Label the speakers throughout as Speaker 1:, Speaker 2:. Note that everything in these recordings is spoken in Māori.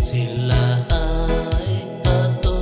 Speaker 1: Sila ay tato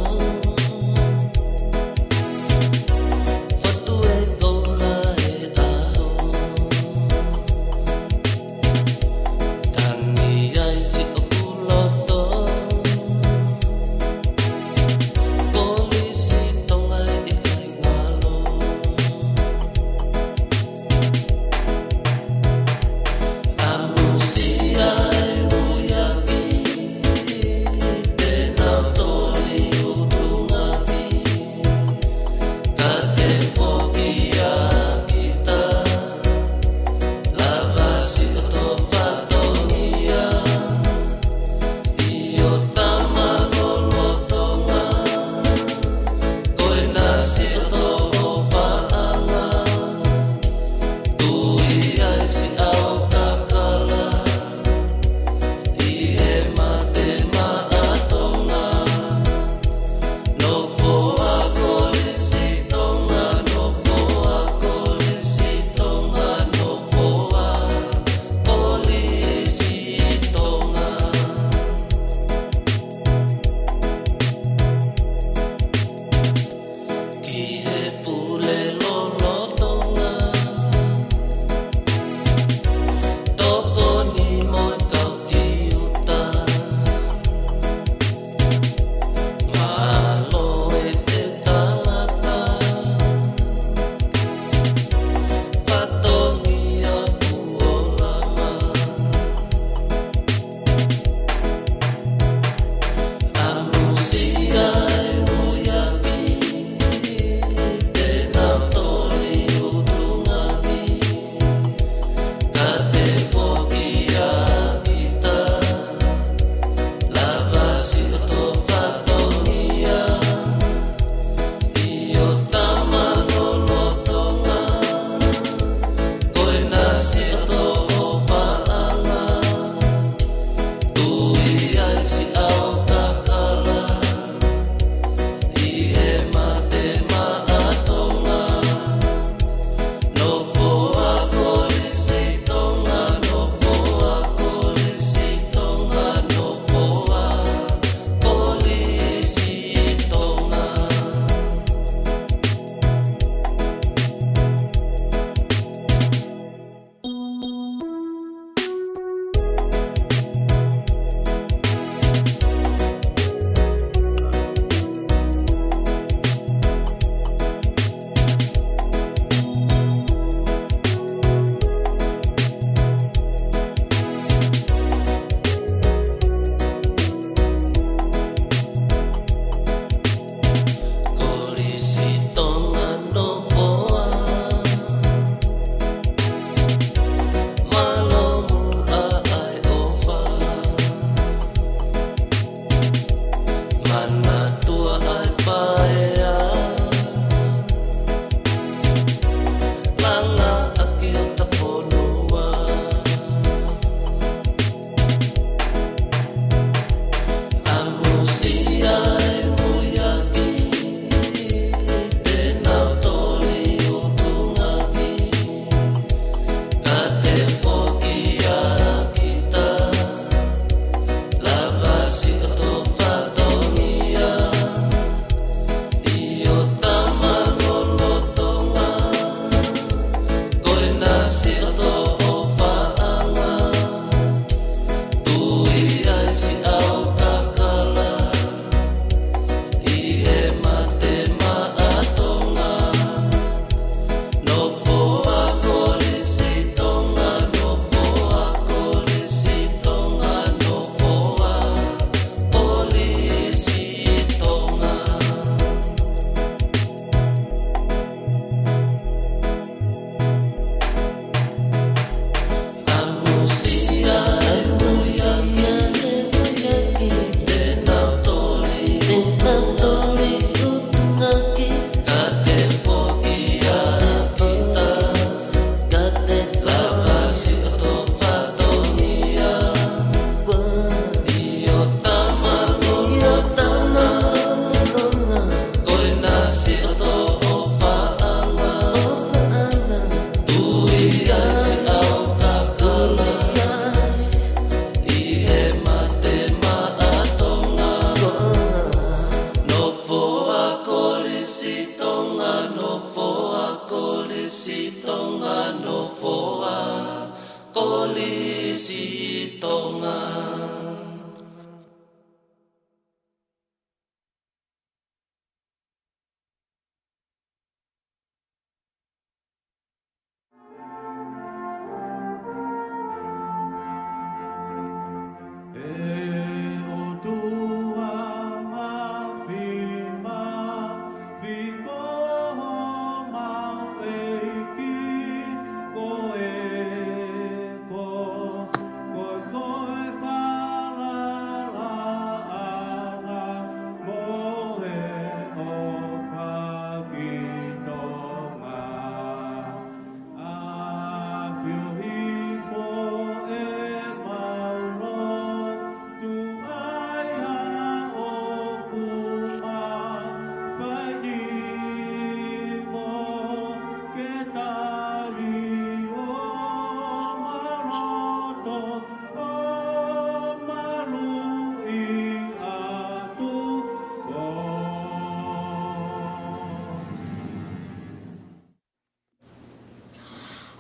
Speaker 1: tonga.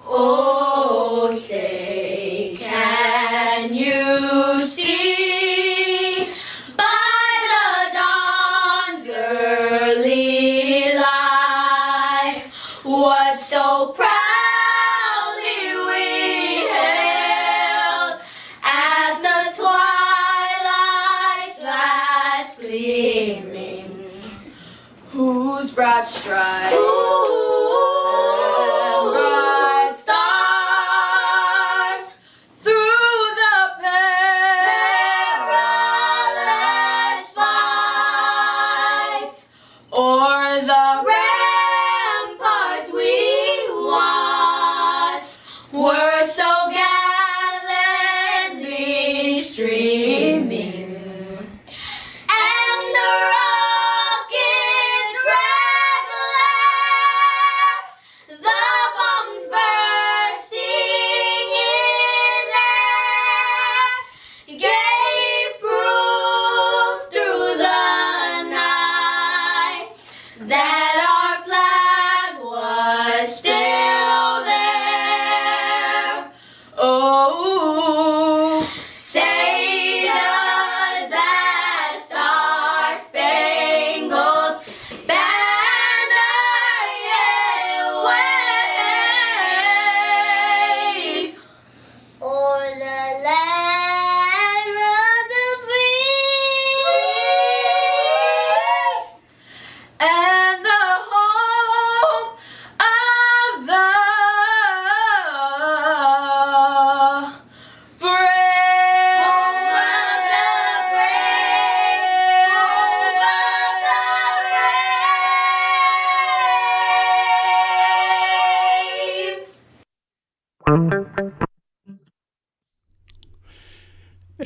Speaker 2: Oh, say, can you see by the dawn's early lights what so proudly we hailed at the twilight's last gleaming, whose broad stripes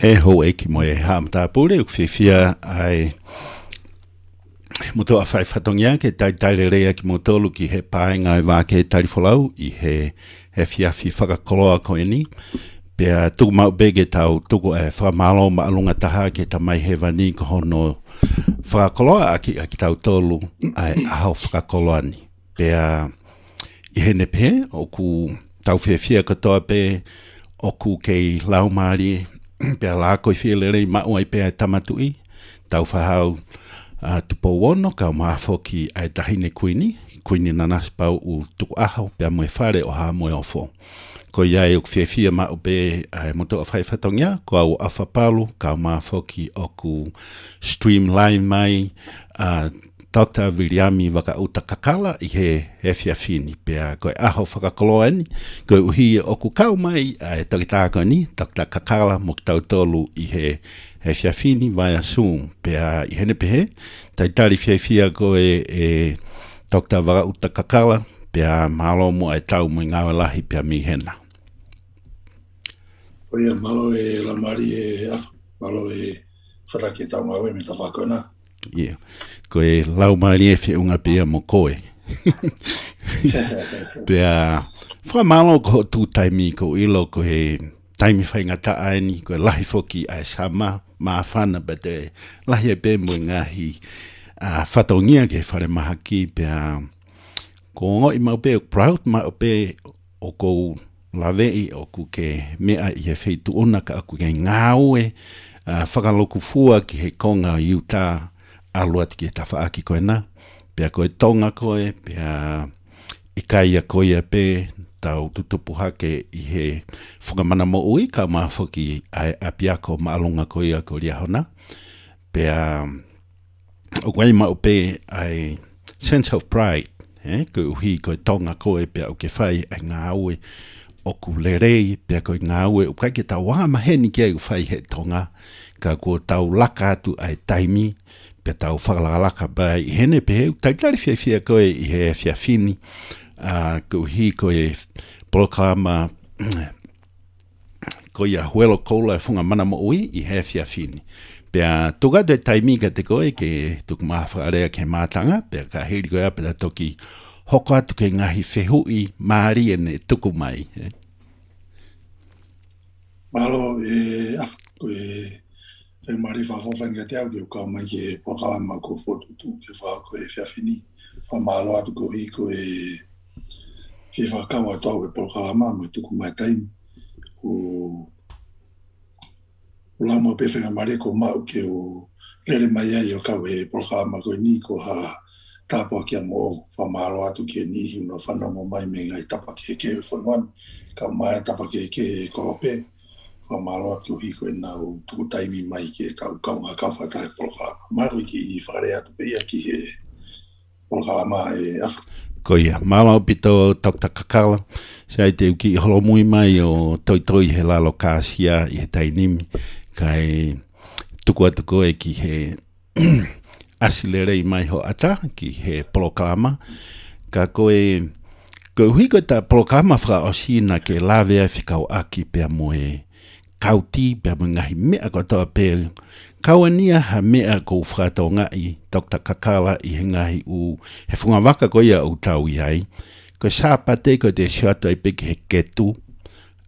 Speaker 3: E ho e ki mo e hamata pule u whiwhia ai moto a whai whatongia ke tai taile rea ki mo tolu ki he paenga e Vake Tali Folau i he whiawhi whakakoloa koe ni. Pea tuku mau bege tau tuku e whakamalo ma alunga taha ke ta mai he wani ko hono whakakoloa aki tau tolu ai aho whakakoloa ni. Pea i he nepe o ku tau whiawhia katoa pe o ku kei laumari pea la koe whielere i mau ai pea tamatui tau whahau tupo wono ka maafoki ai tahine kuini nanas pau u tuku aho pea moe whare o ha moe ofo. Ko iai o whiawhia mau pe moto a whaiwhatongia ko au awhapalu ka maafoki o ku streamline mai Dr. Viliami waka uta kakala i he whiawhini pea koe aho whakakoloa ni koe uhi o ku kau mai e takitako ni Dr. Kakala mo ki tau tolu i he whiawhini via Zoom pea i hene pehe taitari whiawhia koe e Dr. waka uta kakala pea malo mo e tau mo ngawe lahi pea mi hena.
Speaker 4: Oia malo e la mari e afa, malo e whataki tau ngawe me ta whakona.
Speaker 3: Yeah. Koe lau mari e whiunga pia mo koe. Pea whamalo ko tū taimi ko ilo ko he taimi whainga ta aeni ko lahi foki ai sama maa whana bete lahi e pe mo ngahi whatongia ke whare mahaki pea ko ngoi mau pe proud mau pe o ko lawe o ku ke mea I he wheitu ona ka aku ke ngāue whakaloku fua ki he konga iu tā alua ki he tawhaaki koe nā. Pea koe tonga koe, pea ikaia koe pe tau tutupu hake I he whakamana mo ui ka mawhoki a piako maalonga koe a ko ria hona. Pea o koe mau pe ai sense of pride, ko uhi koe tonga koe pea o ke whai ai ngā aue o ku lerei pea koe ngā aue o kai ke tau wā maheni ki ai u whai he tonga ka ko tau laka atu ai taimi pe tau whakalaka bai I hene pe heu taitari whiawhia koe I he whiawhini ko hi koe proklama koe a huelo koula e whunga mana mo ui I he whiawhini. Pea tuka te taimi ka te koe ke tuku maha whakarea ke mātanga pea ka heri koe a peta toki hoko atu ke ngahi whehui maari ene tuku mai.
Speaker 4: Malo af koe Whai mari whawhawhenga te au ki o kau mai ke pokalama ko whotutu ke wha koe whiawhini. Wha malo atu ko I koe whewhakau atau e pokalama mai tuku mai taimi. Ko ulama pe whenga mari ko mau ke o lere mai ai o kau e pokalama koe ni ko ha tāpua ki a mo wha malo atu ke ni hiuna whanongo mai me ngai tapa ke whanuan. Kau mai tapa ke korope. Malo atu hi koe nau tuku taimi mai ke tau kaunga kawhata e polokalama. Maru ki I whakarea atu peia ki he polokalama e afa.
Speaker 3: Ko ia, malo pito Dr. Kakala, sai te uki I holomui mai o toi he lalo kāsia I he tainimi, kai tuku atu koe ki he asilerei mai ho ata ki he polokalama, ka koe hui koe ta polokalama whaka osina ke lawea whikau aki pia moe kauti pia mo ngahi mea ko toa pe kauania ha mea ko whakatau ngai Dr. Kakala I he ngahi u he whunga waka ko ia u tau I ai ko sāpate ko te siato I peki he ketu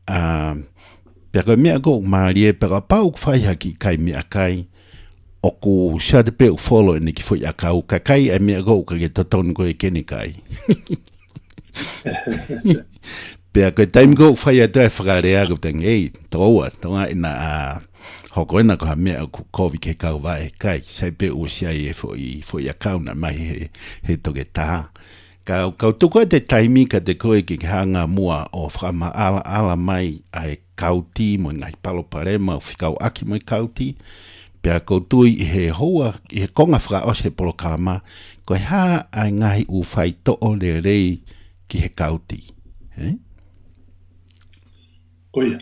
Speaker 3: pia ko mea ko maarie pia ko pau kwhai haki kai mea kai o ku siate pe u follow ni ki fo ia kau kai ai mea ko ka ke totonu ko e kene kai Pea koe taimi ko whai atu e whakarea ko teng, ei, toa ina hoko ina ko ha mea ku kovi ke kau wae kai, sai pe ua siai e fo I a kauna mai he toke taha. Kau tuko te taimi ka te koe ki hanga mua o whama ala mai ai kauti mo ngai palo parema o whikau aki mo kauti, pea ko tui I he hoa, I he konga whaka o se polokama, koe ha ai ngahi u whai to'o le rei ki he kauti.
Speaker 4: Koia.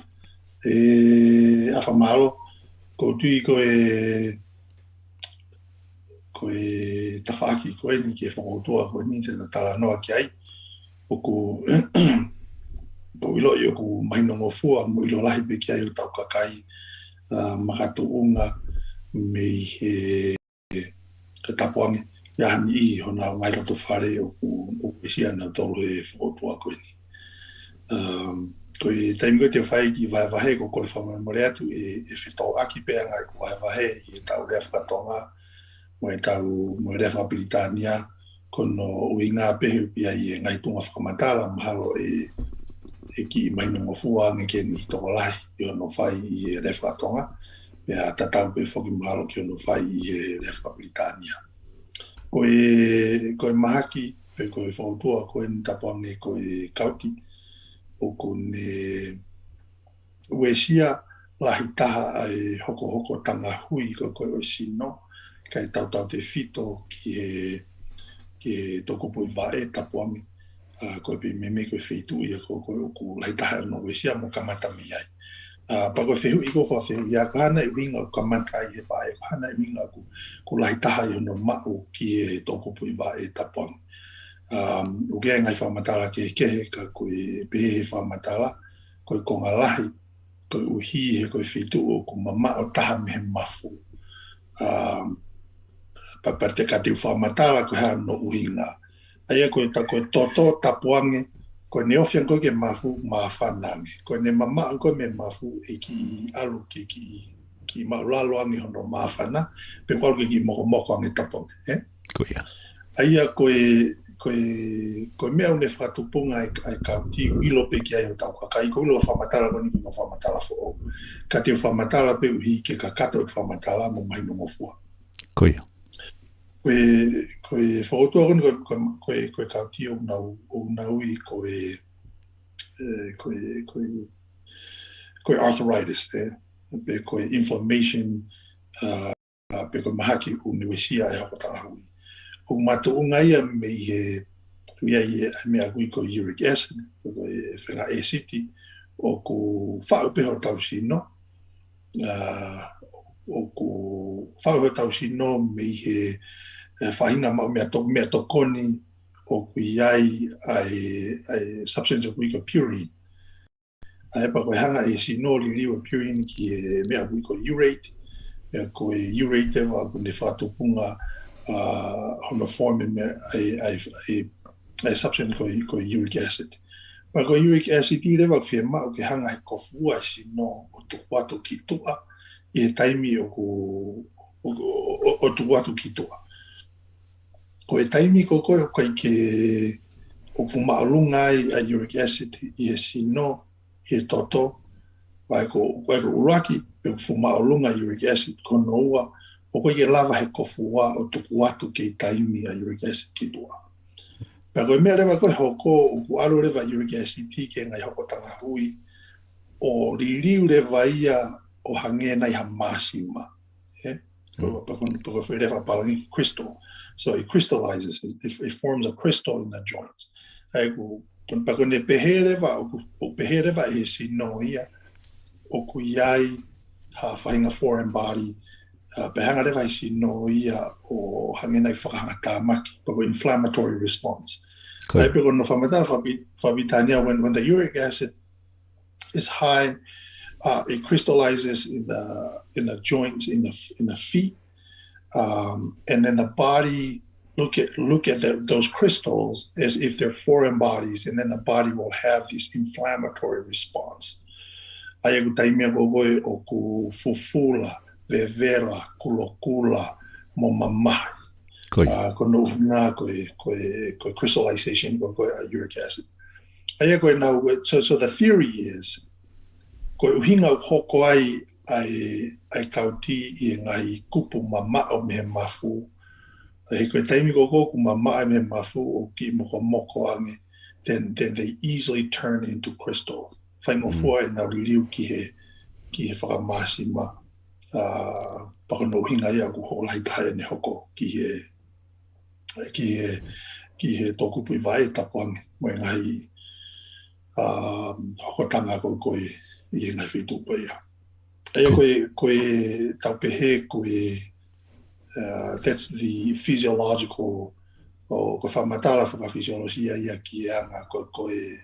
Speaker 4: Afa malo, ko tui koe tawhaaki koe ni ke whangotoa koe ni tena tala noa ki ai. O ko ilo I o ku mainongo fua, mo ilo lahi pe ki ai o tau kakai, makato unga, me he tapuange, yahani I hona ngai roto whare o ku esia na tolu he whangotoa koe ni. Koe taimi koe te whai ki wahe ko kore whamamore atu e whitau aki pēa ngai ko wahe I tau rea whakatonga mo e tau mo rea whapilitania kono ui ngā pehe pia I ngai tunga whakamatala mahalo e ki mainongo fua nge ke ni toko lahi I ono whai I rea whakatonga pēa tatau pe whoki mahalo ki ono whai I rea whapilitania. Koe mahaki pe koe whautua koe ni tapuange koe kauti o kone uesia lahi taha ai hoko tanga hui ko koe o sino kai tau te fito ki he toko pui vae tapuami koe pe meme koe feitu ia ko koe o ku lahi taha no uesia mo kamata mi ai. Pa koe fehu iko wha fehu ia ko hana I winga o kamata I he vae ko hana I winga ku lahi taha I no mao ki he toko pui vae tapuami. Ukea ngai whamatala ke kehe ka koe pehe whamatala, koe konga lahi, koe uhi he koe whitu o ku mama o taha me he mafu. Papate ka te whamatala koe hea no uhinga. Aia koe ta koe toto tapuange, koe ne ofian koe ke mafu maa whanange. Koe ne mama koe me mafu e ki alu ke ki maulalo ange hono maa whana, pe kwalu ke ki moko ange tapuange.
Speaker 3: Koia.
Speaker 4: Aia koe mea une whatupunga ai kauti ilo pe ki ai o tau kakai, ko ilo whamatala koni ki whamatala fo'o. Ka te whamatala pe uhi ke kakata o whamatala mo mai no mofua.
Speaker 3: Koia.
Speaker 4: Koe whaotua koni koe kauti o nau I koe arthritis, pe koe inflammation, pe koe mahaki unewesia e hako tangahui. O matu ungaia me mea kui ko uric acid, ko whenga acid, o ko whaupeho tausino, o ko whaupeho tausino me he whahinga mau mea tokoni, o kui ai substance o kui ko purine. Ai pa koe hanga e sino liriu o purine ki mea kui ko urate, mea koe urate ewa kune whatupunga hono form ai substance ko uric acid. Pa ko uric acid I rewa whia mao ke hanga he kofua sino o tuku atu ki tua I he taimi o tuku atu ki tua. Ko he taimi ko koe o kai ke o kumaalunga ai uric acid I he sino I he toto vai ko uraki pe kumaalunga uric acid kono ua o koe ke lava he kofua o tuku atu ke taimi a uric acid ki tua. Pea koe mea rewa koe hoko o ku aro rewa uric acid ke ngai hoko tanga hui o ririu rewa ia o hange nai ha masima. Pa koe whi rewa palangi crystal. So it crystallizes, it forms a crystal in the joints. Pa koe ne pehe rewa, o pehe rewa e sino ia o ku iai ha whainga foreign body Pehanga rewa isi no ia o hange nai whakahanga tāmaki, pako inflammatory response. Ai peko no whamata whabitania, when the uric acid is high, it crystallizes in the joints, in the feet, and then the body look at those crystals as if they're foreign bodies, and then the body will have this inflammatory response. Ai aku taimia gogoe o ku fufula, vevera, kulokula, mo mamahi. Ko no hina koe crystallization koe uric acid. Aia koe nau, so the theory is, koe uhinga hoko ai kauti I ngai kupu mamao me mafu. He koe taimi koko ku mamao me mafu o ki moko ange, then they easily turn into crystals. Whai mo fua nau ririu ki he whakamasima. Paka no hinga ia ku hoko lai tae ne hoko ki he tokupu I vai tapuange mo e ngai hokotanga koe I ngai whitupa ia. Eia koe taupehe koe that's the physiological o koe whamatala whakaphysiologia ia ki hanga koe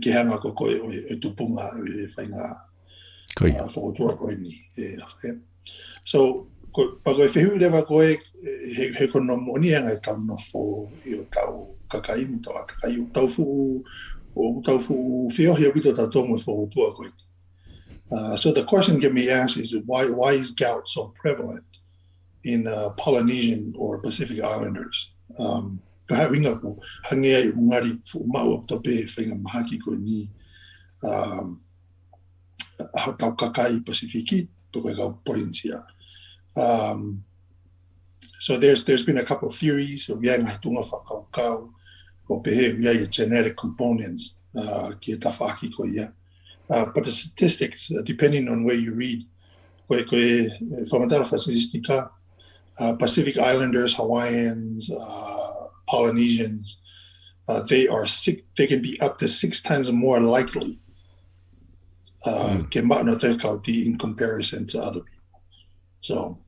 Speaker 4: ki hanga koe e tupunga e whainga whakotua koe ni. So, pa koe whehui rewa koe he kono moni hanga e tau nofo I o tau kakaimu tau atakai o tau fu whiohi o pito tau tongo e whakotua koe ni. So the question can be asked is why is gout so prevalent in Polynesian or Pacific Islanders? Ka hau inga ko hange ai ungari fu mau o tape whainga mahaki koe ni tau kakai Pasifiki, to koe kau Porinsia. So there's been a couple of theories of yang ngai tunga whakaukau o pehe ia genetic components ki e tawhaki ko ia. But the statistics, depending on where you read, koe whamatara statistika, Pacific Islanders, Hawaiians, Polynesians, they can be up to 6 times more likely ke ma'ano te kauti in comparison to other people. So,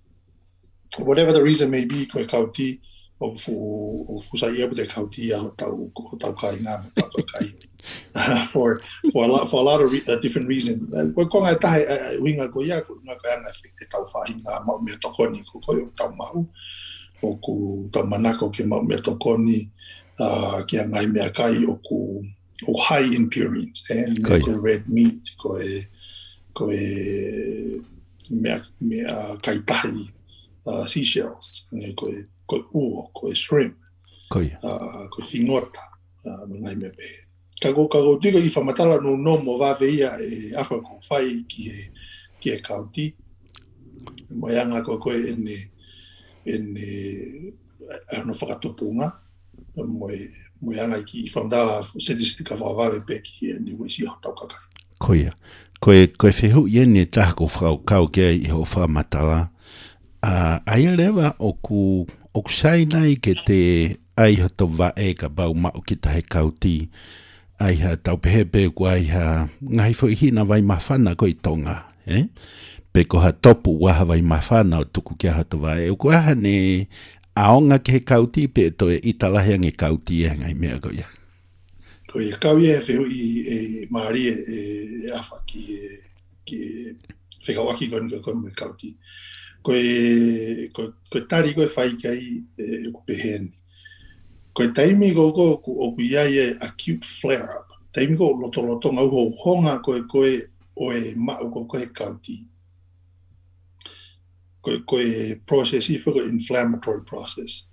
Speaker 4: whatever the reason may be, koe kauti o fusai ia te kauti a tau kai ngā me tau kai. For a lot of different reasons. Koe konga tahe winga ko ia, ko ngā kai anga te tau whahinga mau mea tokoni ko koe o tau mau, o ku tau manako ke mau mea tokoni, ki a ngai mea kai o high in purines, koe red meat, koe mea kai tahi, seashells, koe uo, koe shrimp,
Speaker 3: Koia.
Speaker 4: Ko fingota, ngai me pe. Kago tiko I whamatala no mo waweia e awha ko whai ki e kauti. Moianga koe no whakatopunga. Moianga ki I whamdala statistika wawawe pe ki e ni wesi hatau kakai.
Speaker 3: Koia. Koe whehu iene taha ko whakau kia I ho whamatala. Aia lewa oku sainai ke te aiha to vae ka bau mao ki tahe kauti. Aiha tau pehepe ko aiha ngai fo hina vai mawhana ko I tonga. Pe ko ha topu waha vai mawhana o tuku kia hato vae. Ko aha ne aonga ke he kauti pe to e italahe nge kauti e ngai mea ko ia.
Speaker 4: Ko I kau ia whehu I maari e awha ki whekawaki koe me kauti. Koe tari koe whai kai ko peheni. Koe taimi ko oku iai e acute flare-up. Taimi ko loto ngau ho honga koe o e mau koe kauti. Koe process I whako inflammatory process.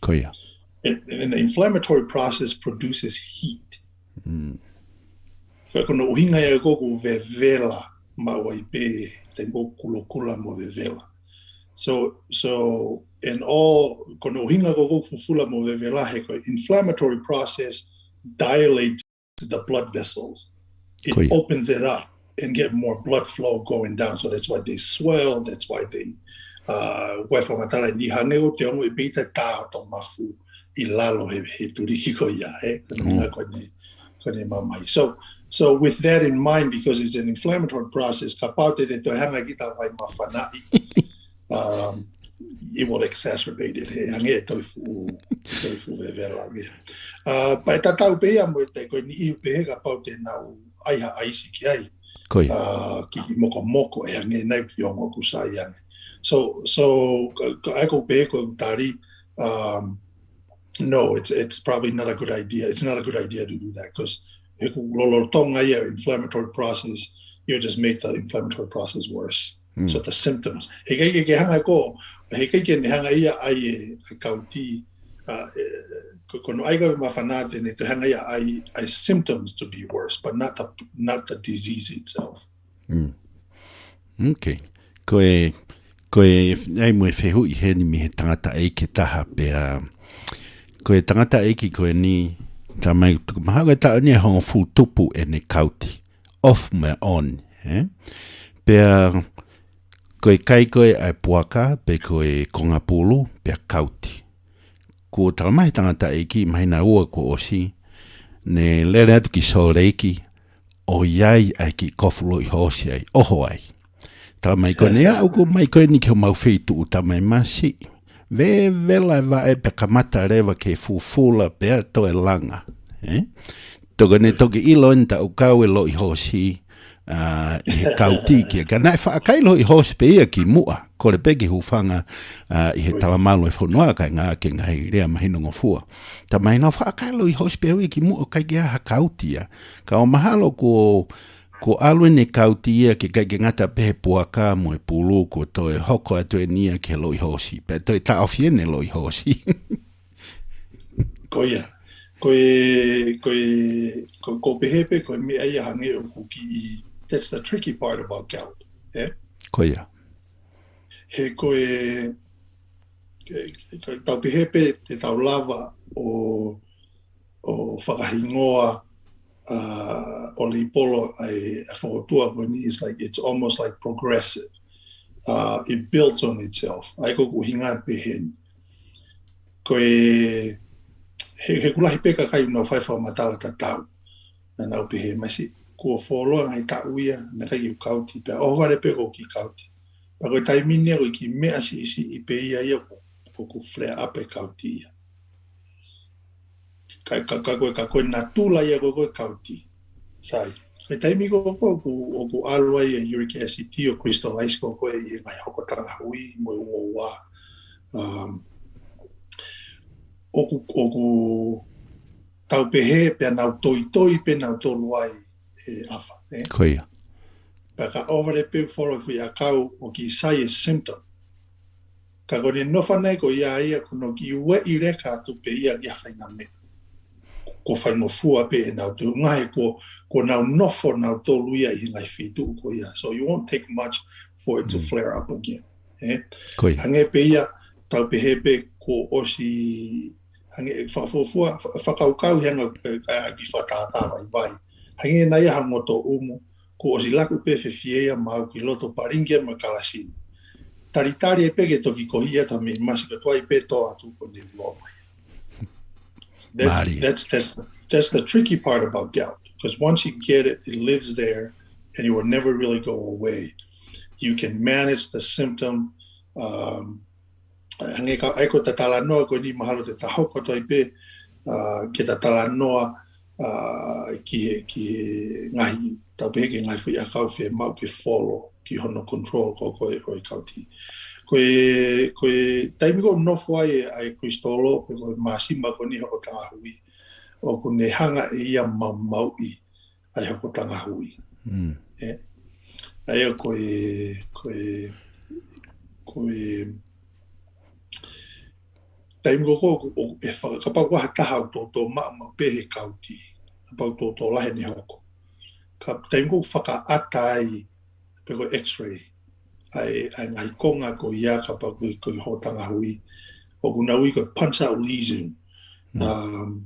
Speaker 3: Koia.
Speaker 4: And the inflammatory process produces heat. Koe kono uhinga e koku vevela mawai pe tengo kulokula mo vevela. So in all, kono hinga go fufula mo vevelahe, inflammatory process dilates the blood vessels. It opens it up and get more blood flow going down. So that's why they swell. That's why they waifamatala ni hange o te ongo I beita ta to mafu I lalo he turiki ko ia kone mamai. So with that in mind, because it's an inflammatory process, kapaute de to hanga kita vai mafanai. It will exacerbate it. Hange toifu vevela. Pai tatau pea mo te koe ni iu pehe ka pau te nau aiha aisi ki ai. Ki moko e hange nai piongo kusai hange. So aiko pehe koe tari, no, it's probably not a good idea. It's not a good idea to do that because lolotonga ia inflammatory process, you just make the inflammatory process worse. So the symptoms. He ke hanga ko, he ke ni hanga ia ai kauti kono ai ga mafanate ne te hanga ia ai symptoms to be worse, but not the disease itself.
Speaker 3: Okay. Koe ai mo fehu I he ni mi he tangata e ke taha pe koe tangata e ki koe ni tamai mahaga ta ni hong fu tupu e ne kauti off me on, pe koe kai koe ai puaka pe koe konga pulu pe kauti. Ko talamai tangata e ki mahina ua ko osi ne lere atu ki soreiki o iai ai ki kofulo I hosi ai oho ai. Talamai koe nea au ko mai koe ni ke mau feitu utamai masi. Vela va e pe kamata rewa ke fufula pe ato e langa. Toga ne toki ilo nta u kau e lo I hosi I he kauti kia. Ka nai whaakailo I hosi pe ia ki mua. Kore peki hufanga I he talamalo e whanua kai ngā ke ngai rea mahinongo fua. Ta mai nā whaakailo I hosi pe ia ki mua kai kia ha kautia. Ka o mahalo ko alwe ne kauti ia ke kai ngata pehe puaka mo e pulu ko to e hoko atu e nia ke lo I hosi. Pe to e ta ofiene lo I hosi.
Speaker 4: Koia. Ko pehepe ko me ai hange o kuki. That's the tricky part about gout.
Speaker 3: Koia.
Speaker 4: He koe tau pehepe te tau lava o whakahingoa o leipolo ai whakotua koe ni is like it's almost like progressive. It builds on itself. Ai ko hinga pehen. Koe he kulahi peka kai no whaiwha matala ta tau. Na nau pehe masi kua wholoa ngai ta uia na kai u kauti. Pea ovare peko ki kauti. Pa koe taimine koe ki mea si I pe ia ia ko flare up e kauti ia. Ka koe natula ia koe kauti. Sai. Koe taimi ko ku alwa ia uric acid o crystallize ko koe I ngai hokotanga hui mo I uowa. Oku tau pehe pe nau toi pe nau toluai e afa.
Speaker 3: Koia.
Speaker 4: Pe ka ovare pe whoro kui a kau o ki sai e symptom. Ka kone nofanai ko ia kono ki ue I reka tu pe ia kia whainga me. Ko whaingo fua pe e nau tu ngai ko nau nofo nau tolu ia I ngai whitu ko ia. So you won't take much for it to flare up again. Hange pe ia tau pe hepe ko osi hange whakafofua whakaukau hanga ki whatata vai. Hange na ia hangoto umu ko osi laku pe whiwhiea mau ki loto paringia ma kalasini. Taritari e pege toki ko ia ta me masika tuai pe to atu ko ne loma. That's the tricky part about gout, because once you get it, it lives there and it will never really go away. You can manage the symptom. Hange ka aiko ta talanoa ko ni mahalo te tahoko toi pe ke ta talanoa ki ngahi tau pe ke ngai fui akau fe mau ke follow ki hono control ko i kauti. Koe taimi ko nofo ai kristolo pe koe masima ko ni hoko tanga hui o ko ne hanga ia mau I ai hoko tanga hui. Ai koe taimi ko e whakapau waha taha o tō maa pehe kauti pau tō lahe ni hoko. Ka taimi ko whakaata ai pe ko x-ray ai ngai konga ko ia ka pa ko hotanga hui o kuna ui ko punch out lesion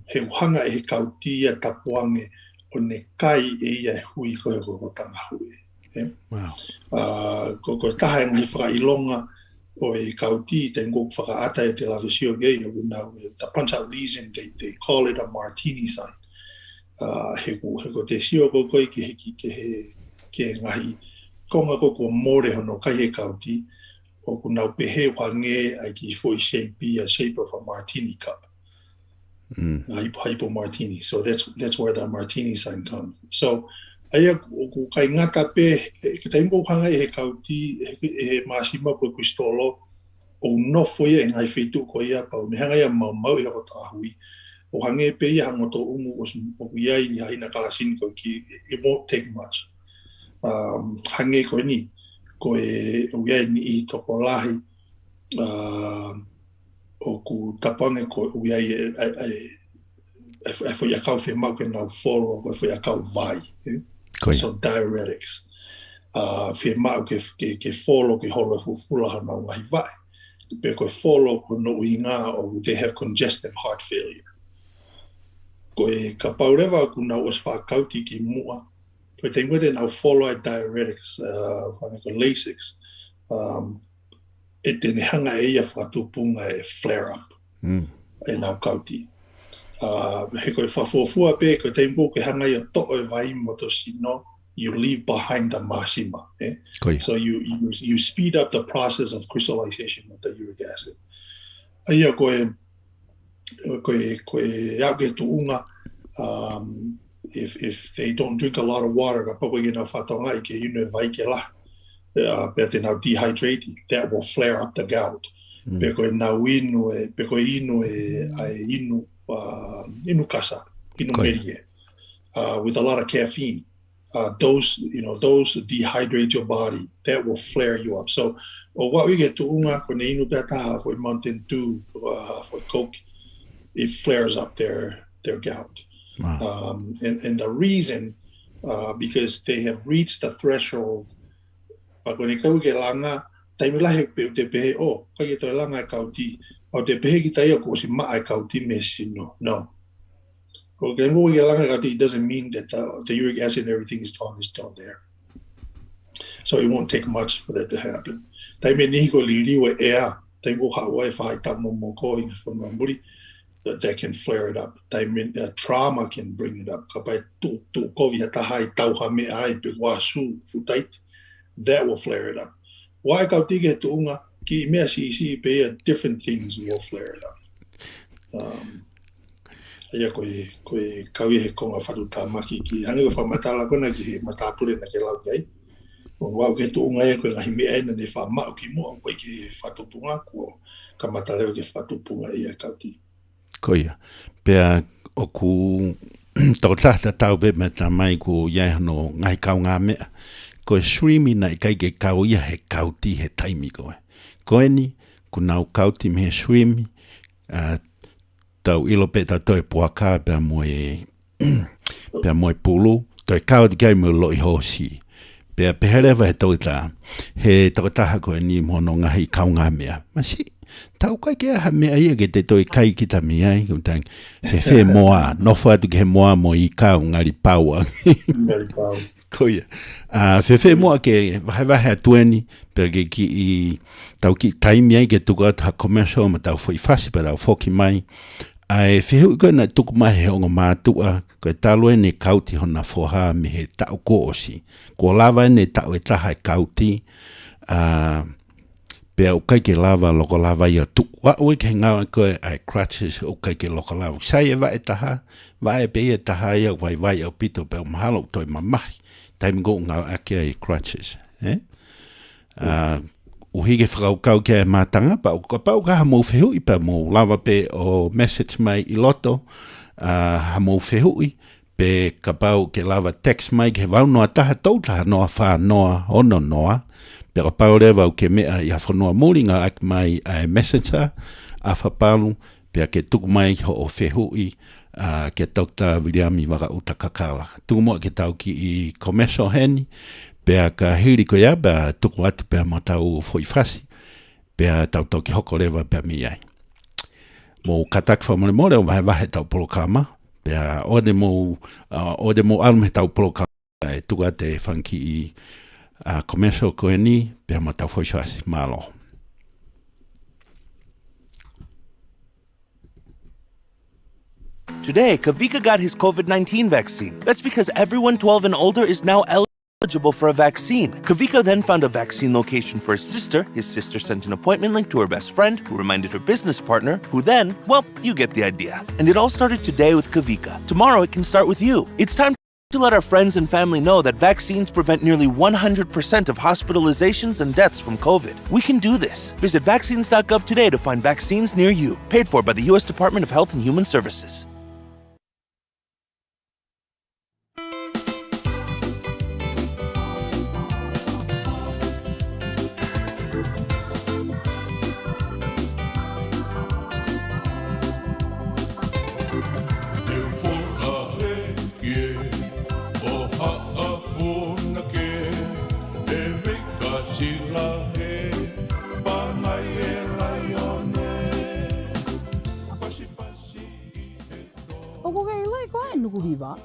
Speaker 4: he hanga e kauti a tapuange o ne kai e ia hui ko hotanga hui ko taha ngai whaka ilonga o e kauti tengo whakaata e te lavesio gei o kuna the punch out lesion they call it a martini sign he ko te sio ko koi ke ngahi konga ko more hono kai he kauti o kuna pehe wange ai ki foi shape of a martini cup. Hypo martini. So that's where the martini sign comes. So aya ko kai ngata pe ke taimbo hanga he kauti he masima ko kristolo o no foi e ngai fitu ko ia pa me hanga ia mau ia ko tahui o hange pe ia hangoto umu o ia I na kalasin ko ki it won't take much. Hange ko ni ko e uia ni I toko lahi o ku tapange ko uia e foi akau fe mau ke nau follow ko foi akau vai so diuretics fe mau ke follow ke holo fufula hana ngai vai pe ko follow ko no inga o they have congestive heart failure ko e ka paureva ku na os fa kauti ki mua. But they wouldn't now follow diuretics, Lasix. It didn't hang a fatupunga flare up in our county. Heko fafofua pe ko te mbo ke hanga ia to'o vai motosino, you leave behind the masima. So you speed up the process of crystallization of the uric acid. Aia koe auke tuunga if they don't drink a lot of water, but now dehydrating, that will flare up the gout. Because now inu kasa, inu merie, with a lot of caffeine. Those dehydrate your body. That will flare you up. So, what we get to unga kone inu beta for Mountain Dew, for Coke, it flares up their gout. Wow. And the reason, because they have reached the threshold. But when you go get langa, taimi lahe te pehe o kai to langa kauti o te pehe ki tai ko si mai kauti mesino. No. Okay, when we get langa kauti, it doesn't mean that the uric acid and everything is still there. So it won't take much for that to happen. Taimi ni ko liliwe ea taimi hawa fa ta mo ko from muri. That can flare it up. Trauma can bring it up. That will flare it up. Why different things will flare it up.
Speaker 3: Koia. Pea o ku tau tahta tau be me ta mai ku ia no ngai kau ngā mea. Ko e srimi nei kai ke kau ia he kauti he taimi koe. Koe ni, kunau kauti me swim, tau ilo pe tau toi puaka pe moe pulu, toi kau di kai mo lo I hosi. Pe helewa he tau ta, he tau taha koe ni mono ngahi kaunga mea. Masi, tau kai ke aha mea ia ke te toi kai ki ta mea I, kuntang, se moa, nofa atu ke he moa mo I kau ngari paua.
Speaker 4: Ngari pau.
Speaker 3: Koia. Fe moa ke wahe atueni, pe ke ki I tau ki taimi ai ke tuku atu ha commercial ma tau foi fasi pa tau foki mai. Ai whihu koe na tuku mai he ongo mātua, koe talo e ne kauti hona foha me he tau koosi. Ko lava e ne tau e taha e kauti, pea ukai ke lava loko lava ia tuku. Wa ue ke ngawa koe ai crutches ukai ke loko lava. Sai e wa e taha, wa e pe e taha ia vai au pito pea mahalo toi mamahi. Taimi ko ngawa ake ai crutches. Uhi ke whakaukau ke mātanga, pa uka ha mou whehui pa mou lava pe o message mai I loto, ha mou whehui, pe ka pau ke lava text mai ke wau noa taha tautaha noa wha noa ono noa, pe ka pau rewa ke mea I hawhanoa mūringa ak mai a messenger, a whapalu, pe ke tuku mai ho o whehui, ke tauta Williami waka uta kakala. Tuku moa ke tau ki I commercial heni, pea ka hiri ko ia, pea tuku atu pea mo tau foi fasi, pea tau ki hoko lewa pea mi ai. Mo katak wha mole o wahe tau polokama, pea ode mo alume tau polokama, e tuku ate whanki I commercial ko ni, pea mo tau foi fasi, malo.
Speaker 1: Today, Kavika got his COVID-19 vaccine. That's because everyone 12 and older is now eligible for a vaccine. Kavika then found a vaccine location for his sister sent an appointment link to her best friend, who reminded her business partner, who then, well, you get the idea. And it all started today with Kavika. Tomorrow it can start with you. It's time to let our friends and family know that vaccines prevent nearly 100% of hospitalizations and deaths from COVID. We can do this. Visit vaccines.gov today to find vaccines near you. Paid for by the U.S. Department of Health and Human Services.
Speaker 5: Nukuhiwa.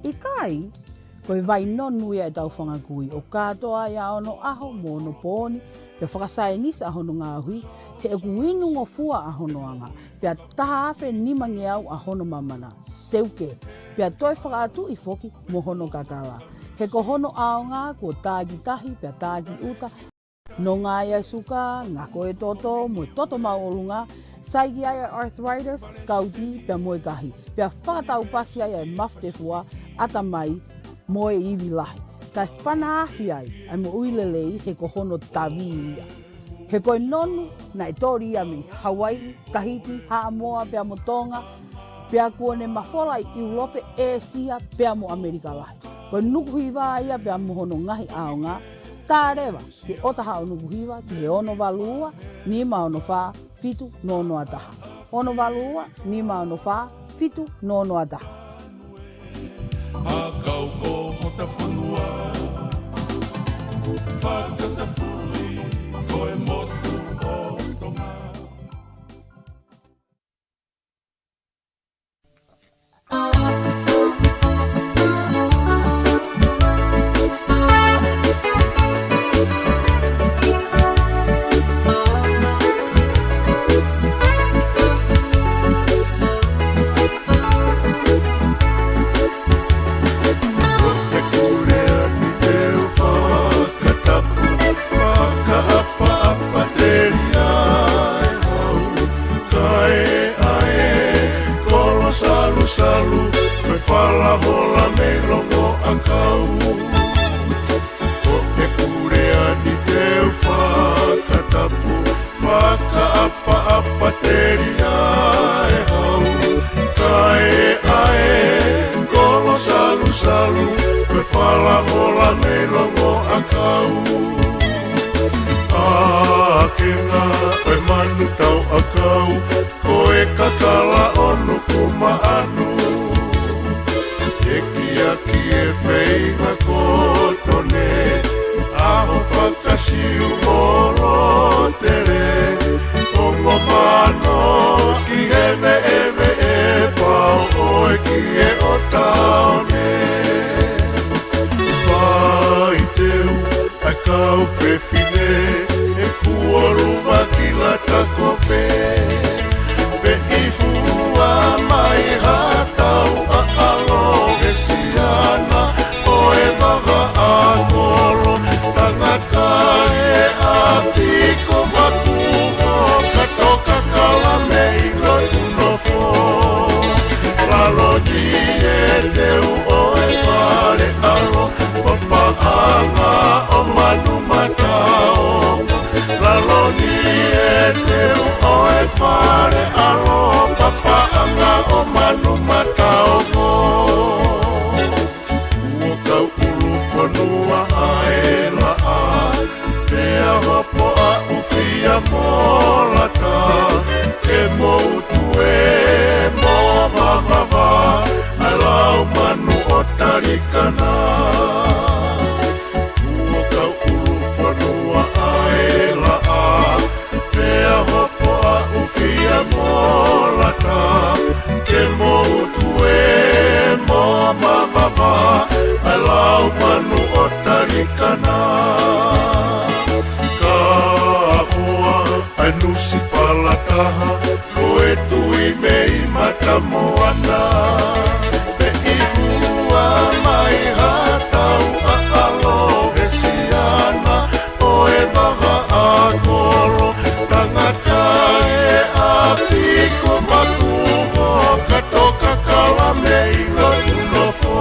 Speaker 5: Ikai, koe vai nonu ia e tau whangakui o katoa ia ono aho mono pōni, pia whakasai nisa ahono ngā hui, he e kuinu ngō fua ahono anga, pia taha awhe nimangi au ahono mamana, seuke, pia toi whakaatu I foki mohono kakala. He ko hono aonga ko tāgi tahi, pia tāgi uta, no ngā ia suka, ngā koe toto, mo toto maolunga, saigi ai arthritis, kauti, pia moe kahi. Pia whakatau pasi ai mafte fua, ata mai, moe iwi lahi. Tai whanaahi ai mo uilelei he ko hono tawi ia. He koe nonu, nai tori ia me Hawaii, Tahiti, Haamoa, pia mo Tonga, pia kuone mahola I Europe, Asia, pia mo Amerika lahi. Koe nukuhiwa ia pia mo hono ngahi aonga, ka rewa, ke otaha o nukuhiwa, ki he ono valua, ni ma ono wha, fitu nono ataha. Ono valua, ni ma ono wha, fitu nono ataha.
Speaker 6: Akau ko hota whanua, whakatapui, koe motu o tonga. Salu, me fala hola me longo akau. O e kurea ni teu whakatapu, whakaapa teria e hau. Kae ae, kolo salu, me fala hola me longo akau. Akenga teu oe whare alo papa anga o manu mataongo. Ua kau ulu whanua aela a, pea hopo a uwhia molata, ke moutu e mo mawava, ai lau manu o tarikana. Ua kau ulu whanua aela a, pea hopo a uwhia molata, ke moutu e mo mawava, ai lau manu o tarikana. Ka hoa ai nusi palataha, koe tui mei mata moana. Pe ihua mai hatau a alo he tiana, oe maha a koro, tangata e a piko makuho, katoka kala mei lo tunofo.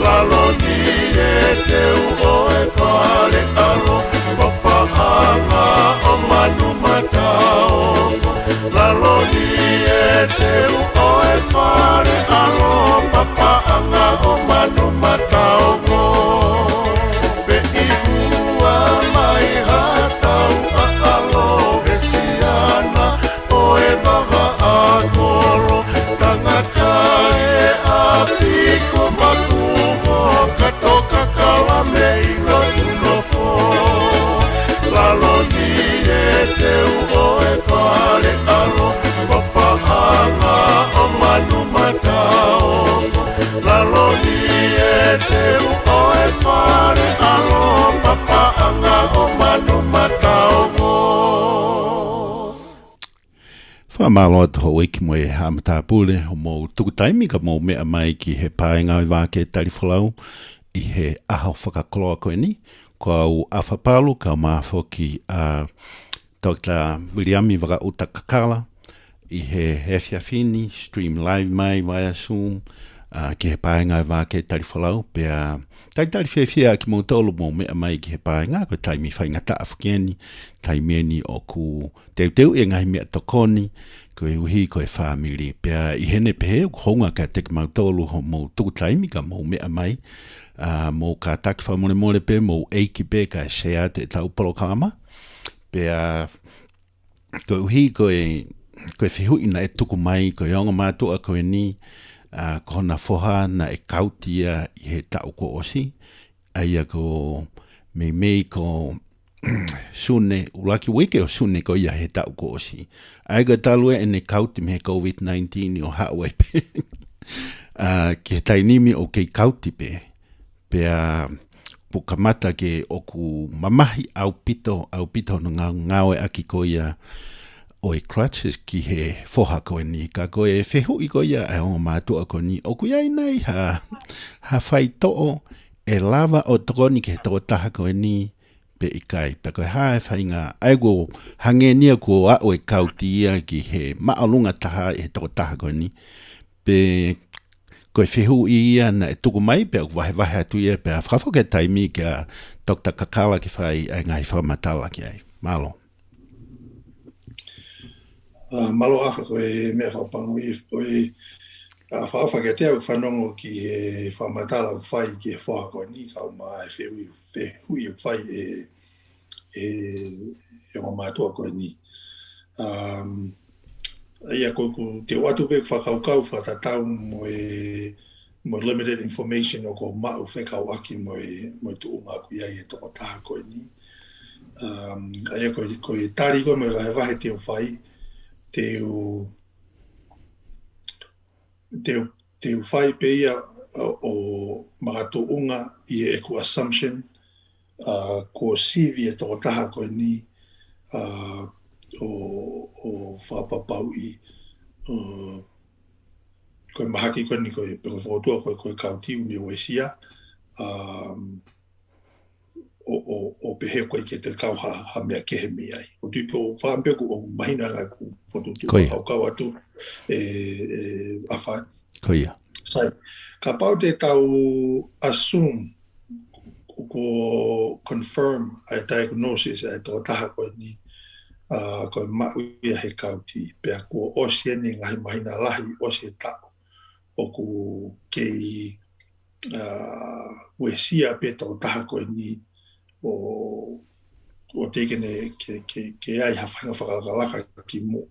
Speaker 6: Lalo ni e teu oe whare alo, papa anga o manu mataongo. Lalo ni e teu oe whare alo, papa anga o manu mataongo. Pe ihua mai hatau a alo he tiana, oe maha a koro, tangata e a piko makuho, katoka kala mei lo tunofo. Lalo ni e teu oe whare alo, papa anga o manu mataongo. Lalo ni e teu oe whare alo, papa anga o manu mataongo.
Speaker 3: Whamalo atu ho eki mo e hamata pule ho mo tukutaimi ka mo mea mai ki he paenga i Vake Tali Folau i he aho whakakoloa koe ni. Ko au awhapalu ka maafoki a Dr. Viliami waka uta kakala i he hefia stream live mai via Zoom ki he paenga i Vake Tali Folau pea taitari whiawhia ki mo tolu mo mea mai ki he paenga ko taimi whaingata awhakieni taimieni o ku teu e ngai mea tokoni ko e uhi ko e whamiri pea i hene pehe honga ka teke mau tolu mo tuku taimi ka mo mea mai mo ka taki whamone more pe mo eiki pe ka shea te tau polokama pea ko uhi ko e whihui na e tuku mai ko e onga mātua ko e ni ko na foha na e kautia i he tau ko osi aia ko mei ko sune ulaki weke o sune ko ia he tau ko osi ai ka talue e ne kauti me COVID-19 o hawe pe ki he tainimi o kei kauti pe pea pukamata ke oku mamahi au pito no ngau e aki ko ia o e crutches ki he foha ko ni ka ko e fehu i ko ia e o mātua ko ni o ku iai nei ha whai to'o e lava o tokoni ke toko taha ko ni pe i kai pe ko ha e whainga ai go hange nia ko a o e kauti ia ki he maalunga taha e toko taha ko ni pe ko e fehu i ia na e tuku mai pe o wahe atu ia pe a whawhoke taimi ki a Dr. Kakala ki whai ai ngai whamatala ki ai malo.
Speaker 4: Malo afa koe mea whapangu i koe whawhakatea u whanongo ki e whamatala u whai ki e whaha koe ni kau maa e whehui u whai e ngā mātua koe ni. Ia koe ku te watu pe whakaukau whatatau mo limited information o ko mau whekau aki mo tu unga ku iai e toko taha koe ni. Ia koe tari koe mo e wahe te u whai teu whai pe ia o magato unga i e ku assumption ko sivi e toko taha koe ni o whapapau i koe mahaki koe ni koe pero whotua koe kautiu ni o esia o pehe koe ke te kau ha mea kehe mi ai. O tuipo whaampe ku o mahina ngai ku whotutu kau atu a whai.
Speaker 3: Koia.
Speaker 4: Sai, ka pau te tau assume ko confirm a diagnosis a tō taha koe ni koe mau ia he kauti, pea kua osia ni ngahi mahina lahi osia tau, o ku kei wesia pe tau taha koe ni, o tekene ke ai hawhanga whakalakalaka ki mua.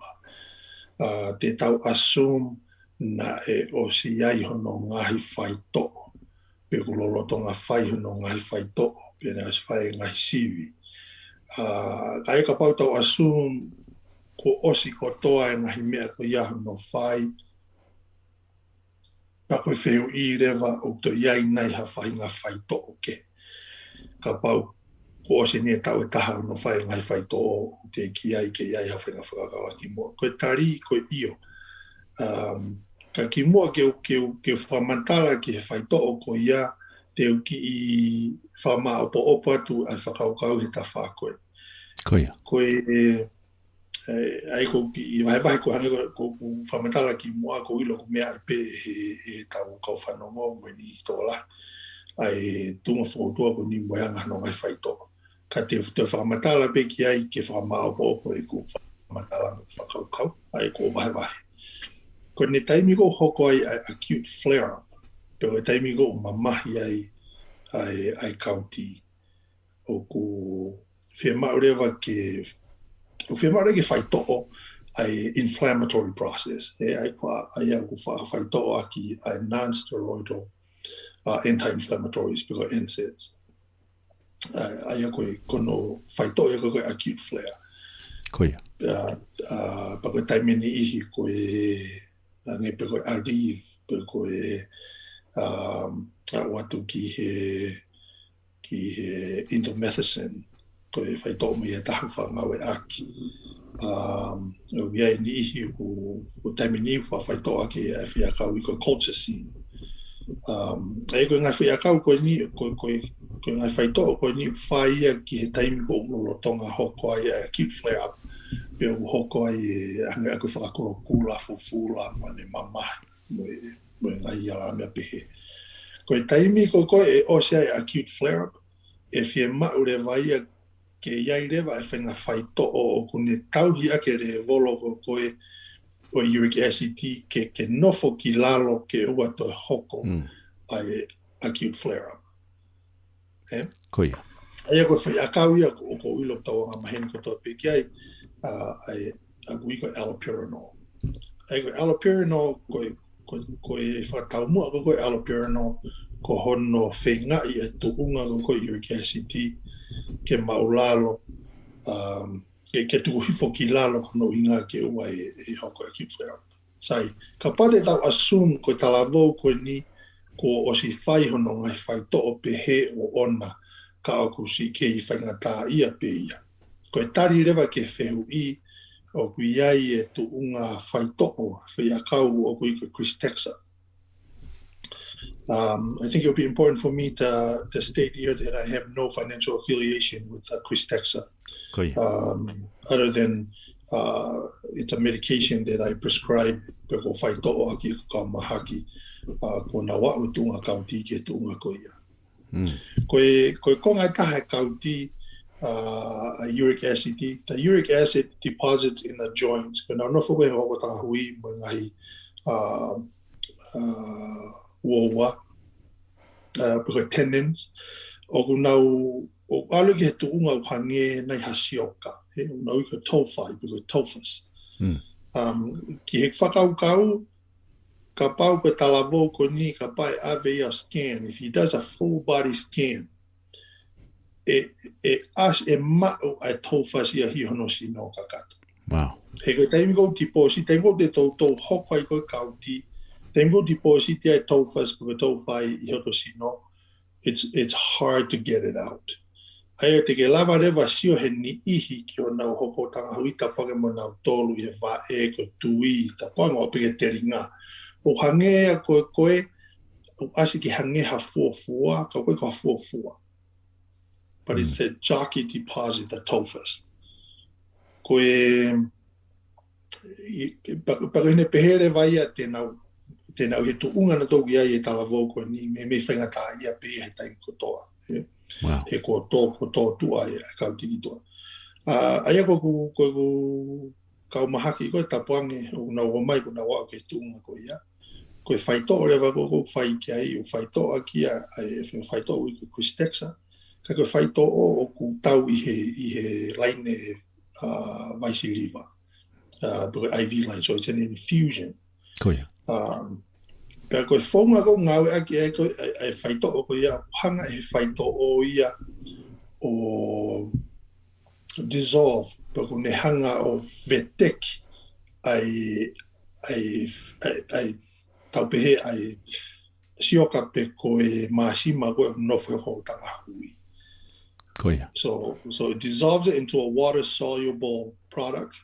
Speaker 4: Te tau assume na e osi ai hono ngahi whai toko, pe ku lolotonga whai hono ngahi whai toko, pe na whai ngahi siwi. Ka eka pau tau assume ko osi kotoa e ngahi mea ko ia hono whai, ka koe wheu I rewa o to iai nei ha whai ngā whai toko ke. Ka pau ko osi ni e tau e taha hono whai ngahi whai toko te ki ai ke iai ha whai ngā whakakawa ki mua. Koe tari, koe io. Ka ki mua ke whamantara ki he whai toko ko ia te uki I whama opo atu ai whakaukau he ta whakoe.
Speaker 3: Koia.
Speaker 4: Koe ai ko ki vai ko hanga ko whamatala ki mua ko ilo ko mea pe he tau kau whanongo mo ni tola ai tunga whautua ko ni moanga no ngai whai toko. Ka te whamatala pe ki ai ke whamao po e ko whamatala no whakaukau ai ko vai. Ko ne taimi ko hoko ai acute flare-up. Pero taimi ko mamahi ai kauti o ko whia rewa ke o whia maure ke whai to'o ai inflammatory process. Ai au whai to'o aki ai non-steroidal anti-inflammatories piko NSAIDs. Ai koe kono whai to'o e koe acute flare.
Speaker 3: Koia.
Speaker 4: Pako taimeni ihi koe nge piko Aldiv, piko watu ki he indomethacin, koe whai tō me e tahu whangawe aki. Ia ni ihi ko taimini whai tō aki e whiakau I koe colchicine. E koe ngai whiakau koe ngai whai tō koe ni whaia ki he taimi ko lolotonga hoko ai acute flare-up. Pe o hoko ai e hanga koe whakakolo kula fufula ma ne mamahi mo e ngai ala mea pehe. Koe taimi koe e ose ai acute flare-up e whia maure vaia ke iai rewa e whenga whai to'o o kune tauhi ake re volo koe o uric acid ke nofo ki lalo ke ua to hoko ai acute flare-up.
Speaker 3: Koia.
Speaker 4: Ai koe whai akau ia o ko ilo tawanga maheni ko tō peki ai a gui koe allopurinol. Ai koe allopurinol koe whakatau mua koe allopurinol ko hono whengai e tuunga koe uric acid ke maulalo ke tuku hifo ki lalo kono inga ke ua e hoko acute flare-up. Sai, ka pate tau assume koe talavou koe ni ko osi whai hono ngai whai to'o pehe o ona ka aku si ke I whaingata ia pe ia. Koe tari rewa ke whehu I o kui ai e tuunga whai to'o whiakau o kui koe Christexa. I think it would be important for me to state here that I have no financial affiliation with Christexa, other than it's a medication that I prescribe ko whai to'o aki ka mahaki ko na wa'u tunga kauti ke tunga ko ia. Koe konga taha kauti uric acid. The uric acid deposits in the joints. Koe na nofo koe hoko tanga hui mo ngai wowa, piko tendons, o kunau, o alu ki he tuunga uhange nei hasioka, unau I ko tofai, piko tophus. Ki he whakaukau, ka pau ko talavo ko ni ka pai AVR scan. If he does a full body scan, e ma'u ai tophus ia hi hono si no kakato.
Speaker 3: Wow.
Speaker 4: He ko taimi ko tiposi, taimi te tau hoko ai ko kauti, Tengo deposit ai tophus ko tofai I hoto sino. It's hard to get it out. Ai te ke lava rewa sio he ni ihi ki o nau hoko tanga hui tapake mo nau tolu I va e ko tui tapanga o peke teringa. O hangea koe o asi ki hangeha fuafua ka koe ka fuafua. But it's the chalky deposit, the tophus. Koe pakine pehere vaia Tēnau he tuunga na tōki ai e talavou koe ni me whaingata ia pe he taimi kotoa. He ko tō tua e kautiki toa. Aia ko kaumahaki ko tapuange o na o mai ko na wa ke tunga ko ia. Ko faito le va ko fai ki ai o faito aki ai faito o ko Christexa. Ka ko faito o ku tau I he line vice liver. The IV line, so it's an infusion.
Speaker 3: Koia.
Speaker 4: Pea koe whaunga ko ngau aki e koe e whaito o ko ia, hanga e whaito o ia o dissolve, pea ko ne hanga o vetek ai taupehe ai sioka pe koe maasima koe nofo ho tanga hui.
Speaker 3: Koia.
Speaker 4: So it dissolves it into a water-soluble product.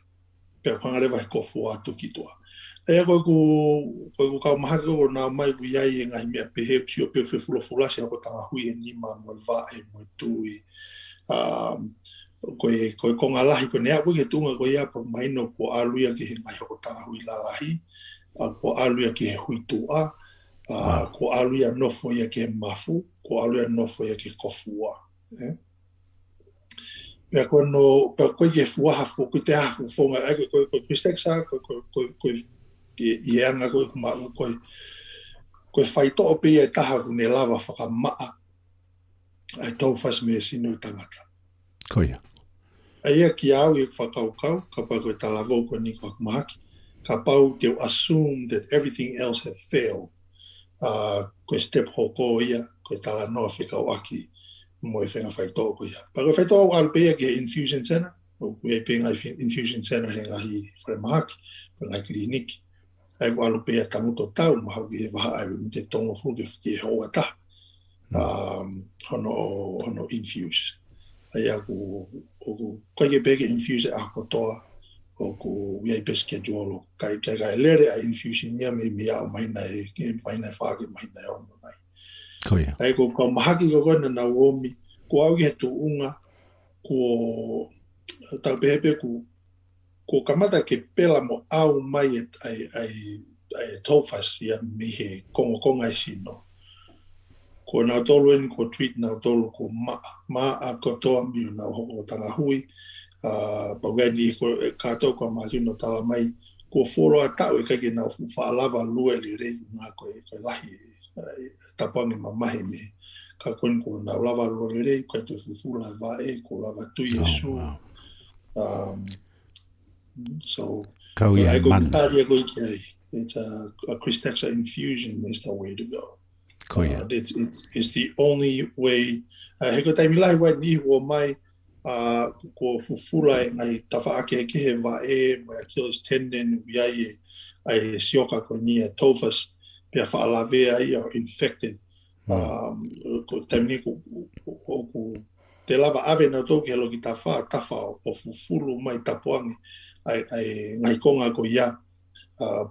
Speaker 4: Pea whangarewa he kofu atu ki toa. Ea koe ku kaumahaki ko nā mai ku iai e ngai mea pehe psio peo whewhula fulasi ako tanga hui e nima mo vae mo tui. Koe konga lahi koe nea koe ke tunga koe ia pa maino ko aluia ki he ngai ako tanga hui la lahi. Ko aluia ki he hui tua. Ko aluia nofo ia ki he mafu. Ko aluia nofo ia ki he kofua. Pea koe ke fuaha fu, koe te hafu fonga, koe Christexa, koe I anga koe kumau, koe whaito o pia e taha ku ne lava whakamaa, ai tau whas me sino tangata.
Speaker 3: Koia.
Speaker 4: Aia ki au I whakaukau, ka pau koe talavou koe ni koe kumahaki, ka pau te assume that everything else have failed. Koe step hoko ia, koe tala noa whikau aki, mo e whenga whaito ko ia. Pa koe whaito au alpea ki infusion center, o koe pe ngai infusion center he ngahi whaimahaki, koe ngai kliniki. Ai ko alpea tamuto tau, mahau ki he waha ai me te tongo fu ki he hoa ta. Hono infuse. Ai aku koe ke peke infuse a kotoa, o ku iai pe schedule, kai lere a infusion ia me au maina e whake maina e ono nai.
Speaker 3: Koia.
Speaker 4: Ai ko mahaki ko koe na Naomi, ko au ki he tuunga, ko tau pehepe ko kamata ke pela mo au mai ai tofas ia me he konga I sino. Ko nau tolu eni ko treat nau tolu ko ma a kotoa mi nau hoko tanga hui, pagani ko kato ko mahino tala mai, ko folo a tau e kake nau whaalava lue li rei ngā koe lahi, tapangi mamahe me ka kon ko na lava lorere ko te fufula vae ko lava tu yesu so I go it's a Christexa infusion is the way to go. It's the only way. He ko taimi lai wai ni ho mai ko fufula ngai tafa ake ke he vae my Achilles tendon wiai ai sioka ko ni tophus pe whaalawea ai o infected. Ko taimini ko te lava ave na tō ki halo ki tafa o fufulu mai tapuangi ai ngai konga ko ia,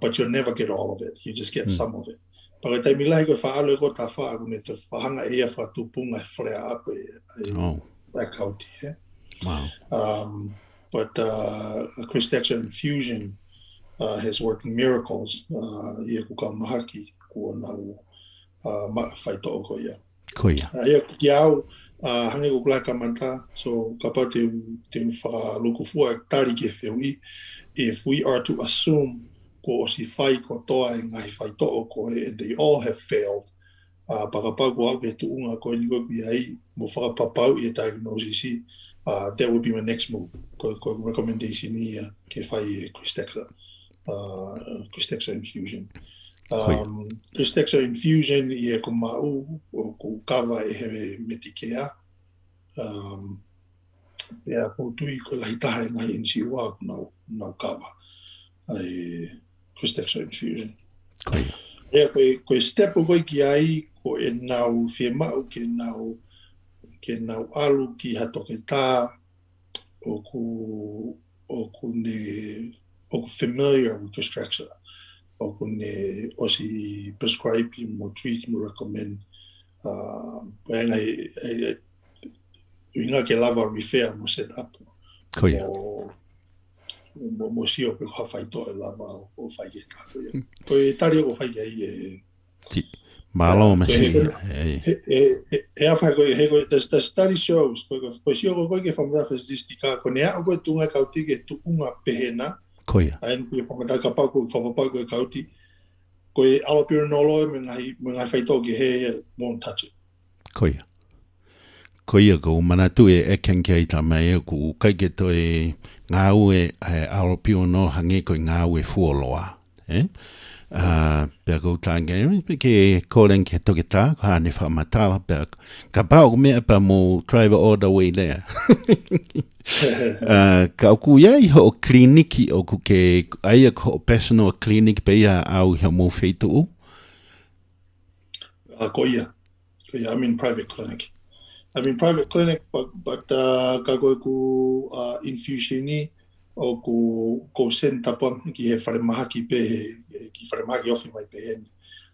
Speaker 4: but you'll never get all of it. You just get some of it. Pa ka taimi lahi ko whaalo ko tafa aku ne te whahanga ea whatupunga flare up ai kauti. Wow. But Christexa infusion has worked miracles. Ia ku ka mahaki ko nau whaito o ko ia. Ia ki au hange ko klaka manta, so ka pa te whakaluku fua tari ke whiui. If we are to assume ko o si whai ko toa e ngai whaito o ko e, and they all have failed, pakapau ko au ke tuunga ko ni ko ai mo whakapapau I diagnosis I, that would be my next move. Ko recommendation ni ke whai Christexa infusion. Christexa infusion I ko mau o ko kawa e hewe metikea. Ia ko tui ko lahitaha e ngai NCUA nau kawa. Ai Christexa infusion. Ia koe step o koe ki ai ko e nau whiemau ke nau alu ki hatoke tā o ku familiar with Christexa. O kune osi prescribe mo treat mo recommend inga ke lava refer mo set up mo sio pe ha faito e lava o fai ta ko e tari o fai ai
Speaker 3: Malo masi.
Speaker 4: He awha koe, the study shows, koe sio koe ke whamata statistika, koe nea koe tunga kauti ke tuunga pehena,
Speaker 3: Koia.
Speaker 4: aen koe whamata ka pau koe whamapau koe kauti, koe alapira nolo me ngai whaitau ke he won't touch it.
Speaker 3: Koia. Koia ko manatu e kenke ta mai ku kai ke to e ngā ue alapira no hange koe ngā ue fuoloa. Pea ko tange ke kolen ke toke ta ka ne whamatala pea ka pao mea pa mo driver all the way there. Ka ku iai ho kliniki o ku ke aia ko personal clinic pe ia au hea mo feitu?
Speaker 4: Koia, I'm in private clinic. But ka koe ku infusioni o ko sen tapon ki he wharemahaki ki wharemahaki ofi mai pe hen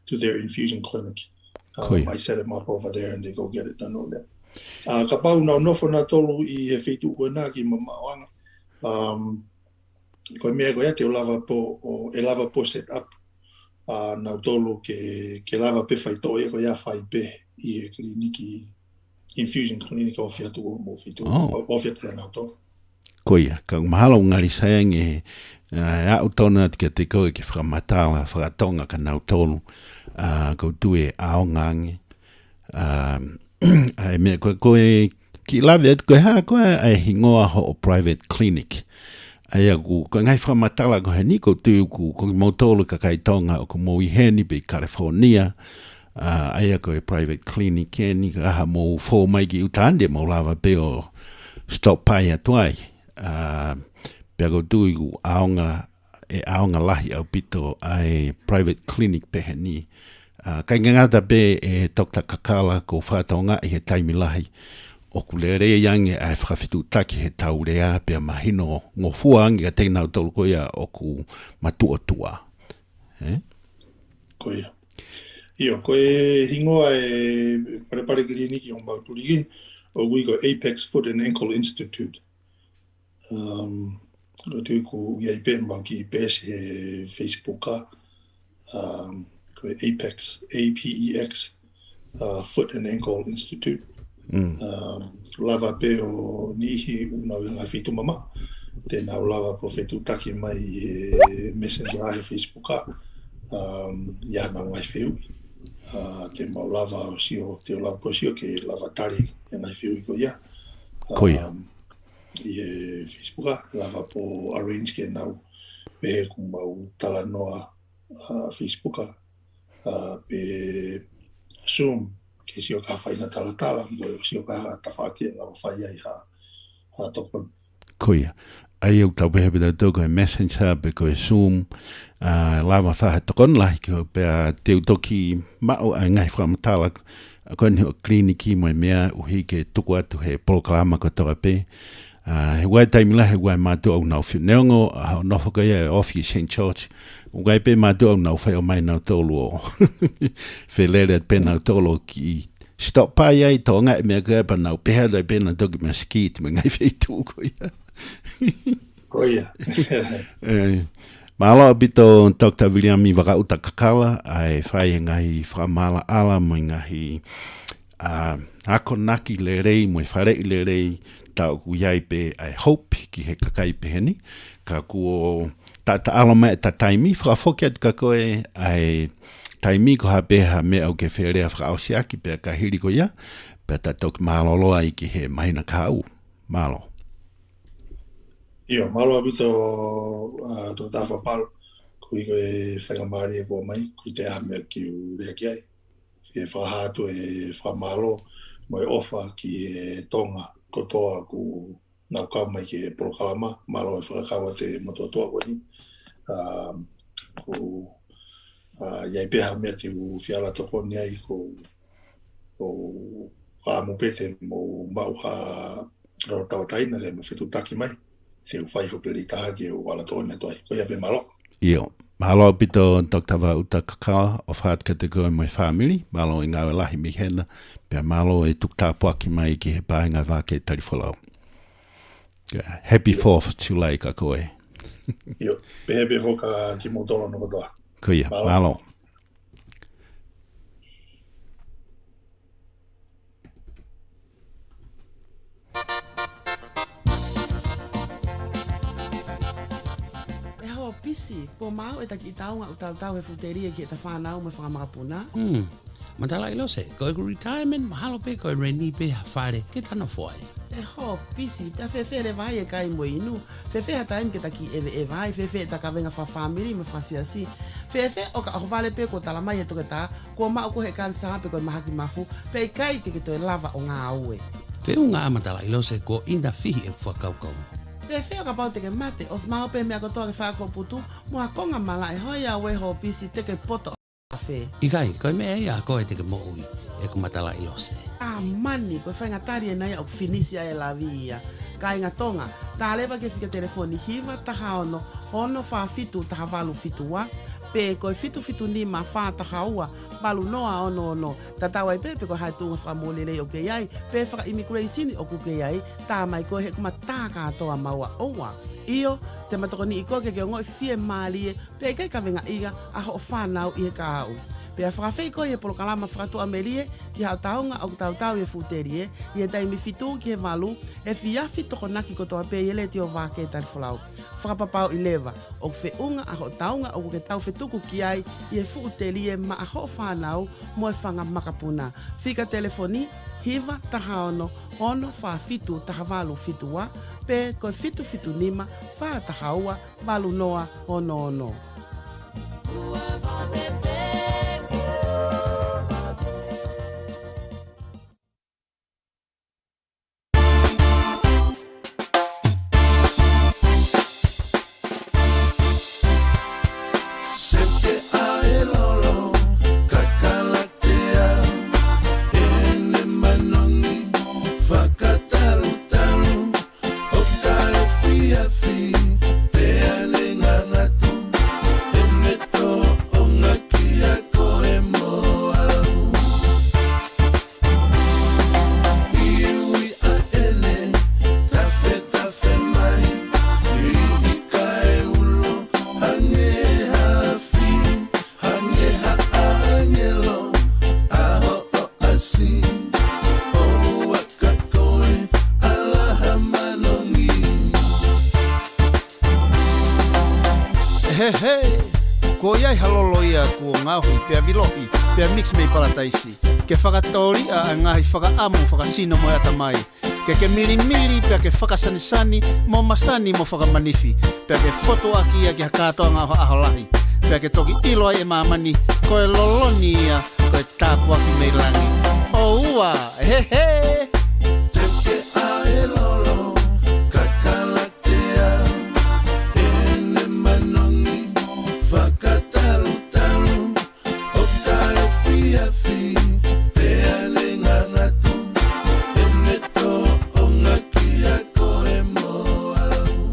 Speaker 4: to their infusion clinic. I set him up over there and they go get it done over there. Ka pau nao nofo na tolu I he whetu ua nā ki mamaoanga. Koe mea koe ate o lava po set up. Nao tolu ke lava pe whaito e koe a whai pe I he kliniki, infusion clinic ofi atu o mo whetu. Ofi atu nao tolu.
Speaker 3: Koia, ka mahalo ngari sayang au tona ke te koe ke whakamatala, whakatonga ka nau tonu, ko tue aongangi. Ai mea koe ki lawe atu koe haa koe ai hingoa ho o private clinic. Ai aku, koe ngai whakamatala ko he ni ko tue ko mautolu ka kaitonga o ko Moiheni pe California. Ai koe private clinic e ni ka aha mo fō mai ki utande mo lava pe o stop pai atuai. Pea ko tui ku aonga lahi au pito ai private clinic pehe ni. Kai ngangata pe e Dr. Kakala ko whātaonga I he taimi lahi. O ku le rea yange ai whakawhitu taki he tau rea pea mahino ngō fuangi a teinau tolu koia o ku matuotua.
Speaker 4: Koia. Io, koe hingoa e parepare kliniki o Mauturigi o kui ko Apex Foot and Ankle Institute. Tui ku iai pe mbau ki pēs he Facebooka. Koe Apex, APEX, Foot and Ankle Institute. Lava pe o nihi unau I ngā whitu mama. Tēnā o lava po whetu taki mai he messenger a he Facebooka. Ia nā ngai whiui. Te mau lava o sio, te o lava po sio ke lava tari e ngai whiui ko ia.
Speaker 3: Koia.
Speaker 4: I Facebooka, lava po arrange ke nau pe ku mau tala noa Facebooka. Pe Zoom, ke sio ka whaina tala, mo sio ka tawhaki e ngau whai ai ha tokon.
Speaker 3: Koia. Ai au tau pehe pita tō koe Messenger, pe koe Zoom, lava whaha tokon lahi ko pea te utoki mao ai ngai whamatala. Koe ni o kliniki mo e mea uhi ke tuku atu he polokalama ko toa pe. He wai taimila he wai mātu au nau whiu neongo, o nofo koe e ofi St. George. Wai pe mātu au nau whai o mai nau tolu o whelere pe nau tolu ki stop pai ai tō ngai mea koe pa nau peha dai pe nau toki mesquite me ngai whai tū koe.
Speaker 4: Koia.
Speaker 3: Mahalo bito Dr. William I Wakauta Kakala ai whai ngahi whamala ala mo ngahi ako naki le rei mo wharei le rei tau ku iai pe ai hope ki he kakai peheni ka kuo tata ala mai ta taimi whakafoki atu ka koe ai taimi ko ha peha me au ke wherea whakaosiaki pe ka hiri ko ia pe ta toki maloloa I ki he mahina ka au malo.
Speaker 4: Io, malo abito tō tāwha palo, kui koe whakamari e kua mai, kui te ame ki u rea ki ai. E whahātu e whamalo, mo e ofa ki e tonga kotoa ku nau kau mai ki e porokalama, malo e whakakaua te mototoa koe ni. Ku iai peha mea te u whiala toko ni ai ko whaamupete mo mauha rautawataina le mo whetu taki mai. Te whai hoperi taha ki o wala tōne toi. Ko ia pe malo.
Speaker 3: Io. Mahalo pito Dr. Wakauta Kakala of Heart Category my family. Malo I ngā lahi mi hena. Pea malo e tukta puaki mai ki he pāinga Vake Tali Folau. Happy 4th of July ka koe.
Speaker 4: Io. Pehe foka ki mo tolo no kotoa.
Speaker 3: Ko ia. Malo.
Speaker 7: pisi, po mau e taki tau ngā utau e futeria ki e ta whanau me whakamapuna.
Speaker 8: Matala ilo se, ko e retirement, mahalo pe ko e reni pe hawhare, ke tana fuai.
Speaker 7: E ho, pisi, pia fefe le vai e kai mo inu. Fefe ha taim ke taki e vai, fefe ta ka venga fa family me fasiasi. Fefe o ka ho vale pe ko tala mai e toke ta, ko ma ko he kansa pe ko mahaki mafu, pe kai te ke to e lava o ngā aue.
Speaker 8: Te unga matala ilo se ko inda fihi e whakaukau.
Speaker 7: Fefe o ka pau te ke mate, o smao pe mea kotoa ke whako putu, mua konga mala e hoi a weho pisi te ke poto o fe.
Speaker 8: Ikai, ko e mea ia ko e te ke moui, e ko matala ilo se.
Speaker 7: Mani, ko whainga tari e nei o finisia e la via. Ka inga tonga, ta lewa ke whika telefoni hiva taha ono wha fitu taha walu fitua, pe ko fitu ni ma wha taha ua, balu noa ono, tatawa i pepe ko hai tunga wha molele o ke iai, pe whaka immigration o ku ke iai, ta mai ko he kuma tā katoa maua oua. Io, te matoko ni iko ke ngoi fie malie, pe kai ka venga iga, aho whanau i he ka au. Pea whakawhei ko i e polo kalama whakatu amelie, ki hao taonga o tau e futerie, i e taimi fitu ki he malu, e fiafi toko naki ko toa pe i ele tio Vake Tali Folau. Whakapapau i lewa, o ke unga a ho taonga o ke tau fetuku ki ai, i e futerie ma a ho whanau, mo e whanga makapuna. Fika telefoni, hiva taha ono wha fitu taha walu fitua, pe ko fitu nima, wha taha ua, walu noa ono.
Speaker 9: Ko iai halolo ia ko ngahui pia vilohi, pia mix mei palataisi. Ke whakatori a ngahi whakaamu whakasino mo ata mai. Ke miri pia ke whakasanisani mo masani mo whakamanifi. Pia ke foto aki ia ke hakatoa ngā aholahi. Pia ke toki iloa e mamani, ko e loloni ia, ko e tāpua ki mei langi. O ua, he he!
Speaker 6: Teke a e lolo, kakalatea, ene manongi, whakataru, o kai fiafi, pea le ngangatu, ene to o ngakia ko e moau.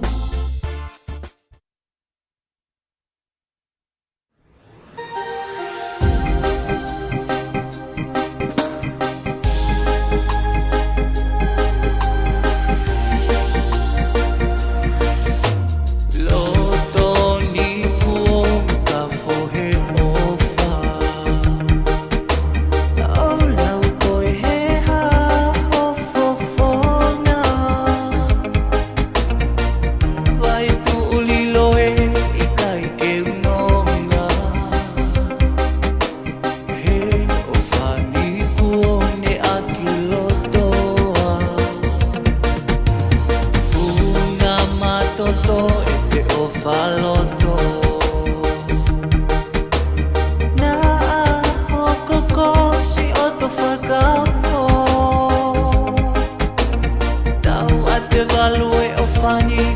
Speaker 6: Vake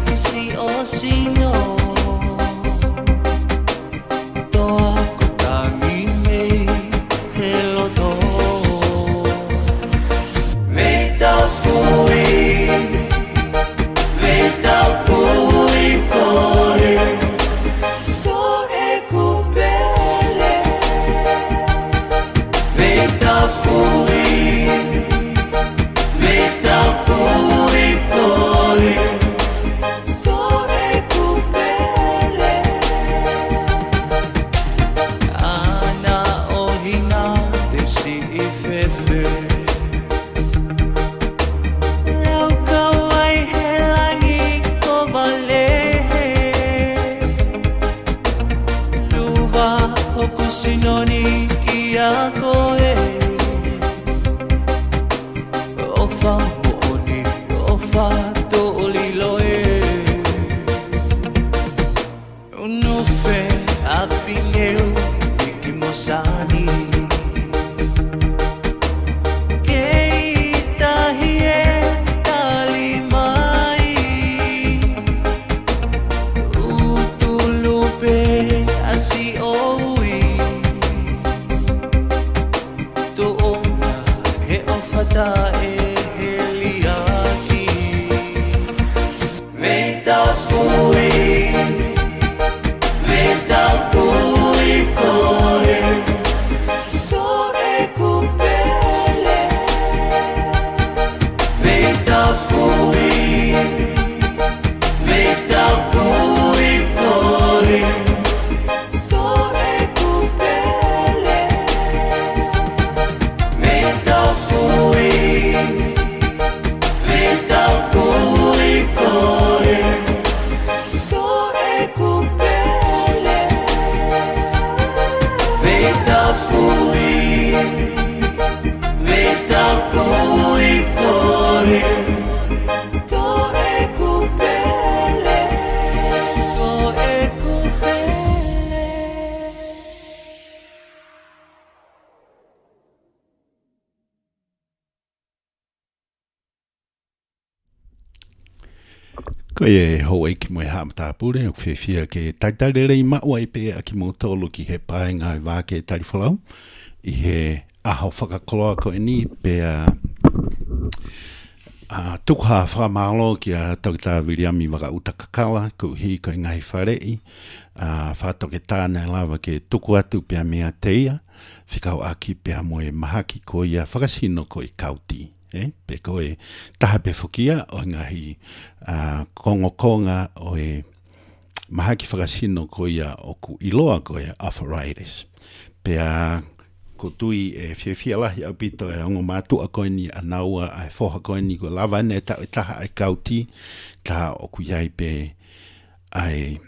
Speaker 6: Tali Folau.
Speaker 10: pingeu Vake Mosani Kei tahi e tali mai Utulupe asi oui Tuonga he ofata e heliaki Veta pui Veta pui kore Kore kupele Veta pui Veta pui kore Kore kupele Veta pui Veta pui kore Kore kupele Veta pui Veta pui kore Kore kupele Kore kupele
Speaker 3: Ko e ho e ki moe hamata pule o whiwhia ke taitarere i maua i pe a ki mo tolu ki he paenga i Vake Tali Folau i he aho whakakoloa ko e ni pe a tukuha whakamalo ki a taukita Viriami waka uta kakala ko hi ko i ngai wharei whatoke tāna lava ke tuku atu pe a mea teia whikau aki pe a moe mahaki ko ia whakasino ko i kauti. Pe koe taha pe whukia o ngahi konga o e mahaki whakasino ko ia o ku iloa ko e arthritis. Pe a ko tui e whiawhia lahi au pito e ongo mātu a koe ni a naua a whoha koe ni ko lava ne ta e taha ai kauti taha o ku iai pe ai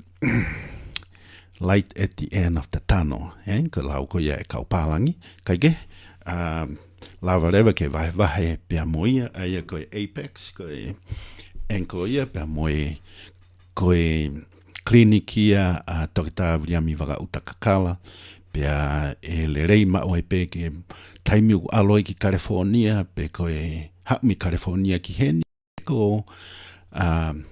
Speaker 3: light at the end of the tunnel. Ko lau ko ia e kaupālangi. Kaige lava rewa ke vahe pia moia aia koe Apex koe enko ia pia moe koe klinikia a tokita Viriami waka uta kakala pia e le rei mao e pe ke taimi u aloi ki California pe koe hakmi California ki heni ko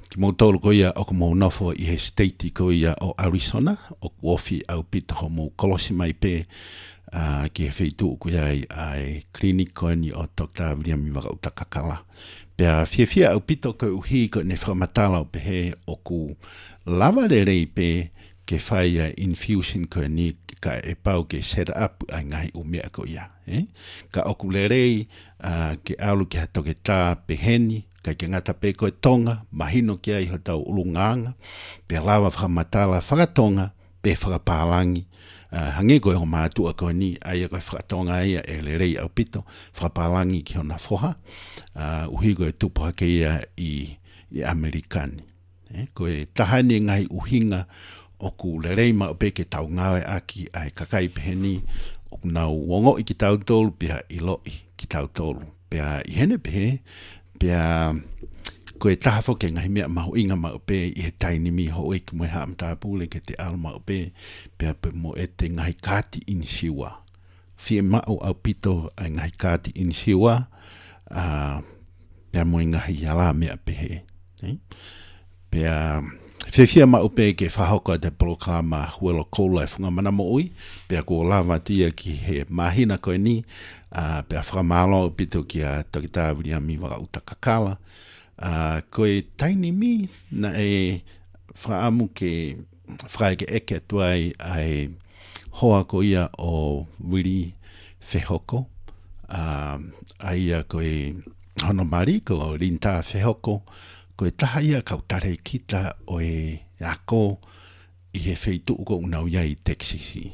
Speaker 3: ki mautolu ko ia o ko mau nofo i he state ko ia o Arizona o wofi au pita ho mo kolosima i pe ki he wheitu ku iai ai klinik koe ni o Dr. Viriami waka uta kakala. Pea whiawhia au pito ko uhi ko ne whakamatala o pehe o ku lava le rei pe ke whai infusion koe ni ka e pau ke set up ai ngai umea ko ia. Ka oku le rei ke aulu ki hatoke tā peheni ka ke ngata pe koe tonga mahino ki ai ho tau ulunganga pe lava whakamatala whakatonga pe whakapālangi hange koe ho mātua koe ni aia koe whakatonga ia e le rei au pito whakapalangi ki hona whoha uhi koe tupuha ke ia i Amerikani koe tahani ngai uhinga o ku le rei ma ope ke tau ngawe aki ai kakai peheni o nau wongo i ki tau tolu pia i loi ki tau tolu pia i hene pehe pia koe taha whoke ngahi mea mahu inga ma upe i he taini mi ho e ki moe haamata pule ke te al ma upe pia pe mo e te ngahi kāti in siwa. Fie mau au pito ai ngahi kāti in siwa pia moe ngahi ala mea pehe. Pia whiawhia ma upe ke whahoka te proklama huelo koula e whunga mana mo ui pia ko lava tia ki he mahina koe ni pia whakamalo pito ki a Tokita Viriami waka uta kakala koe taini mi na e whaamu ke whae ke eke tuai ai hoa ko ia o wiri whehoko aia koe honomari ko rinta whehoko koe taha ia kautare kita o e ako i he wheitu ko unau ia i Texasi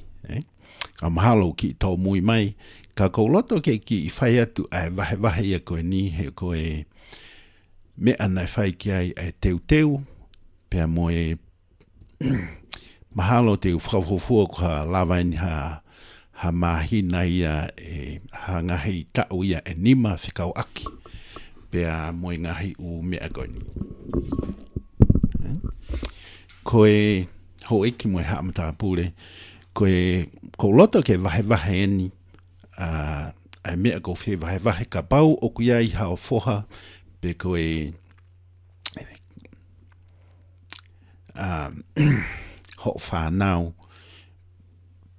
Speaker 3: ka mahalo ki tō mui mai ka kouloto ke ki i whai atu ai wahe ia koe ni he koe me ana whai ki ai e teu pia moe mahalo te whakawhofua ko ha lawaini ha mahina ia ha ngahi tau ia e nima whikau aki pia moe ngahi u mea koe ni koe ho eki mo ha mata pule ko loto ke vahe ni ai mea ko whi vahe ka pau o ku iai hao foha pe koe ho whanau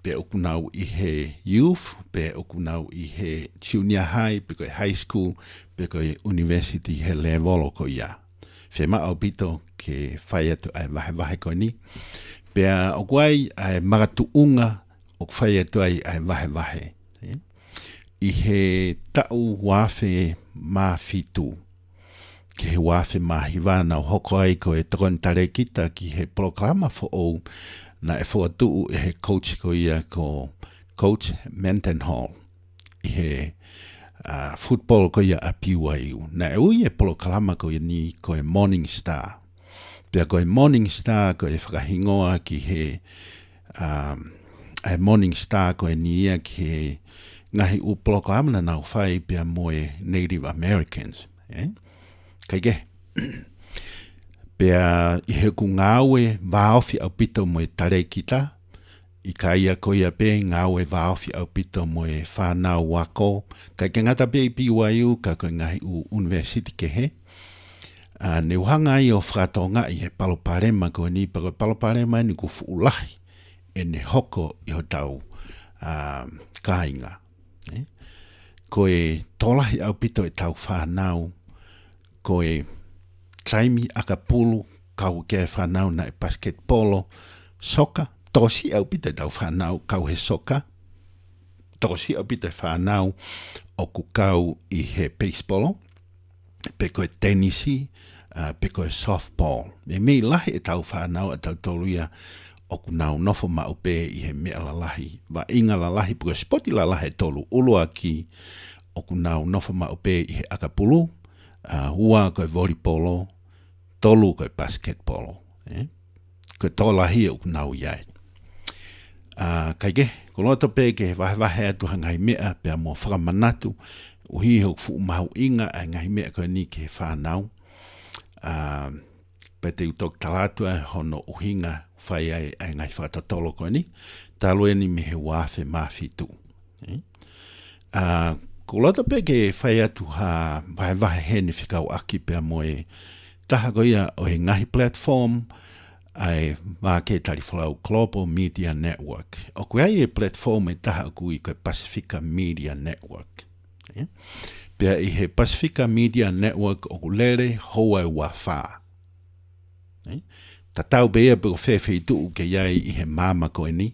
Speaker 3: pe oku nau i he youth, pe oku nau i he junior high, pe koe high school, pe koe university he level o ko ia. Whe ma au pito ke whai atu ai vahe koe ni. Pe oku ai ai maratu unga o whai atu ai vahe. I he tau wafe ma fitu. Ke he wafe ma hiwana o hoko ai ko e tokon tare kita ki he proklama fo o na e fo atu e he coach ko ia ko Coach Mendenhall. I he football ko ia apiwa iu. Na e ui e proklama ko ia ni ko e Morning Star. Pea ko e Morning Star ko e whakahingoa ki he Morning Star ko e ni ia ki he ngahi u proklama na nau whai pia moe Native Americans. Kaike. Pea i he ku ngāwe vāofi au pito moe tare kita. I ka ia ko ia pe ngāwe vāofi au pito moe whānau wako. Kaike ngata pe i piwa iu ka koe ngahi u university ke he. Ne uhanga i o whakatonga i he paloparema ko ni paloparema ni ku fuulahi. E ne hoko i ho tau kāinga. Koe tolahi au pito e tau whanau, koe taimi akapulu kau ke whanau na e basketbolo, soka, tosi au pito e tau whanau kau he soka, tosi au pito e whanau o ku kau i he baseball, pe koe tenisi, pe koe softball. Me lahi e tau whanau a tau toluia o ku nau nofo maupe i he mea lalahi. Wa inga lalahi, puka spoti lalahi tolu ulua ki o ku nau nofo maupe i he akapulu, ua koe volleyball, tolu koe basketball. Koe tolahi o ku nau iai. Kaike, ko loto pe ke vahe atu hangai mea pea mo whakamanatu, uhi hau fu mahu inga a ngai mea koe ni ke whanau. Pe te utok talatua hono uhinga whai ai ngai whakatotolo koe ni, talo e ni me he wafe mawhitu. Ko lota pe ke whai atu ha vahe he ni whikau aki pia moe taha koia o he ngahi platform ai Vake Tali Folau Global Media Network. O koe ai e platform e taha kui koe Pacifica Media Network. Pia i he Pacifica Media Network o kulere hoa ua whaa. Ta tau bea pe o whewhi tuu ke iai i he mama koe ni,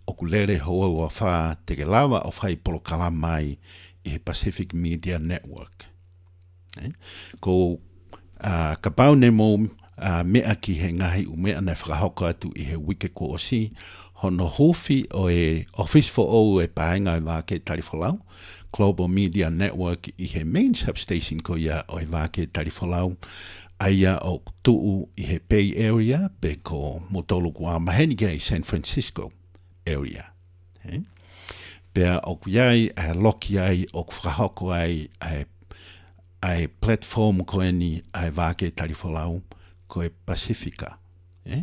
Speaker 3: o kulere hoa ua whaa te ke lawa o whai polo kalamai i he Pacific Media Network. Ko ka pau ne mo mea ki he ngahi u mea na whakahoko atu i he wike ko o si, hono hofi o e Office for O e paenga i Vake Tali Folau, Global Media Network i he main substation ko ia o e Vake Tali Folau, aia o tuu i he Bay Area, pe ko motolu kua maheni kia i San Francisco area. Pea o kuiai loki ai o kwhahoko ai platform koe ni ai Vake Tali Folau koe Pacifica.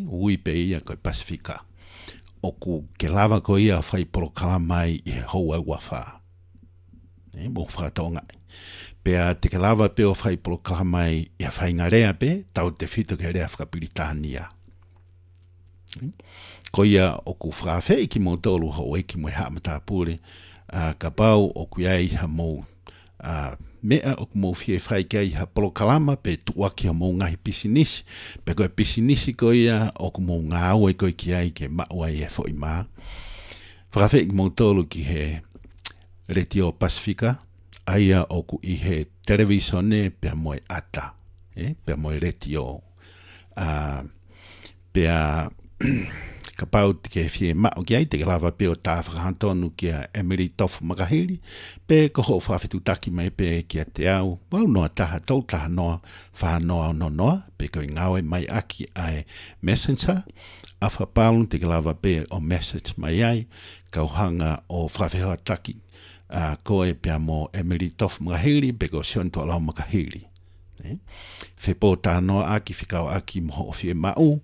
Speaker 3: Ui pe ia koe Pacifica. O ku ke lava koe ia whai polo kalamai i he hoa wawha. Mo whakatonga. Pea te ke lava pe o whai polo kalamai i a whai ngarea pe, tau te whito ke rea whakapilitania. Ko ia o ku whakawhei ki mo tolu ho eki mo haa mata pure, ka pau o ku iai ha mo mea o ku mo fie whai kai ha polo kalama pe tuaki ha mo ngahi pisinisi, pe koe pisinisi ko ia o ku mo ngā aue koe ki ai ke maua i e fo i maa. Whakawhei ki mo tolu ki he Retio Pacifica, aia o ku i he televisione pe moe ata, pe moe retio. Pea ka pau ke fie mao ki ai te lava pe o tā whakahantonu ki a Emily Tofu Makahiri, pe ko ho whawhitu taki mai pe ki a te au, wau noa taha tau taha noa, whanoa no noa, pe koe ngawe mai aki ai Messenger, a whapalun te lava pe o message mai ai, kau hanga o whawhihoa taki, koe pia mo Emily Tofu Makahiri, pe ko Sion Tualau Makahiri. Whepo tā noa aki whikau aki moho o fie mau,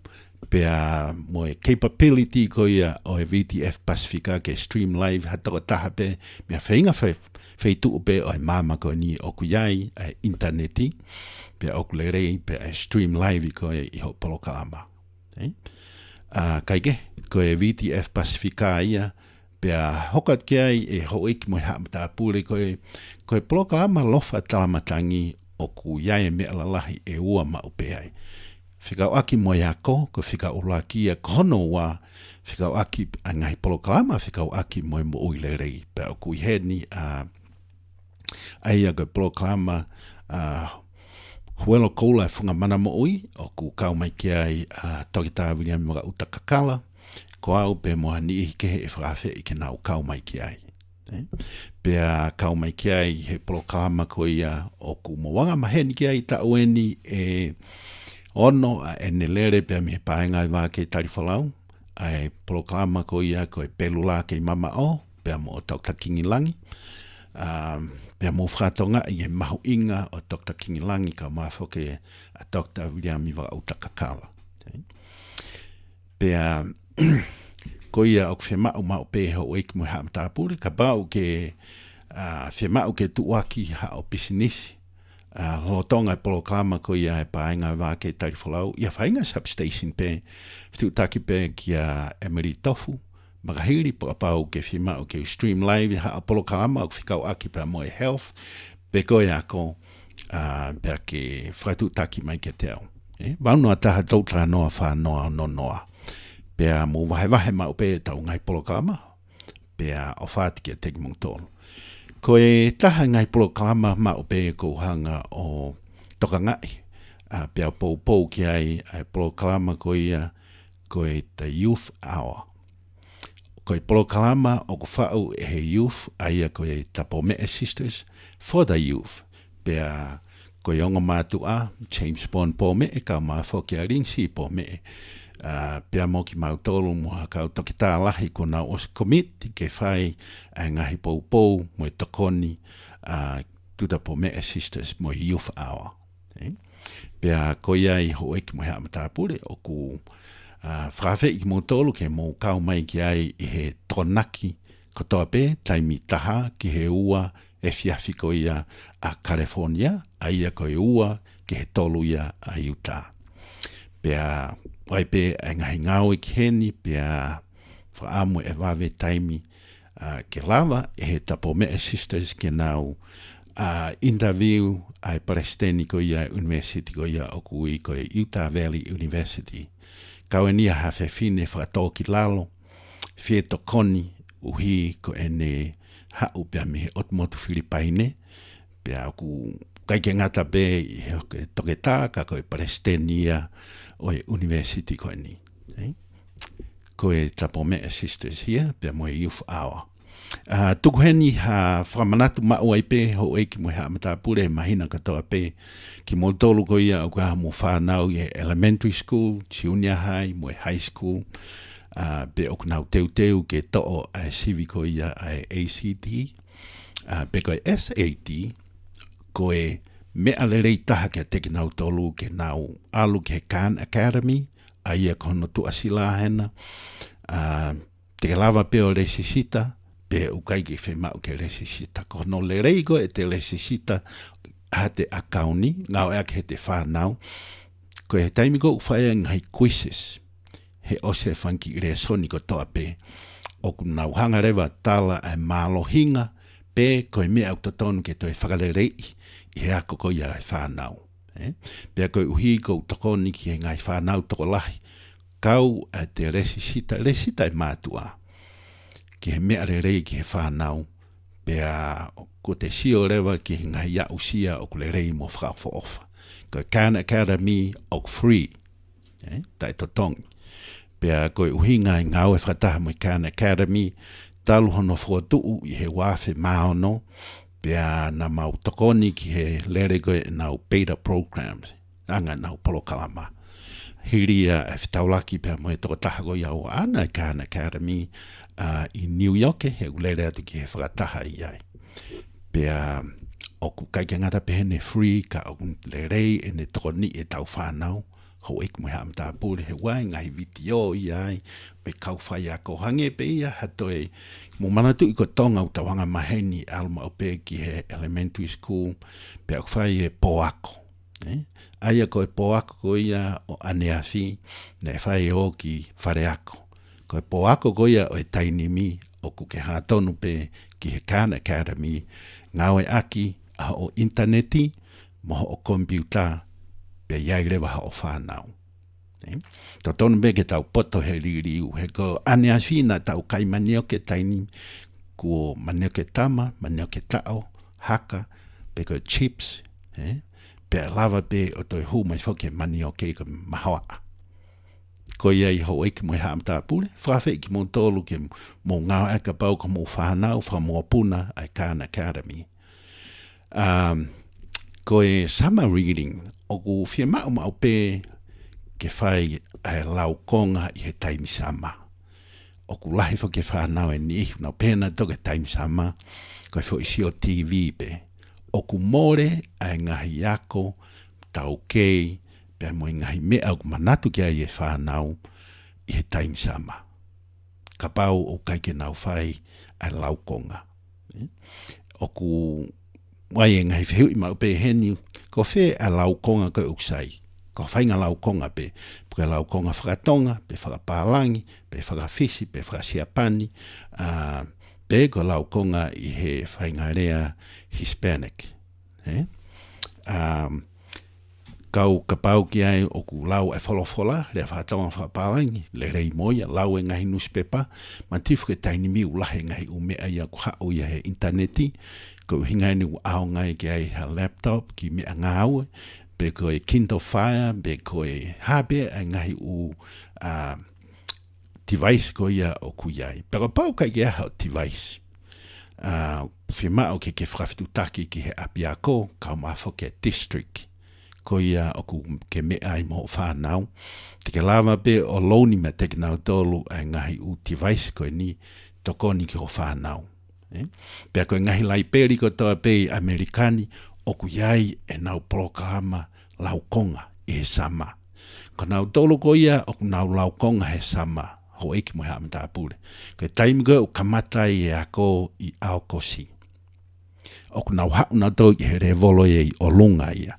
Speaker 3: Pea mo e capability ko ia o e VTF Pacifica ke stream live hata ko taha pe mea whainga whaitu pe o e mama ko ni o kuyai e interneti pea o kulerei pea e stream live ko e iho polokalama. Kaike ko e VTF Pacifica ia pea hokat ke ai e hoik mo ha mta pule ko e polokalama lofa talamatangi o kuyai me alalahi e ua ma upe ai. Whikau aki mo iako, ko whikau laki a kono wa, whikau aki a ngai polokalama, whikau aki mo i mo uilerei. Pea o kui heni aia ko polokalama huelo koula e whunga mana mo ui, o ku kau mai ki ai toki tā William mga uta kakala, ko au pe moha ni ihi kehe e whakawhi i ke nau kau mai ki ai. Pea kau mai ki ai he polokalama ko ia o ku moanga maheni ki ai ta ueni e ono a enelere pea mi he paenga i Vake Tali Folau, ai polokalama ko ia ko e pelula ke mama o, pea mo o Dr. Kingilangi, pea mo whatonga i e mahu inga o Dr. Kingilangi ka mawhoke a Dr. William i Wakauta Kakala. Pea ko ia o whemau mau pe ho eik mo ha mtapuri, ka bau ke whemau ke tuaki ha o pisinisi, Hotonga polokalama ko ia e paenga Vake Tali Folau, ia whainga substation pe, whitutaki pe ki a Emery Tofu, makahiri pakapau ke whimau ke stream live ha a polokalama o whikau aki pa mo e health, pe ko ia ko pe ke whaitutaki mai ke teo. Waunoa taha tautra noa whanoa no noa. Pe a mo wahe mau pe tau ngai polokalama, pe a o whāti ke teki mong tonu. Ko e taha ngai polokalama mau pe ko hanga o tokangai. Pea pou ki ai polokalama ko ia ko e the youth hour. Ko e polokalama o ko whau e he youth aia ko e tapo mea sisters for the youth. Pea ko e onga mātua James Bond po me e ka mawho ki a rinsi po me pea mo ki mautolu mo hakau toki tā lahi ko nau os komiti ke whai a ngahi pou mo e tokoni tuta po mea sisters mo youth hour. Pea ko iai ho eki mo hea matapure o ku whawhe i mo tolu ke mo kau mai ki ai i he tonaki ko toa pe taimi taha ki he ua e fiafi ko ia a California a ia ko e ua ki he tolu ia a Utah. Pea wai pe e ngahi ngau e keni pea whaamu e wawe taimi ke lava e he tapo mea sisters ke nau interview ai palestini ko ia university ko ia o kui ko e Utah Valley University. Kau e nia hawhe fine whakatoki lalo, fie tokoni uhi ko e ne hau pea me he otmotu Filipaine, pea ku kaike ngata be i he toke tā ka ko e palestinia o e university ko ni. Ko e tapo mea sisters here, pea mo e youth hour. Tuku heni ha whamanatu mau ai pe ho e ki mo hea matapure mahina katoa pe ki mo tolu ko ia o ka mo whanau i elementary school, junior high, mo e high school, pe o kunau teu ke to'o a sivi ko ia a ACT, pe ko e SAT, ko e mea lerei taha ke teki nau tolu ke nau alu ke Khan Academy, a ia kono tu asila hena, te lava pe o resisita, pe ukai ke whemau ke resisita. Kono lerei ko e te resisita a te akauni, ngau ea ke te whanau, ko e taimi ko uwhaia ngai quizzes, he ose whanki resoni ko toa pe, o kunau hanga rewa tala e mālohinga, pe ko e mea autotonu ke toi whakalerei, i he ako ko ia e whanau. Pea ko uhi ko tokoni ki he ngai whanau toko lahi, kau a te resisita e mātua, ki he mea rerei ki he whanau, pea ko te sio rewa ki he ngai ia usia o kule rei mo whakawha ofa. Ko Khan Academy o free, tai totongi. Pea ko uhinga i ngau e whakataha mo Khan Academy, talu hono whoatuu i he wafe maono, pea na mau tokoni ki he lere koe nau beta programs, anga nau polokalama. Hiria e whitaulaki pea mo e toko taha ko iau ana i Khan Academy i New York he ulere atu ki he whakataha i ai. Pea o ku kaike ngata pehene free ka o lerei e ne toko ni e tau whanau ho ek mo ham ta pule he wai ngai video ia pe kau fai a ko hange pe ia hato e mo mana tu ko tonga uta wanga maheni alma pe ki he elementary school pe ak fai e poako aia ko e poako ko ia o aneafi ne fai o ki fareako ko e poako ko ia o e tainimi o ku ke hatonu pe ki he Khan Academy ngawe aki a o interneti mo o computer pe iai lewa ha o whanau. To tonu me ke tau poto he ririu, he ko ane asina tau kai maneo ke taini, ko maneo ke tama, maneo ke tao, haka, pe ko chips, pe lava pe o toi hu mai whoke maneo ke ko mahawa. Ko iai ho eki mo ha amta pule, whawhe ki mo tolu ke mo ngau eka pau ko mo whanau, wha mo puna ai Khan Academy. Ko e summer reading, o ku whia mau pe ke whai ai laukonga i he taimi sama. O ku lahi wha ke whanau e ni ihu nau pēna toke taimi sama, ko e wha isi o TV pe. O ku more ai ngahi ako, tau kei, pe mo i ngahi mea o ku manatu ki ai e whanau i he taimi sama. Ka pau o kai ke nau whai ai laukonga. O ku wai e ngai whiu i mau pe heni, ko whe a laukonga ko uksai. Ko whainga laukonga pe, puke laukonga whakatonga, pe whakapālangi, pe whakawhisi, pe whakasiapani, pe ko laukonga i he whainga rea Hispanic. Kau ka pau ki ai o ku lau e wholofola, rea whakatonga whakapālangi, le rei moia, lau e ngahi newspaper, ma tifu ke taini mi ulahe ngahi umea ia ku hao ia he interneti, ko hingai ni au ngai ki ai ha laptop ki me ngau be ko e Kindle Fire be ko e habe ngai u device ko ia o ku iai pero pau ka ia ha device firma o ke frafitu taki ki he apiako ka ma fo ke district ko ia o ku ke me ai mo fa now te ke lava be o loni me te na tolu ngai u device ko ni tokoni ki ho fa now Pea koe ngahi lai peri ko toa pei Amerikani o ku iai e nau programa laukonga e he sama. Ko nau tolo ko ia o ku nau laukonga he sama ho eiki mo hama tāpule. Koe taimi koe o kamatai e ako i aokosi. O ku nau hau nau tolo i he revolo e i o lunga ia.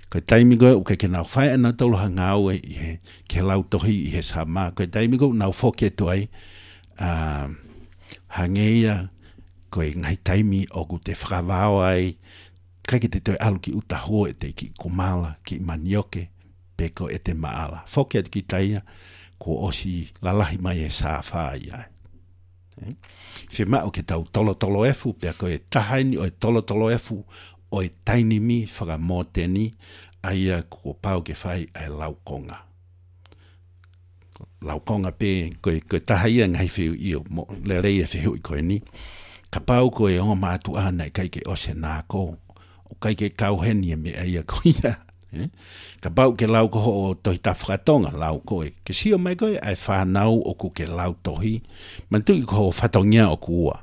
Speaker 3: Koe taimi koe o ke nau whae nau tolo hangau e i he ke lau tohi i he sama. Koe taimi koe nau whoke tuai hangeia koe ngai taimi o ku te whakawao ai, kai ki te toi alu ki uta ho e te ki kumala, ki manioke, pe ko e te maala. Whoke at ki taia, ko osi lalahi mai e sāwhai ai. Whia mao ke tau tolo efu, pe ko e tahaini o e tolo efu, o e taini mi whakamoteni, aia ko pau ke whai ai laukonga. Laukonga pe, koe tahaia ngai whiu io, le rei e whiu i koe ni, ka pau ko e onga mātu ana e kai ke ose nā ko. O kai ke kauheni e me aia ko ia. Ka pau ke lau ko o tohi ta whakatonga lau koe. Ke sio mai koe ai whanau o ku ke lau tohi. Mantu i ko o whatongia o ku ua.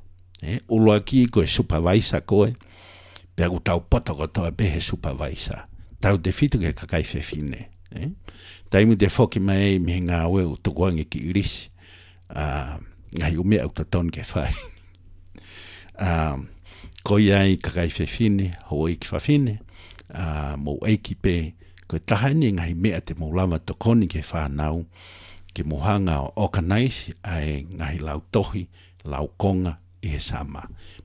Speaker 3: Ulua ki ko e supervisor koe. Pea ku tau poto ko toa be he supervisor. Tau te fitu ke kakai whewhine. Taimu te whoki mai me ngā ue o tukuangi ki irisi. Ngai umea o tatoni ke whai. Ko iai kakai whewhine, ho eiki whawhine, mo eiki pe, ko tahani ngai mea te mo lama tokoni ke whanau, ke mohanga o organize ai ngai lau tohi, lau konga i he sama.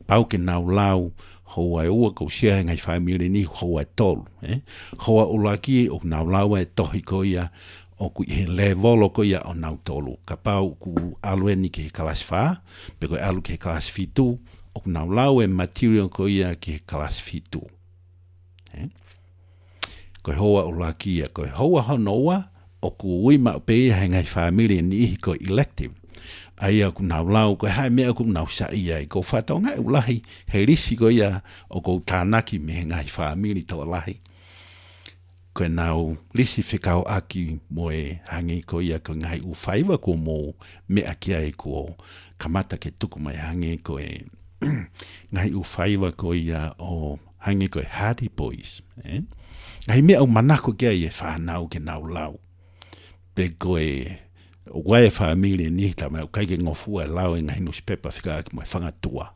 Speaker 3: Pau ke nau lau, ho ai ua ko sia ngai whaimiri ni ho ai tolu. Ho a ulaki o nau lau e tohi ko ia, o ku he levolo ko ia o nau tolu. Ka pau ku alueni ke kalas wha, pe ko alu ke kalas fitu, o ku nau lau e material ko ia ki kalas fitu. Ko hoa o laki ia, ko hoa honoa, o ku uima o pe ia ngai whamiri ni ihi ko elective. Aia ku nau lau, ko hai mea ku nau sa ia, ko whatonga e ulahi, he risi ko ia, o ko tānaki me ngai whamiri to lahi. Ko nau risi whikau aki mo e hangi ko ia, ko ngai uwhaiwa ko mo mea kia e ko kamata ke tuku mai hangi ko e ngai uwhaiwa ko ia o hangi ko e Hardy Boys. Ai mea au manako kia i e whanau ke nau lau. Pe koe wai family ni ta me kai ke ngofua lau e ngai newspaper fika ki mo whangatua.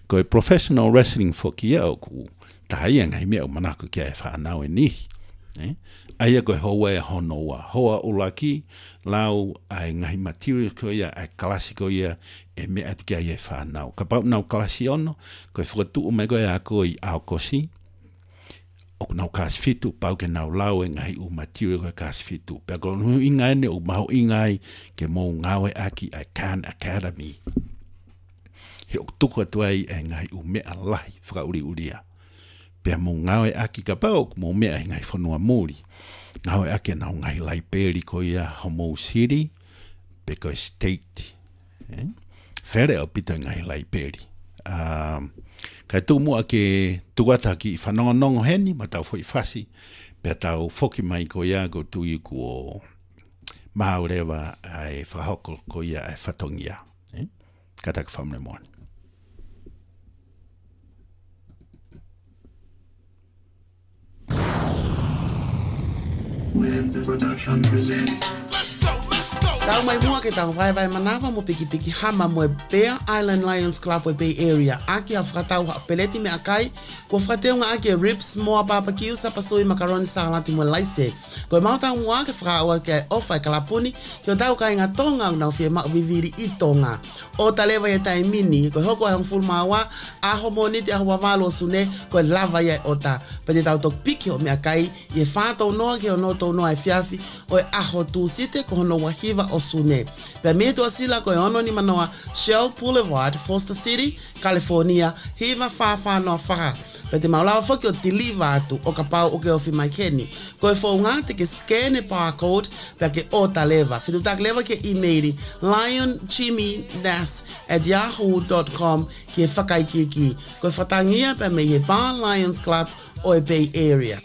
Speaker 3: Koe professional wrestling for kia o ku tahai e ngai mea au manako kia e whanau e ni. Aia koe hoa e honoa. Hoa ulaki lau ai ngai material ko ia, ai kalasi ko ia e mea atu kia i e whanau. Ka pau nau kalasi ono, koe whakatu umei koe a koe i aokosi, o nau kasi fitu, pau ke nau lau e ngai u material koe kasi fitu. Pea koe nuhu ingai ne u maho ingai ke mou ngawe aki ai Khan Academy. He o tuku atu ai e ngai u mea lahi, whakauri uria. Pea mou ngawe aki ka pau, mou mea e ngai whanua muri. Ngawe aki nau ngai laiperi ko ia Homo City, pe koe state. Where au pita ngai laiperi. Kai tū mua ke tuata ki whanongonongo heni, ma tau fwoi whasi, pea tau whoki mai ko ia ko tui ko mahaurewa ai whahoko ko ia ai whatongia. Kataka whamne moani.
Speaker 10: When the production presents.
Speaker 7: Tau mai mua ke tau vai manawa mo piki hama mo Bear Island Lions Club o Bay Area. Aki a whakatau ha peleti me akai, ko whakateu ngā ake ribs, moa barbecue, sapasui, macaroni salad mo laise. Ko mautau mua ke whakaua ke ofa e kalapuni, ki o tau kai ngā tonga unau fie mak viviri I tonga. O talewa ia tai mini, ko hoko e hong fulmawa, aho mo niti aho wawalo sune, ko lava ia ota. Pati tau tok piki o me akai, i e whātou noa ki o no tau noa e fiafi, o e aho tu site ko hono wahiva o sune. Pea me tua sila ko e ono ni manoa Shell Boulevard, Foster City, California, hiva whawha no whaka. Pea te maulawa whaki o tiliva atu o ka pau o ke ofi mai keni. Ko e whaunga te ke scan e barcode pea ke o ta leva. Whitu tak leva ke emaili lionjiminas@yahoo.com ki e whakaikiki. Ko e whatangia pea me he Bar Lions Club o e Bay Area.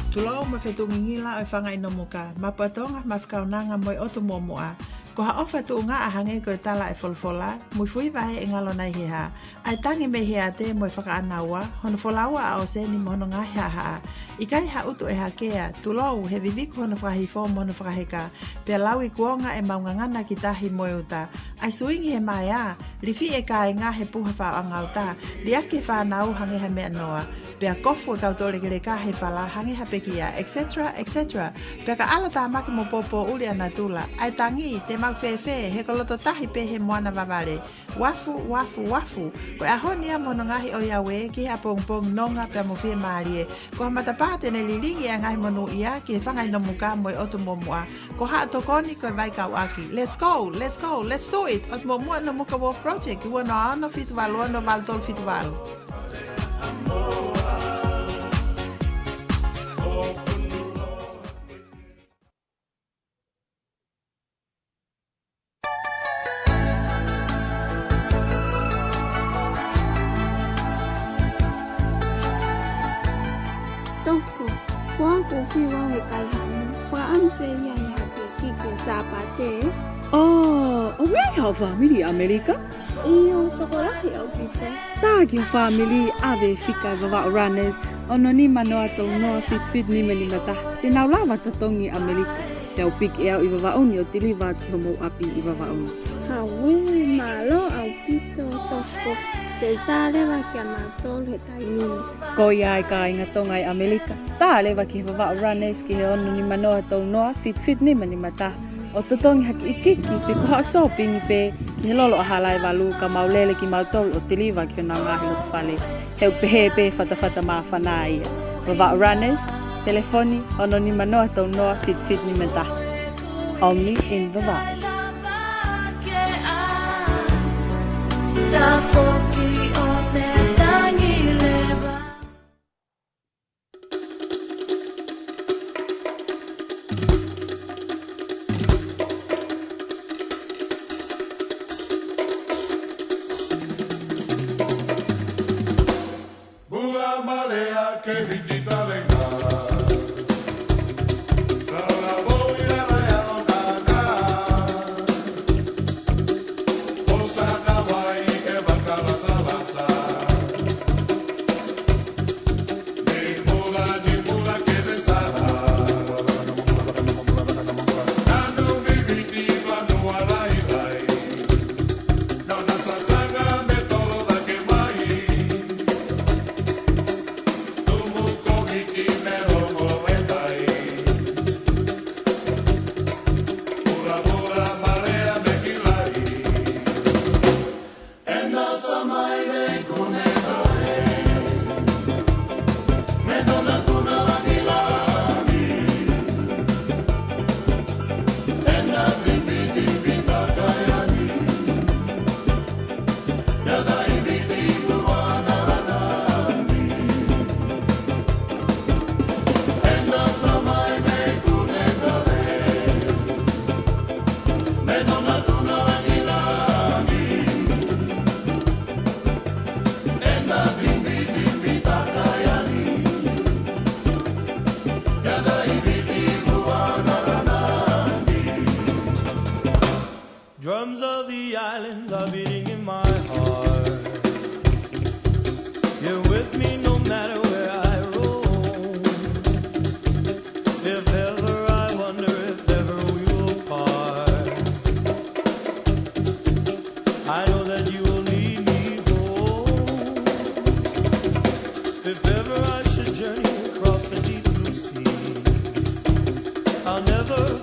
Speaker 11: Tulau ma whetungingila o whanga ino muka, ma patonga ma whakaunanga moi otu momoa. Ko ha ofa tu nga ahange ko tala e folfola, mui fui vahe e ngalo nai heha. Ai tangi me hea te moi whakaanaua, hono folaua a o seni mono ngā hea haa. Ikai ha utu e hakea, tulau he viviku hono whakahifo mono whakaheka, pia lawi kuonga e maungangana ki tahi moi uta. Ai suingi he mai a, rifi e ka e ngā he puha wha angauta, liake whanau hange he mea noa. Pea kofu e kautole kere ka he whala hange hapekia, etc. etc. Pea ka ala tā maki mo popo uli ana tula. Ai tangi, te mau whewhe, he koloto tahi pe he moana wawale. Wafu, wafu, wafu. Ko e ahonia mono ngahi o yawe, ki ha pong pong nonga pea mo whie maarie. Ko ha matapate ne lilingi a ngahi monu ia, ki he whangai no muka mo e otu momua. Ko ha atokoni ko e vai kau aki. Let's go, let's go, let's do it. Ot momua no muka wolf project, ua no ano fituwalu, no valtol fituwalu.
Speaker 12: Oh, o ngai hau family Amerika?
Speaker 13: Iyo, tokorahi au pito.
Speaker 12: Tāki family ave fika wawa runners, ono ni manoa tau noa fit ni mata. Te nau lawa tatongi Amerika. Te au piki e au i wawauni o tiliwa ki homo api i wawauni.
Speaker 13: Hawe, malo au pito toko. Te tālewa ki a mātol he taimini.
Speaker 12: Ko ia ai ka inga tonga i Amerika. Tālewa ki wawa runners ki he ono ni manoa tau noa fit ni mata. O totongi haki ikiki pe koha shopping pe ki lolo a halai walu ka maulele ki mautol o tiliwa ki o nau ngahi o whale. Heu pehe pe whatawhata maa whanaa ia. Wawa runners, telefoni, ono ni manoa tau noa fit ni mata. Only in the Vale.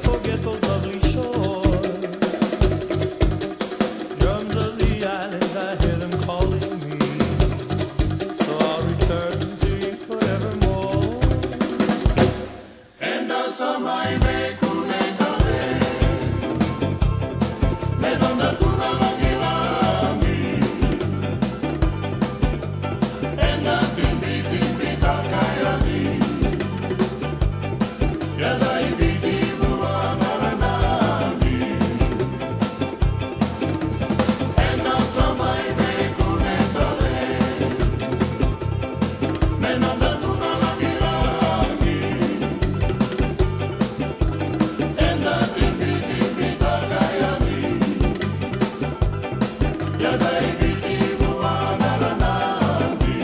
Speaker 14: forget those lovely shores. Drums of the islands, I hear them calling me. So I'll return to you forevermore. And danza mai me cunetale, me donna tuna langilami. And I dimbi dimbi takayami. Yada ibidi bua maranami. And danza mai me cunetale, me donna tuna langilami. And I dimbi dimbi takayami. Yada ibidi bua maranami.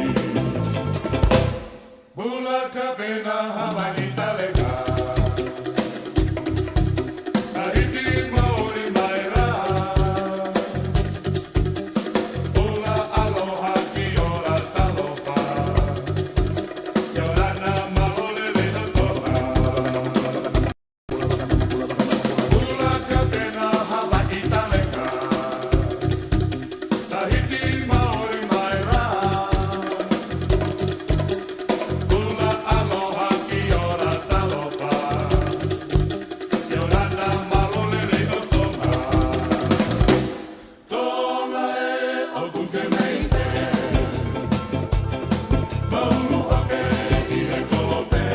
Speaker 14: Bula kapena hamanita lega. Tahiti maori maera. Bula aloha ki ora talofa. Yorana malole leho toa. Bula kapena hamanita lega. Tahiti maori maera. Bula aloha ki ora talofa. Yorana malole leho toa. Tonga e o kuke meite. Maulu ake i e kolote.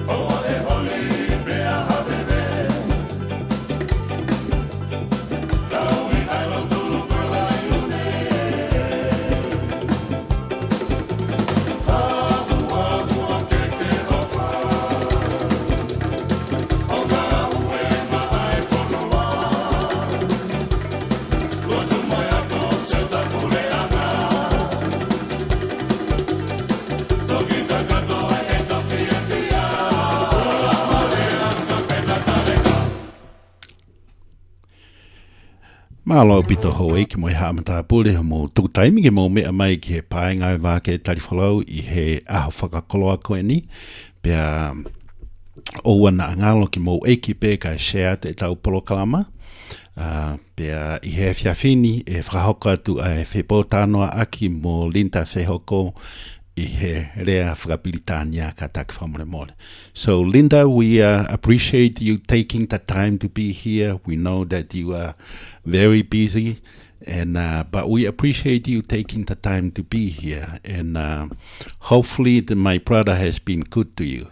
Speaker 14: O e holi mea habebe. Taui ailo tulu kola iune. Ahu ahu a keke ofa. O ngā ue maai whanua. Lotu mai ako se tapure ana. Toki takato ai e tawhia tia. Ola mare anga pena tareka.
Speaker 3: Malo pito hoi ki mo i haamata pule mo tukutaimi ki mo mea mai ki he paenga e Vake Tali Folau i he aho whakakoloa koe ni. Pea oua na angalo ki mo eiki pe ka share te tau polokalama. Pea i he whiawhini e whakahoka atu a he whepotanoa aki mo linta whehoko i he rea whakapilitania ka tak whamore mole. So Linda, we appreciate you taking the time to be here. We know that you are very busy, and but we appreciate you taking the time to be here. And hopefully my brother has been good to you.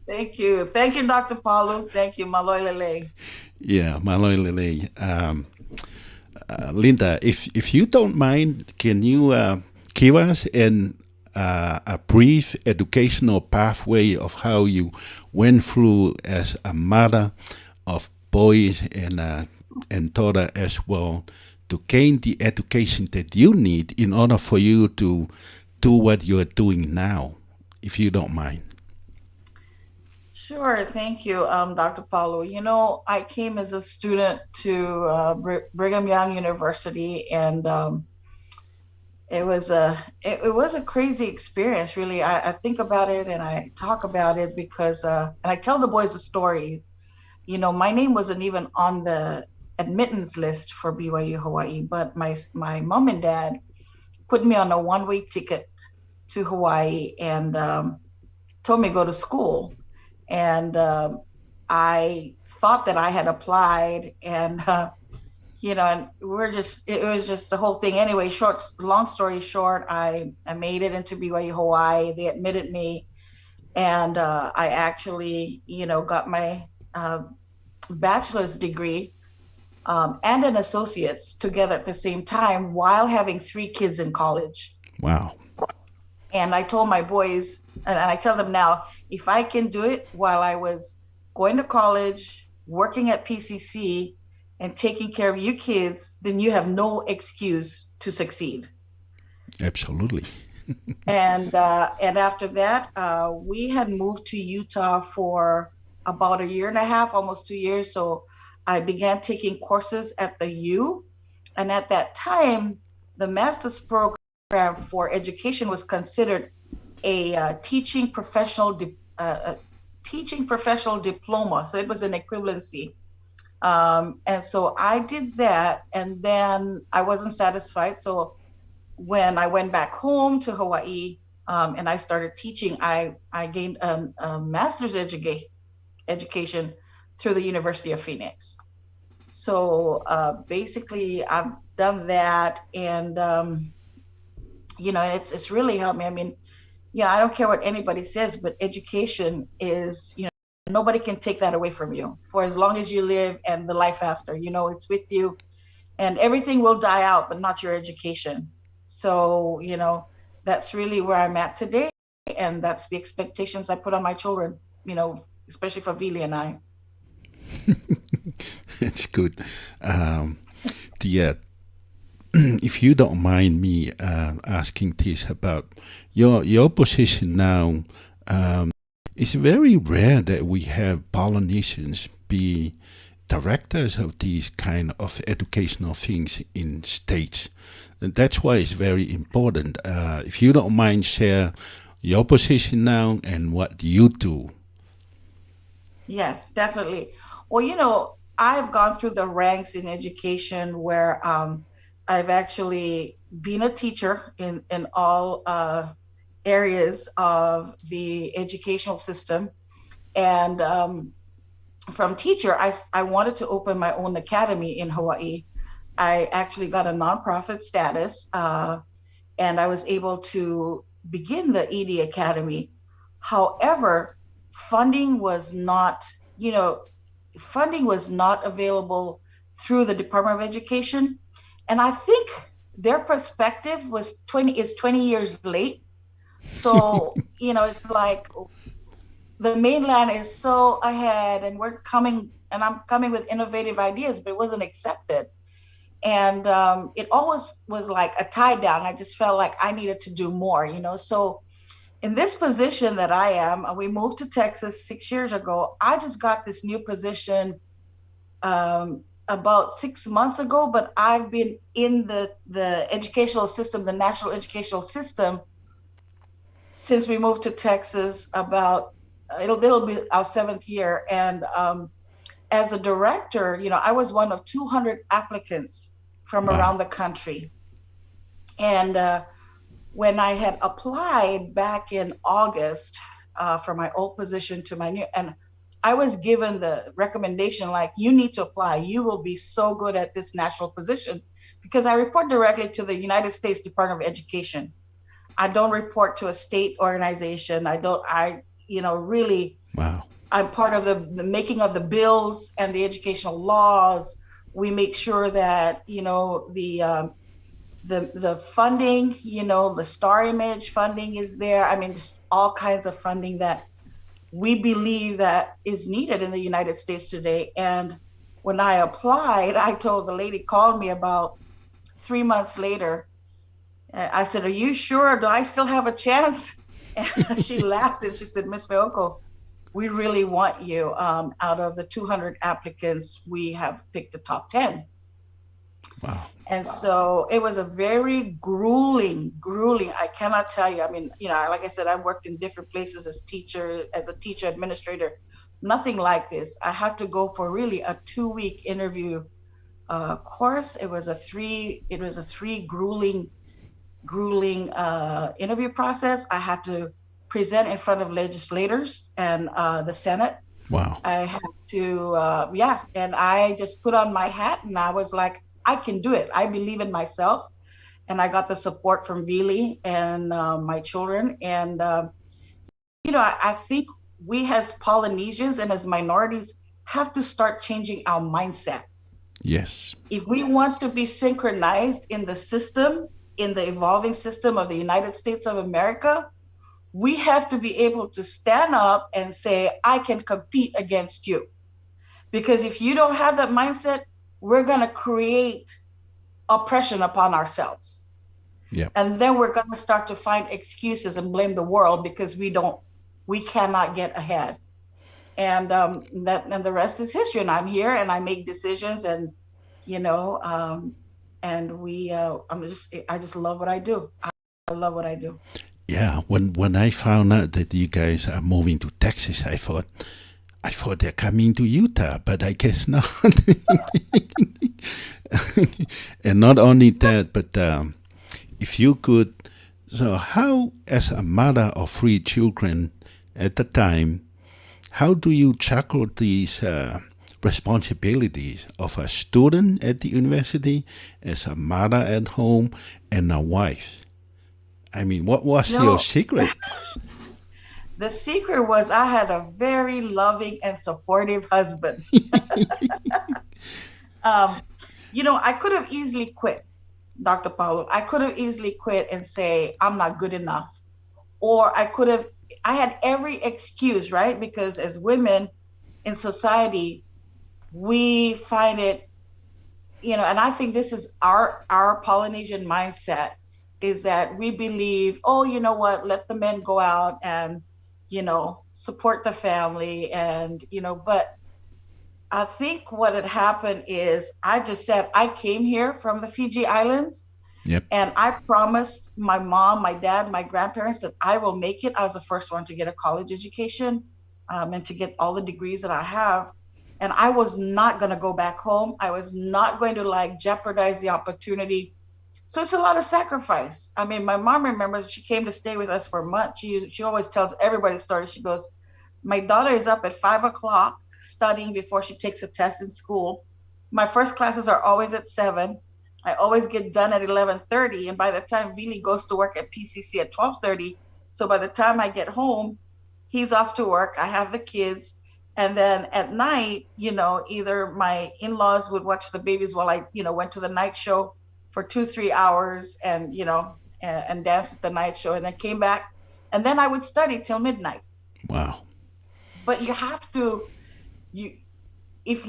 Speaker 15: Thank you. Thank you, Dr. Paulo. Thank you, Maloilele.
Speaker 3: Yeah, Maloilele. Linda, if you don't mind, can you give us a brief educational pathway of how you went through as a mother of boys and daughter as well to gain the education that you need in order for you to do what you are doing now, if you don't mind?
Speaker 15: Sure. Thank you, Dr. Paulo. You know, I came as a student to Brigham Young University, and it was a crazy experience, really. I think about it and I talk about it because, and I tell the boys a story. You know, my name wasn't even on the admittance list for BYU Hawaii, but my mom and dad put me on a one-way ticket to Hawaii and told me to go to school. And I thought that I had applied, and you know, and it was just the whole thing. Anyway, long story short, I made it into BYU Hawaii. They admitted me, and I actually, you know, got my bachelor's degree and an associate's together at the same time while having 3 kids in college.
Speaker 3: Wow.
Speaker 15: And I told my boys, and I tell them now, if I can do it while I was going to college, working at PCC, and taking care of you kids, then you have no excuse to succeed.
Speaker 3: Absolutely.
Speaker 15: And after that, we had moved to Utah for about 1.5 years, almost 2 years. So I began taking courses at the U. And at that time, the master's program for education was considered a teaching professional diploma. So it was an equivalency. And so I did that, and then I wasn't satisfied. So when I went back home to Hawaii, and I started teaching, I gained a master's education through the University of Phoenix. So basically, I've done that, and it's really helped me. I mean, I don't care what anybody says, but education is, nobody can take that away from you for as long as you live, and the life after. It's with you, and everything will die out, but not your education. So that's really where I'm at today, and that's the expectations I put on my children. Especially for Vili and I.
Speaker 3: It's good. If you don't mind me asking this about your position now, it's very rare that we have Polynesians be directors of these kind of educational things in states. And that's why it's very important. If you don't mind, share your position now and what you do.
Speaker 15: Yes, definitely. Well, I've gone through the ranks in education where I've actually been a teacher in all areas of the educational system. And from teacher, I wanted to open my own academy in Hawaii. I actually got a nonprofit status, and I was able to begin the ED Academy. However, funding was not available through the Department of Education. And I think their perspective is 20 years late. So, it's like the mainland is so ahead, and I'm coming with innovative ideas, but it wasn't accepted. And it always was like a tie down. I just felt like I needed to do more, So in this position that I am, we moved to Texas 6 years ago. I just got this new position about 6 months ago, but I've been in the educational system, the national educational system, since we moved to Texas. It'll be our 7th year. And as a director, I was one of 200 applicants from around the country. And when I had applied back in August for my old position to my new, and I was given the recommendation, like, you need to apply. You will be so good at this national position, because I report directly to the United States Department of Education. I don't report to a state organization. Really,
Speaker 3: wow.
Speaker 15: I'm part of the making of the bills and the educational laws. We make sure that, the funding, the Star Image funding is there. I mean, just all kinds of funding that we believe that is needed in the United States today. And when I applied, I told the lady, called me about 3 months later. I said, "Are you sure? Do I still have a chance?" And she laughed and she said, "Miss Feoko, we really want you. Out of the 200 applicants, we have picked the top 10.
Speaker 3: Wow.
Speaker 15: And so it was a very grueling, I cannot tell you. I mean, like I said, I worked in different places as a teacher administrator, nothing like this. I had to go for really a 2-week interview course. It was a three grueling interview process. I had to present in front of legislators and the Senate.
Speaker 3: Wow.
Speaker 15: I had to, and I just put on my hat, and I was like, I can do it. I believe in myself. And I got the support from Vili and my children. And, I think we as Polynesians and as minorities have to start changing our mindset.
Speaker 3: Yes.
Speaker 15: If we want to be synchronized in the system, in the evolving system of the United States of America, we have to be able to stand up and say, I can compete against you. Because if you don't have that mindset, we're going to create oppression upon ourselves.
Speaker 3: Yeah.
Speaker 15: And then we're going to start to find excuses and blame the world because we cannot get ahead. And the rest is history. And I'm here and I make decisions, and I just love what I do. I love what I do.
Speaker 3: Yeah, when I found out that you guys are moving to Texas, I thought they're coming to Utah, but I guess not. And not only that, but if you could, so how, as a mother of 3 children at the time, how do you tackle these responsibilities of a student at the university, as a mother at home, and a wife? I mean, what was your secret?
Speaker 15: The secret was I had a very loving and supportive husband. I could have easily quit, Dr. Paulo. I could have easily quit and say, I'm not good enough. Or I had every excuse, right? Because as women in society, we find it, and I think this is our Polynesian mindset, is that we believe, oh, you know what, let the men go out and, support the family. And, but I think what had happened is I just said, I came here from the Fiji Islands.
Speaker 3: Yep.
Speaker 15: And I promised my mom, my dad, my grandparents that I will make it. I was the first one to get a college education and to get all the degrees that I have. And I was not going to go back home. I was not going to jeopardize the opportunity. So it's a lot of sacrifice. I mean, my mom remembers she came to stay with us for a month. She always tells everybody stories. She goes, my daughter is up at 5 o'clock studying before she takes a test in school. My first classes are always at 7. I always get done at 11:30. And by the time Vili goes to work at PCC at 12:30, so by the time I get home, he's off to work. I have the kids. And then at night, either my in-laws would watch the babies while I, went to the night show for 2-3 hours and, and danced at the night show, and then came back. And then I would study till midnight.
Speaker 3: Wow.
Speaker 15: But you have to, if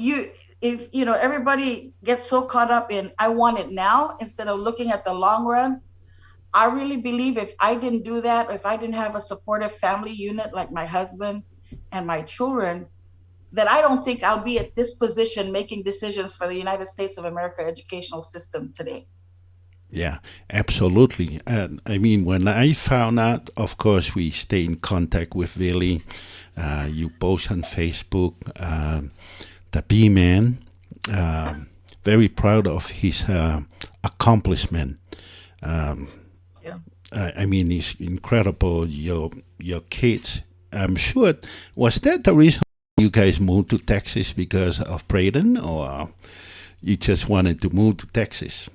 Speaker 15: everybody gets so caught up in, I want it now, instead of looking at the long run. I really believe if I didn't do that, if I didn't have a supportive family unit like my husband and my children, that I don't think I'll be at this position making decisions for the United States of America educational system today.
Speaker 3: Yeah, absolutely. And I mean, when I found out, of course, we stay in contact with Vili. You post on Facebook, the B-Man. Very proud of his accomplishment. I mean, it's incredible. Your kids. I'm sure. Was that the reason you guys moved to Texas, because of Braden, or you just wanted to move to Texas?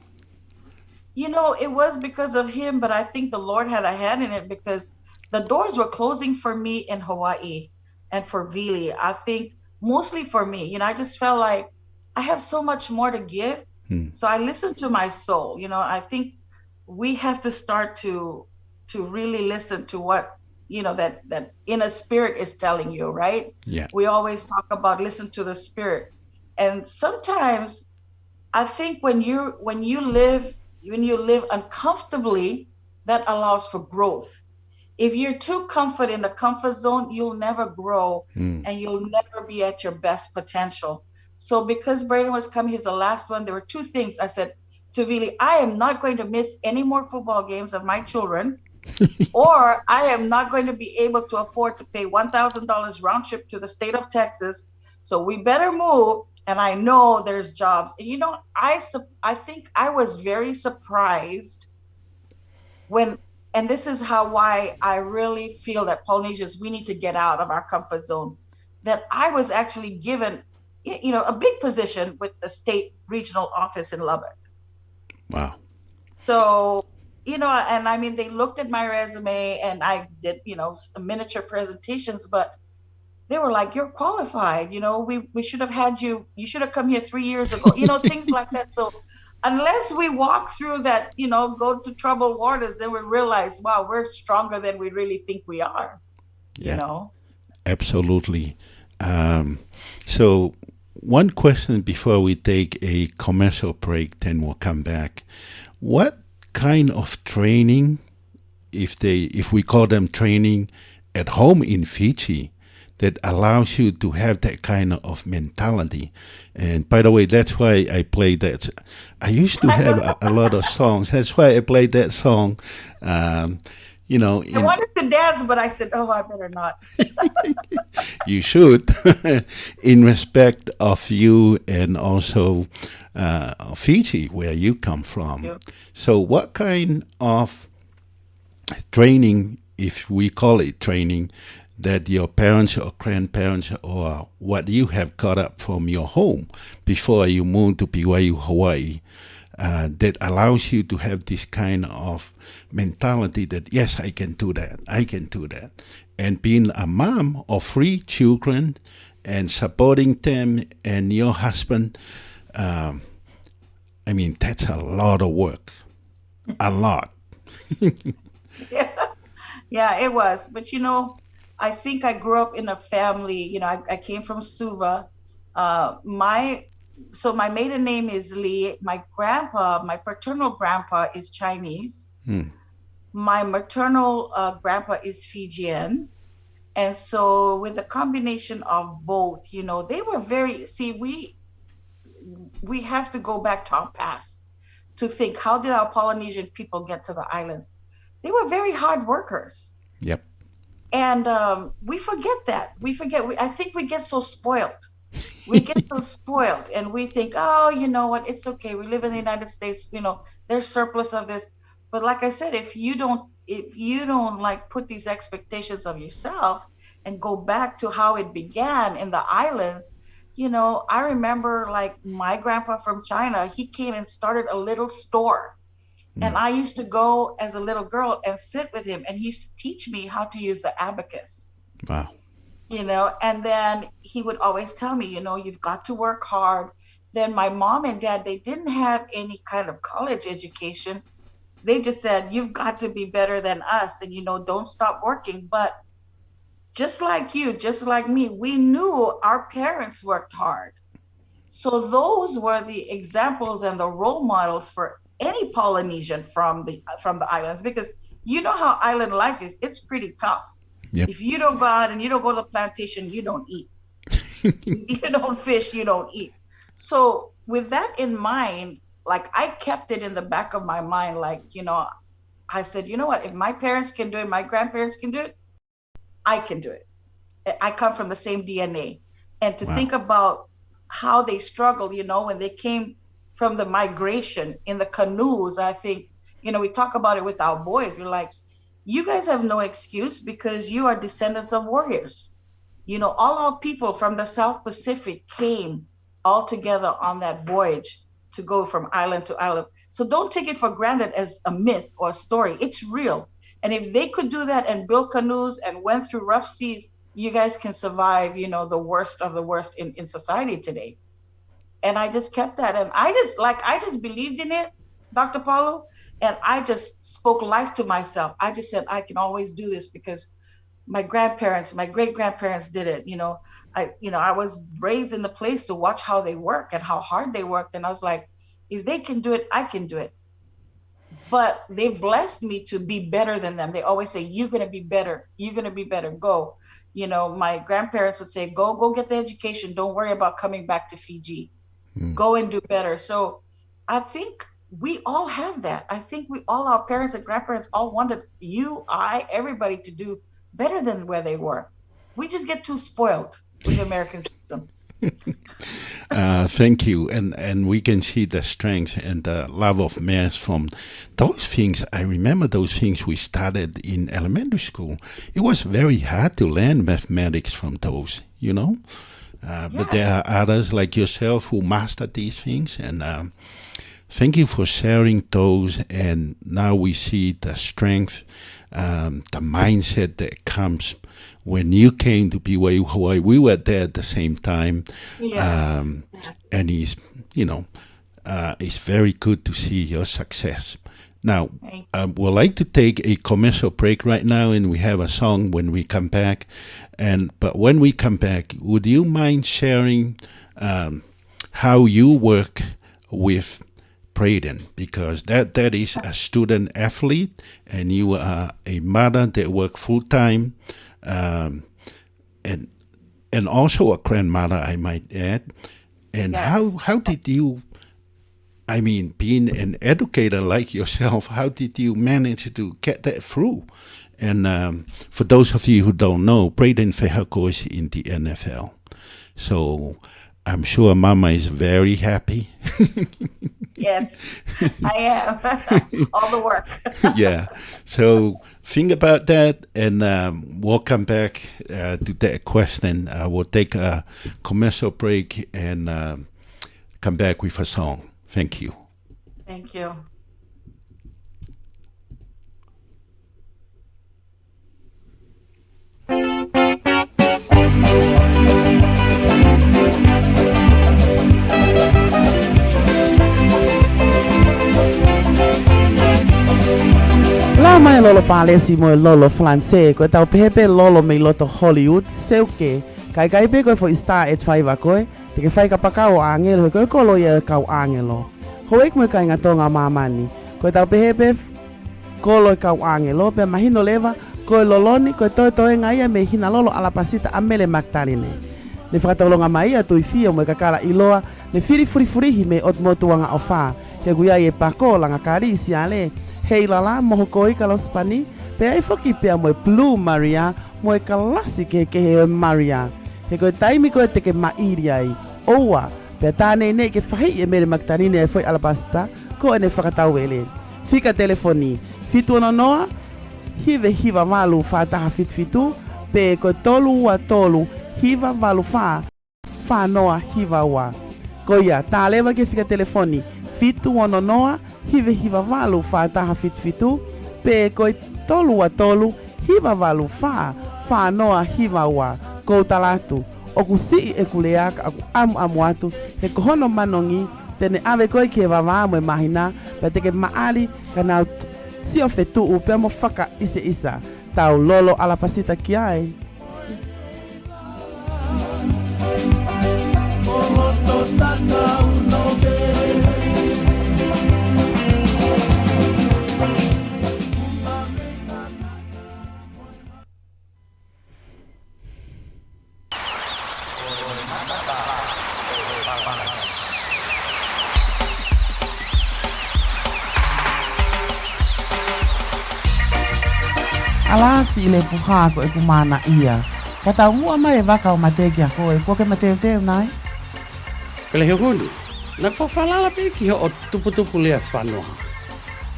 Speaker 15: It was because of him, but I think the Lord had a hand in it, because the doors were closing for me in Hawaii and for Vili. I think mostly for me, I just felt like I have so much more to give. So I listened to my soul. I think we have to start to really listen to what, that inner spirit is telling you, right?
Speaker 3: Yeah.
Speaker 15: We always talk about listen to the spirit. And sometimes I think when you live uncomfortably, that allows for growth. If you're too comfortable in the comfort zone, you'll never grow and you'll never be at your best potential. So because Braden was coming, he's the last one, there were 2 things. I said to Vili, I am not going to miss any more football games of my children, or I am not going to be able to afford to pay $1,000 round trip to the state of Texas. So we better move. And I know there's jobs. And I think I was very surprised and this is why I really feel that Polynesians, we need to get out of our comfort zone, that I was actually given, a big position with the state regional office in Lubbock.
Speaker 3: Wow. So,
Speaker 15: and I mean, they looked at my resume and I did, miniature presentations, but they were like, you're qualified, we should have had you should have come here 3 years ago, things like that. So unless we walk through that, go to troubled waters, then we realize, wow, we're stronger than we really think we are.
Speaker 3: Absolutely. So one question before we take a commercial break, then we'll come back. What kind of training, if we call them training at home in Fiji, that allows you to have that kind of mentality? And by the way, that's why I played that. I used to have a lot of songs. That's why I played that song. you know,
Speaker 15: I wanted to dance, but I said, oh, I better not.
Speaker 3: you should, in respect of you and also Fiji, where you come from.
Speaker 15: Yeah.
Speaker 3: So what kind of training, if we call it training, that your parents or grandparents or what you have got up from your home before you moved to BYU, Hawaii, that allows you to have this kind of mentality that, yes, I can do that, I can do that. And being a mom of 3 children and supporting them and your husband, I mean, that's a lot of work, a lot.
Speaker 15: Yeah, it was. But, you know, I think I grew up in a family, you know, I came from Suva. My maiden name is Lee. My paternal grandpa is Chinese. My maternal grandpa is Fijian. And so with the combination of both, you know, they were we have to go back to our past to think, how did our Polynesian people get to the islands? They were very hard workers.
Speaker 3: Yep.
Speaker 15: And we forget that. I think we get so spoiled. We get so spoiled and we think, oh, you know what, it's okay. We live in the United States, you know, there's surplus of this. But like I said, if you don't like put these expectations of yourself and go back to how it began in the islands, you know, I remember like my grandpa from China, he came and started a little store. And I used to go as a little girl and sit with him, and he used to teach me how to use the abacus.
Speaker 3: Wow.
Speaker 15: You know, and then he would always tell me, you know, you've got to work hard. Then my mom and dad, they didn't have any kind of college education. They just said, you've got to be better than us and, you know, don't stop working. But just like you, just like me, we knew our parents worked hard. So those were the examples and the role models for any Polynesian from the islands, because you know how island life is. It's pretty tough.
Speaker 3: Yep.
Speaker 15: If you don't go out and you don't go to the plantation, you don't eat. You don't fish, you don't eat. So with that in mind, like I kept it in the back of my mind, like, you know, I said, you know what, if my parents can do it, my grandparents can do it, I can do it. I come from the same DNA. And to think about how they struggled, you know, when they came from the migration in the canoes, I think, you know, we talk about it with our boys. We're like, you guys have no excuse because you are descendants of warriors. You know, all our people from the South Pacific came all together on that voyage to go from island to island. So don't take it for granted as a myth or a story. It's real. And if they could do that and build canoes and went through rough seas, you guys can survive, you know, the worst of the worst in society today. And I just kept that. And I just believed in it, Dr. Paulo. And I just spoke life to myself. I just said, I can always do this because my grandparents, my great grandparents did it. You know, I was raised in the place to watch how they work and how hard they worked. And I was like, if they can do it, I can do it. But they blessed me to be better than them. They always say, you're going to be better. You're going to be better. Go. You know, my grandparents would say, go get the education. Don't worry about coming back to Fiji. Go and do better. So I think we all have that. I think our parents and grandparents all wanted everybody to do better than where they were. We just get too spoiled with the American system.
Speaker 3: Thank you. And we can see the strength and the love of math from those things. I remember those things we started in elementary school. It was very hard to learn mathematics from those, you know. But there are others like yourself who mastered these things. And thank you for sharing those. And now we see the strength, the mindset that comes when you came to BYU Hawaii. We were there at the same time.
Speaker 15: Yes.
Speaker 3: And it's very good to see your success. Now, we'd like to take a commercial break right now, and we have a song when we come back. But when we come back, would you mind sharing how you work with Braden? Because that is a student athlete, and you are a mother that works full-time, and also a grandmother, I might add. And how did you, I mean, being an educator like yourself, how did you manage to get that through? And for those of you who don't know, Braden Fehako is in the NFL. So I'm sure Mama is very happy.
Speaker 15: Yes, I am. All the work.
Speaker 3: Yeah. So think about that, and we'll come back to that question. We'll take a commercial break and come back with a song. Thank you.
Speaker 15: Thank you.
Speaker 7: La mai lolo palesi mo lolo francais ko tau pepe lolo me loto Hollywood seuke kai pe ko fo star et faiva ko te ke fai ka pakao angelo ko lo ye kau angelo hoek mo kai ngatonga mamani ko tau pepe ko lo kau angelo pe mahino leva ko loloni ko to ngai me hina lolo ala pasita amele maktaline le fratolonga mai atu ifia mo kakala iloa le furi me ot motuanga ofa ke guia ye pako langa karisi ale hei lala moho koi ka los pani pe ai foki pe mo blue maria mo kalasi ke he maria he ko taimi ko te ke mairi ai oa pe tane ne ke fai e mere maktanine foi alabasta ko ene fakatau ele fika telefoni fitu no noa hiva malu fa ta fitu pe ko tolu wa tolu hiva malu fa noa hiva wa ko ya ta leva ke fika telefoni fitu ono noa hiva valu fa taha fitu pe koi tolu wa tolu hiva valu fa noa hiva wa ko talatu o kusi e kuleaka aku amu atu he kohono manongi tene ave koi ke vava mo mahina pe te ke maali kana si o fetu u pe mo faka isa tau lolo ala pasita kiai Alasi ile puha ko e kumana ia. Kata mua mai vaka o mateki a koe, ko ke mateo teo nai?
Speaker 8: Pele he honi, na whawhalala pe ki ho o tuputupu lea whanua.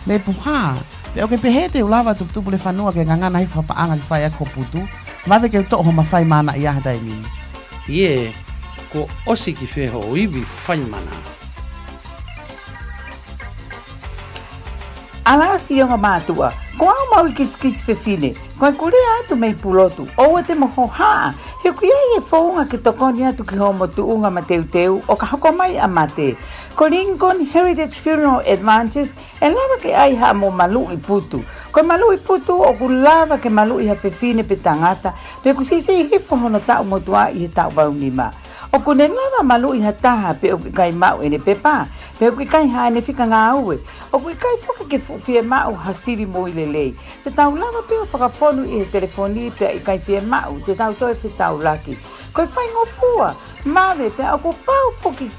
Speaker 7: Le puha, pe o ke pehete u lava tuputupu le whanua ke ngangana hi whapaanga ki whai a koputu, mawe ke uto ho mawhai mana ia hadai ni.
Speaker 8: Ie, ko osi ki wheho o iwi whai mana.
Speaker 16: Alasi yonga mātua, ko au mau kis fefine, ko kure atu mei pulotu, o te moho haa, he kuia e whaunga ki tokoni atu ki homo tuunga mateu o ka hoko mai a mate. Ko Lincoln Heritage Funeral Advances, e lava ke ai ha mo malu I putu. Ko malu I putu o ku lava ke malu I ha fefine pe tangata, pe ku sise I hifo hono tau motua I he tau waunima. O ku ne lava malu I ha taha pe o kai mau ene pepa, pe o kai ha ene fika ngā ue. O ku kai foka ke fie mau hasivi mo I lelei. Te tau lava pe o whakafonu I he telefoni pe I kai fie mau, te tau toi fi tau laki. Ko whai ngofua, mawe pe o ku pau foki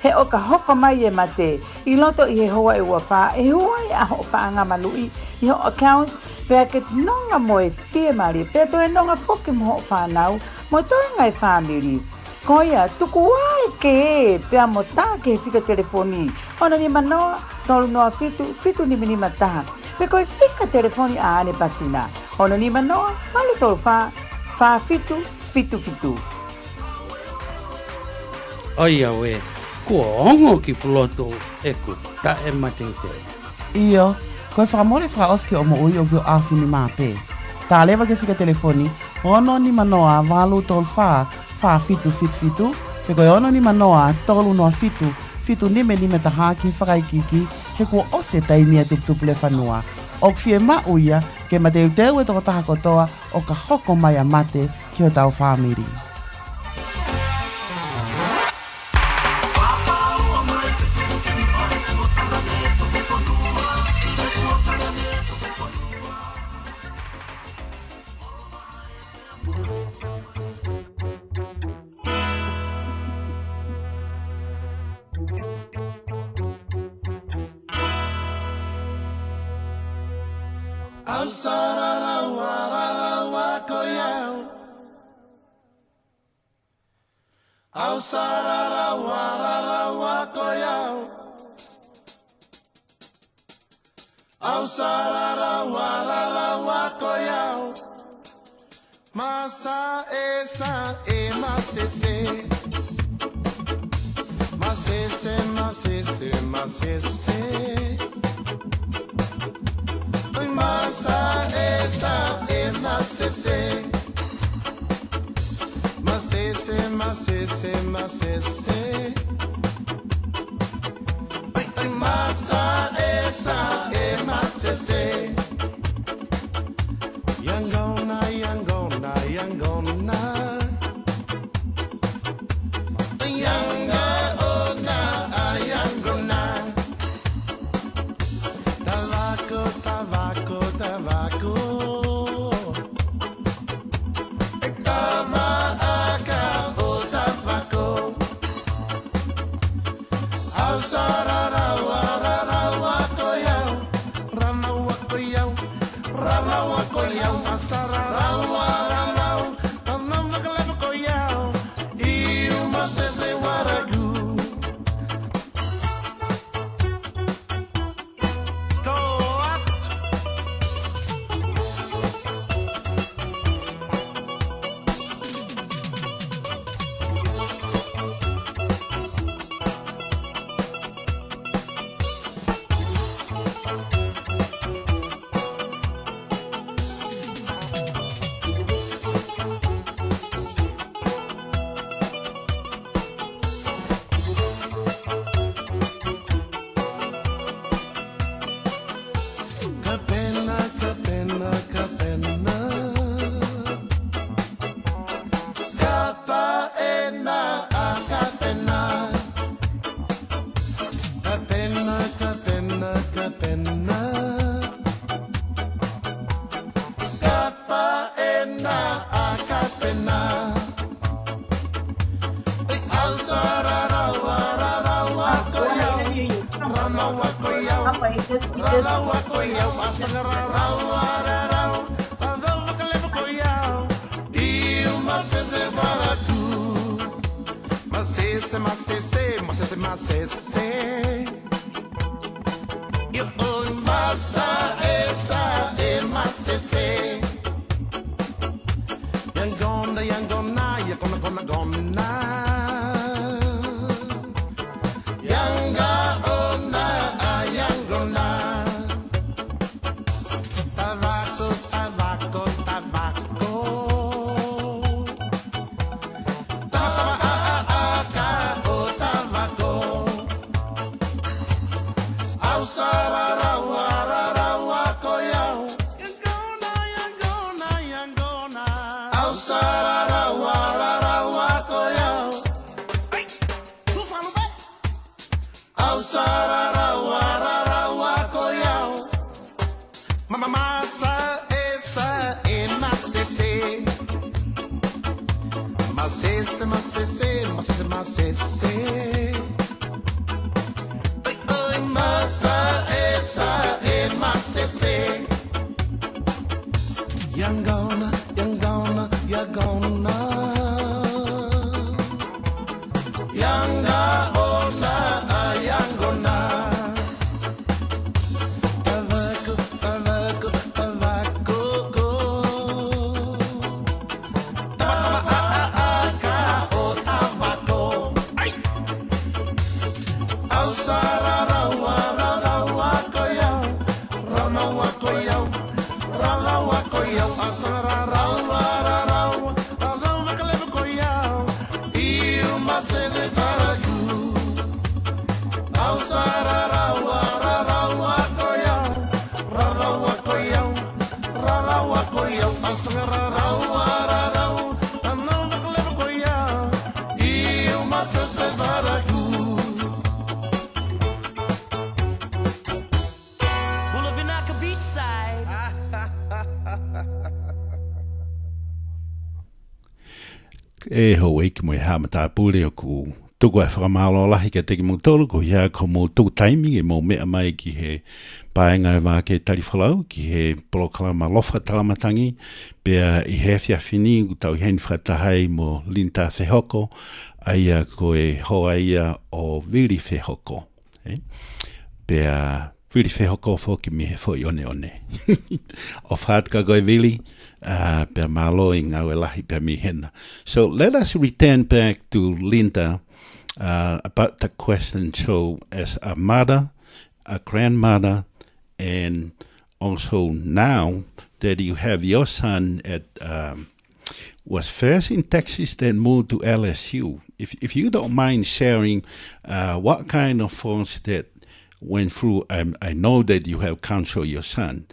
Speaker 16: he o ka hoko mai e mate. I loto I he hoa e ua wha, e hoa I aho o paanga malui, I ho account, pe a ke nonga mo e fie mari, pe to e nonga foki mo ho whanau, mo toi ngai whamiri. Koia, tuku ai ke e, pea mo tā ke fika telefoni. Ona ni manoa, tolu noa fitu ni minima taha. Pe koe fika telefoni a ane pasina. Ona ni manoa, malu tolu fa fitu.
Speaker 8: Oia we, kua ongo ki puloto e ku ta e matete.
Speaker 7: Iyo, koe whakamore whakaoski o mo ui o kio awhini mā pē. Tā lewa ke fika telefoni, ono ni manoa walu tolu fa fitu, pe koe ono ni manoa tolu noa fitu nime taha ki whakaikiki, he kua ose taimia tuputupu le whanua. O fie ma uia, ke mateu teu e toko taha kotoa, o ka hoko mai a mate ki o tau whamiri.
Speaker 6: Ausara lawa Au sararawa koyau. Au sararawa koyau. Masa esa e masese. Masese, masese, masese. Masa esa e masese. Masese, masese, masese. Masa esa e masese. Yangona, yangona, yangona. Yanga ona, yangona. Tabaco, tabaco, tabaco.
Speaker 3: E ho e ki mo e hamata pule o ku tuku e whakamalo lahi ke teki mō tolu ko hea ko mō tū taimi e mō mea mai ki he paenga e Vake Tali Folau ki he polokalama lofa talamatangi pea I he whiawhini u tau heni whatahai mō linta whehoko aia ko e hoa ia o viri whehoko. Pea viri whehoko whoki mi he whoi one one. O whātka koe vili pea malo I ngau e lahi pea mi hena. So let us return back to Linda about the question. So as a mother, a grandmother, and also now that you have your son at was first in Texas, then moved to LSU. If you don't mind sharing what kind of forms that went through, I know that you have counseled your son,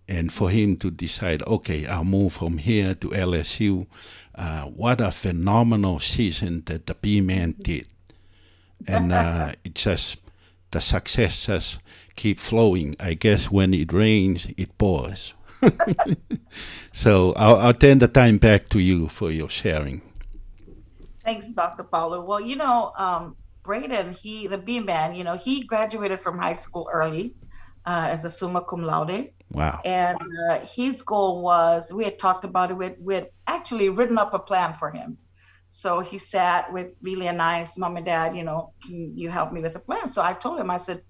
Speaker 3: and for him to decide, okay, I'll move from here to LSU. What a phenomenal season that the B-Man did. And it just, the success just keep flowing. I guess when it rains, it pours. So I'll turn the time back to you for your sharing.
Speaker 15: Thanks, Dr. Paulo. Well, Braden, the B-Man, he graduated from high school early as a summa cum laude.
Speaker 3: Wow.
Speaker 15: And his goal was, we had talked about it, we had actually written up a plan for him. So he sat with Vili and I, his mom and dad, can you help me with a plan? So I told him, I said,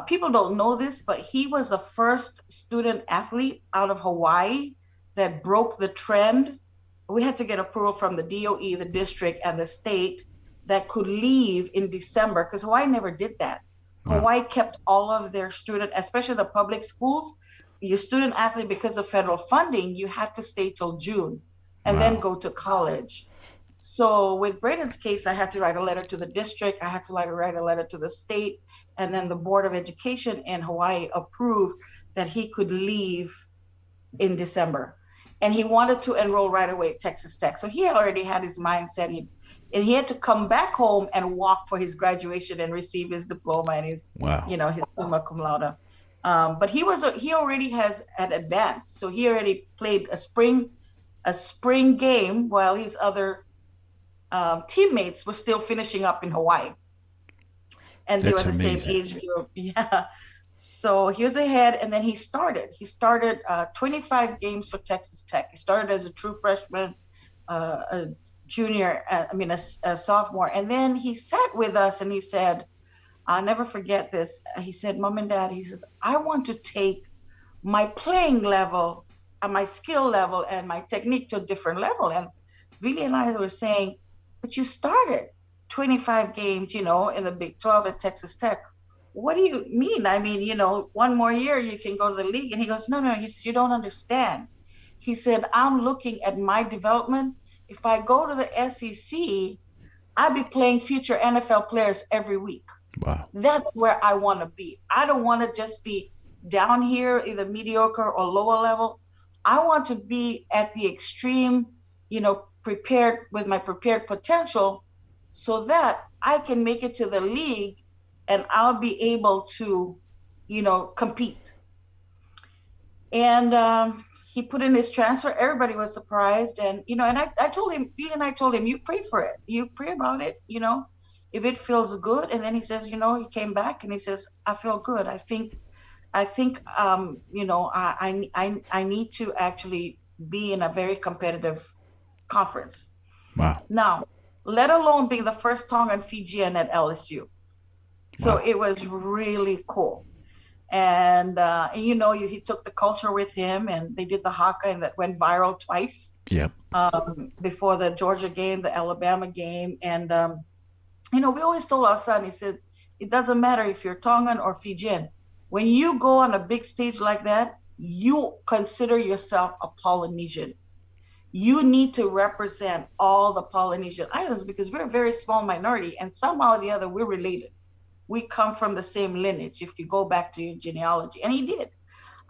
Speaker 15: people don't know this, but he was the first student athlete out of Hawaii that broke the trend. We had to get approval from the DOE, the district, and the state that could leave in December, because Hawaii never did that. Wow. Hawaii kept all of their student, especially the public schools, your student athlete, because of federal funding, you have to stay till June and then go to college. So with Braden's case, I had to write a letter to the district, I had to write a letter to the state, and then the Board of Education in Hawaii approved that he could leave in December. And he wanted to enroll right away at Texas Tech. So he already had his mind set, and he had to come back home and walk for his graduation and receive his diploma and his, his summa cum laude. But he already had advanced. So he already played a spring game while his other teammates were still finishing up in Hawaii. And they were the same age group. Yeah. So he was ahead, and then he started 25 games for Texas Tech. He started as a true freshman, a junior, a sophomore. And then he sat with us and he said, I'll never forget this. He said, Mom and Dad, he says, I want to take my playing level and my skill level and my technique to a different level. And Vili and I were saying, but you started 25 games, in the Big 12 at Texas Tech. What do you mean? I mean, one more year you can go to the league. And he goes, no. He says, you don't understand. He said, I'm looking at my development. If I go to the SEC, I'll be playing future NFL players every week.
Speaker 3: Wow. That's
Speaker 15: where I want to be. I don't want to just be down here, either mediocre or lower level. I want to be at the extreme, prepared with my prepared potential so that I can make it to the league and I'll be able to, compete. And he put in his transfer. Everybody was surprised. And, and I told him, Vili and I told him, you pray for it. You pray about it, if it feels good. And then he says, he came back and he says, I feel good. I think, I need to actually be in a very competitive conference.
Speaker 3: Wow.
Speaker 15: Now, let alone being the first Tongan Fijian at LSU. So it was really cool. And, he took the culture with him, and they did the haka, and that went viral twice.
Speaker 3: Yep.
Speaker 15: Before the Georgia game, the Alabama game. And, we always told our son, he said, it doesn't matter if you're Tongan or Fijian. When you go on a big stage like that, you consider yourself a Polynesian. You need to represent all the Polynesian islands because we're a very small minority, and somehow or the other, we're related. We come from the same lineage if you go back to your genealogy. And he did.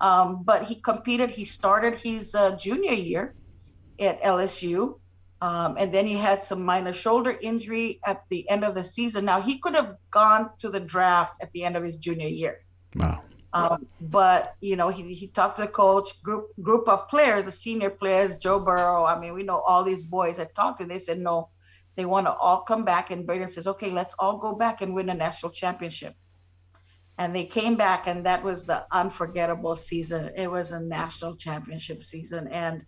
Speaker 15: But he competed. He started his junior year at LSU. And then he had some minor shoulder injury at the end of the season. Now, he could have gone to the draft at the end of his junior year.
Speaker 3: Wow.
Speaker 15: But, he talked to the coach, group of players, the senior players, Joe Burrow. I mean, we know all these boys had talked to. They said, no, They want to all come back, and Braden says, okay, let's all go back and win a national championship. And they came back, and that was the unforgettable season. It was a national championship season. And,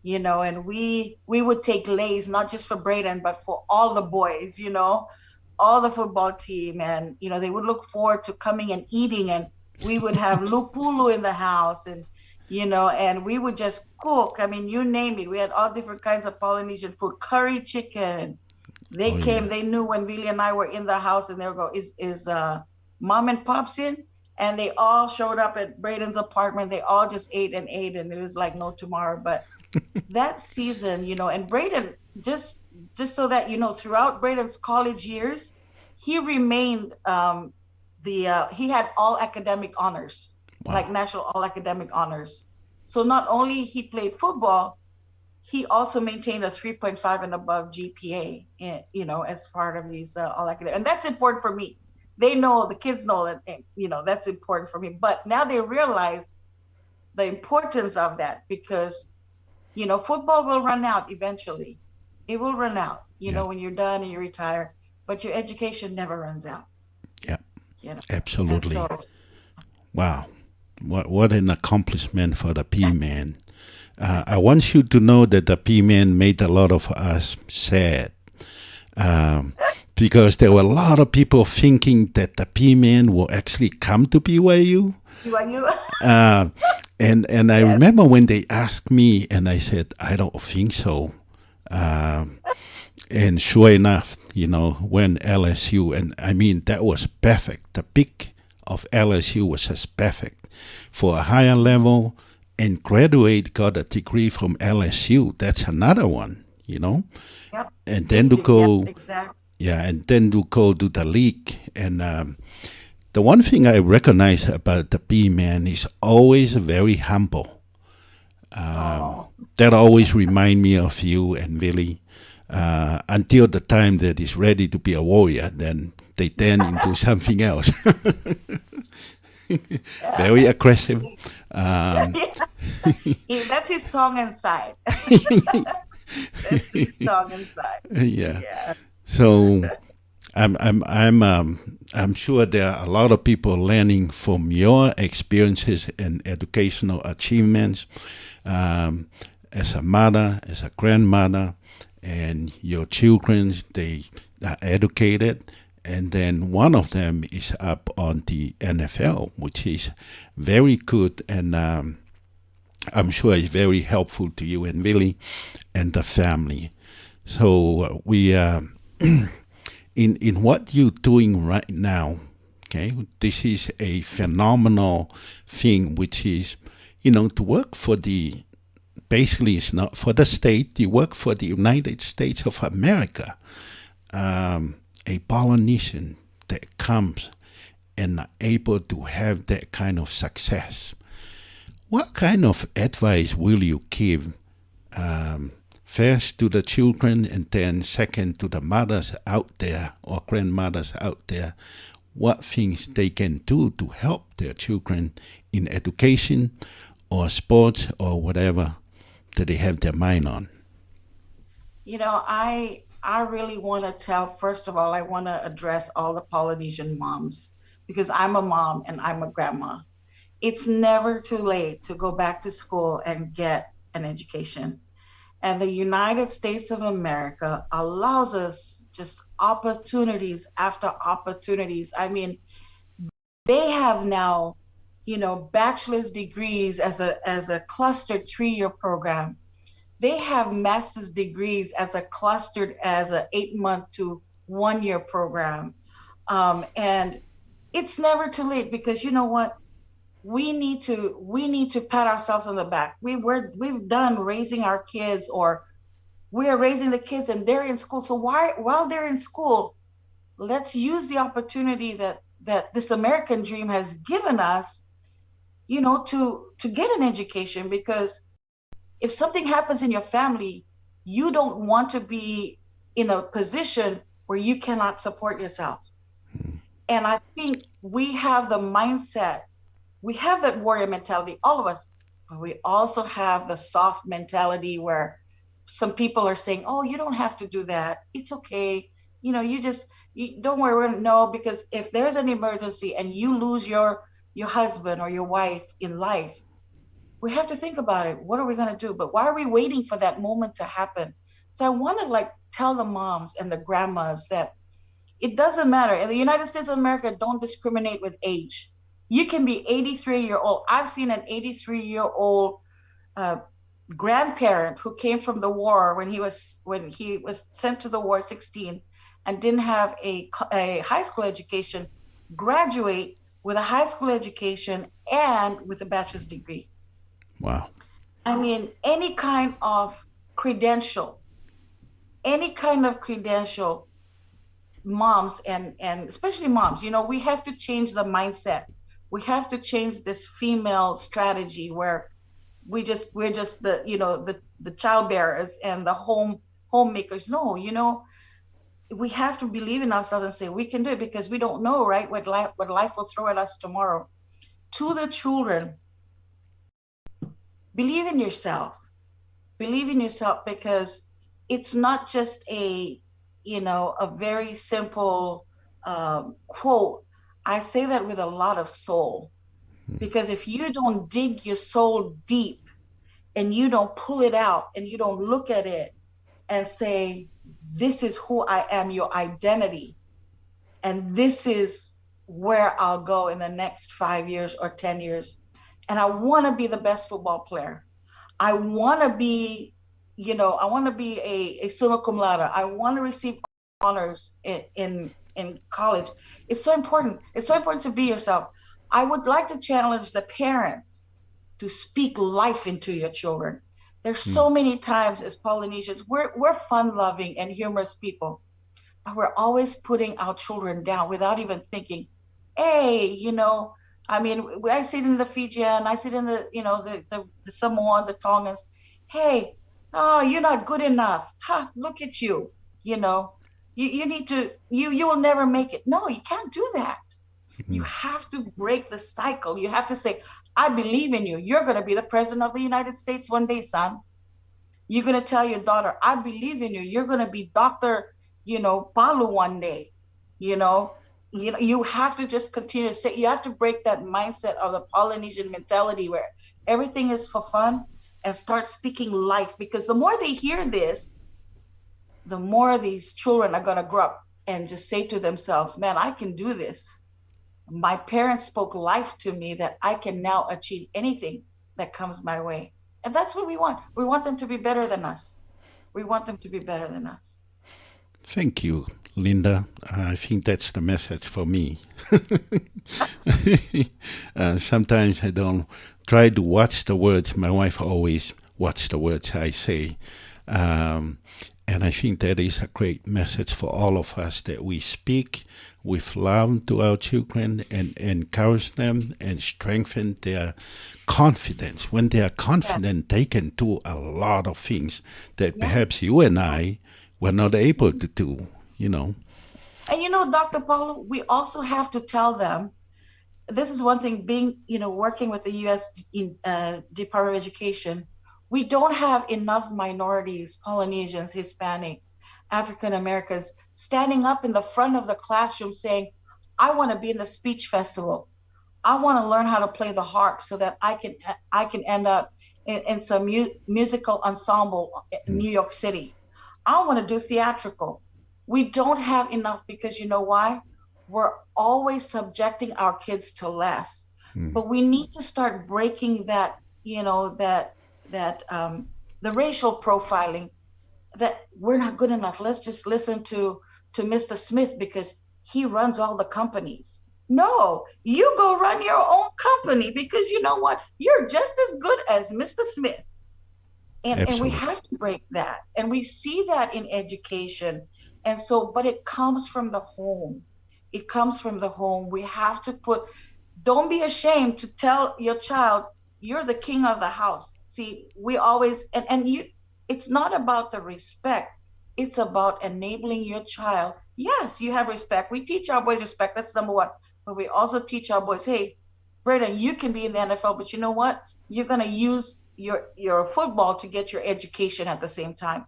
Speaker 15: you know, and we would take lays, not just for Braden, but for all the boys, you know, all the football team. And, you know, they would look forward to coming and eating, and we would have lupulu in the house, and, you know, and we would just cook. I mean, you name it. We had all different kinds of Polynesian food, curry chicken. They came, they knew when Billy and I were in the house, and they would go, is mom and pop's in? And they all showed up at Braden's apartment. They all just ate, and it was like no tomorrow. But that season, you know, and Braden, just so that you know, throughout Braden's college years, he remained he had all academic honors, like national all academic honors. So not only he played football, he also maintained a 3.5 and above GPA, you know, as part of these all academic, and that's important for me. They know, the kids know that, you know, that's important for me. But now they realize the importance of that, because, you know, football will run out eventually. It will run out, you know, when you're done and you retire, but your education never runs out.
Speaker 3: Yeah,
Speaker 15: you know?
Speaker 3: Absolutely.
Speaker 15: So,
Speaker 3: wow. What an accomplishment for the P-Man. I want you to know that the P-Man made a lot of us sad. Because there were a lot of people thinking that the P-Man will actually come to BYU. And I remember when they asked me, and I said, I don't think so. And sure enough, you know, when LSU, and I mean, that was perfect. The pick of LSU was just perfect for a higher level, and graduate, got a degree from LSU. That's another one, you know.
Speaker 15: Yep.
Speaker 3: And then to go,
Speaker 15: yep, exactly.
Speaker 3: Yeah, and then to go to the league. And the one thing I recognize about the P-Man is always very humble. That always remind me of you and Billy. Until the time that he's ready to be a warrior, then they turn into something else. Very aggressive.
Speaker 15: That's his tongue inside. That's his tongue inside.
Speaker 3: Yeah. So I'm sure there are a lot of people learning from your experiences and educational achievements as a mother, as a grandmother, and your children, they are educated. And then one of them is up on the NFL, which is very good, and I'm sure it's very helpful to you and Billy and the family. So we, in what you're doing right now, okay, this is a phenomenal thing, which is, you know, to work for the, basically it's not for the state, you work for the United States of America. A Polynesian that comes and are able to have that kind of success. What kind of advice will you give first to the children, and then second to the mothers out there or grandmothers out there? What things they can do to help their children in education or sports or whatever that they have their mind on?
Speaker 15: You know, I really want to tell, first of all, I want to address all the Polynesian moms, because I'm a mom and I'm a grandma. It's never too late to go back to school and get an education. And the United States of America allows us just opportunities after opportunities. I mean, they have now, you know, bachelor's degrees as a clustered 3-year program. They have master's degrees as a clustered as a 8-month to 1-year program. And it's never too late, because you know what? We need to pat ourselves on the back. We've done raising our kids, or we are raising the kids and they're in school. So while they're in school, let's use the opportunity that this American dream has given us, you know, to get an education, because if something happens in your family, you don't want to be in a position where you cannot support yourself. And I think we have the mindset, we have that warrior mentality, all of us, but we also have the soft mentality where some people are saying, oh, you don't have to do that. It's okay. You don't worry. No, because if there's an emergency and you lose your husband or your wife in life, we have to think about it. What are we going to do? But why are we waiting for that moment to happen? So I want to tell the moms and the grandmas that it doesn't matter. In the United States of America, don't discriminate with age. You can be 83-year-old. I've seen an 83-year-old grandparent who came from the war when he was sent to the war at 16 and didn't have a high school education, graduate with a high school education and with a bachelor's degree.
Speaker 3: Wow.
Speaker 15: I mean, any kind of credential, moms and especially moms, we have to change the mindset. We have to change this female strategy where we're just the child bearers and the homemakers. No, we have to believe in ourselves and say we can do it, because we don't know, right, what life will throw at us tomorrow. To the children, believe in yourself, because it's not just a very simple quote. I say that with a lot of soul, because if you don't dig your soul deep and you don't pull it out and you don't look at it and say, this is who I am, your identity, and this is where I'll go in the next 5 years or 10 years. And I want to be the best football player. I want to be, a summa cum laude. I want to receive honors in college. It's so important. It's so important to be yourself. I would like to challenge the parents to speak life into your children. There's so many times as Polynesians, we're fun-loving and humorous people, but we're always putting our children down without even thinking, hey, I see it in the Fijian, I see it in the Samoan, the Tongans. Hey, oh, you're not good enough. Look at you. You need to, you will never make it. No, you can't do that. You have to break the cycle. You have to say, I believe in you. You're going to be the president of the United States one day, son. You're going to tell your daughter, I believe in you. You're going to be Dr. Palu one day. You have to just continue to say, you have to break that mindset of the Polynesian mentality where everything is for fun, and start speaking life, because the more they hear this, the more these children are going to grow up and just say to themselves, man, I can do this. My parents spoke life to me that I can now achieve anything that comes my way. And that's what we want. We want them to be better than us.
Speaker 3: Thank you, Linda. I think that's the message for me. Sometimes I don't try to watch the words. My wife always watches the words I say. And I think that is a great message for all of us, that we speak with love to our children and encourage them and strengthen their confidence. When they are confident, they can do a lot of things that perhaps you and I were not able to do, And
Speaker 15: Dr. Paulo, we also have to tell them, this is one thing, being, working with the U.S. Department of Education, we don't have enough minorities, Polynesians, Hispanics, African Americans, standing up in the front of the classroom saying, I want to be in the speech festival. I want to learn how to play the harp so that I can end up in some musical ensemble in New York City. I want to do theatrical. We don't have enough, because you know why? We're always subjecting our kids to less. But we need to start breaking that, the racial profiling, that we're not good enough. Let's just listen to Mr. Smith because he runs all the companies. No, you go run your own company, because you know what? You're just as good as Mr. Smith. And we have to break that. And we see that in education. And so, but it comes from the home. It comes from the home. We have to don't be ashamed to tell your child, you're the king of the house. See, we always, it's not about the respect. It's about enabling your child. Yes, you have respect. We teach our boys respect. That's number one. But we also teach our boys, hey, Braden, you can be in the NFL, but you know what? You're going to use your football to get your education at the same time.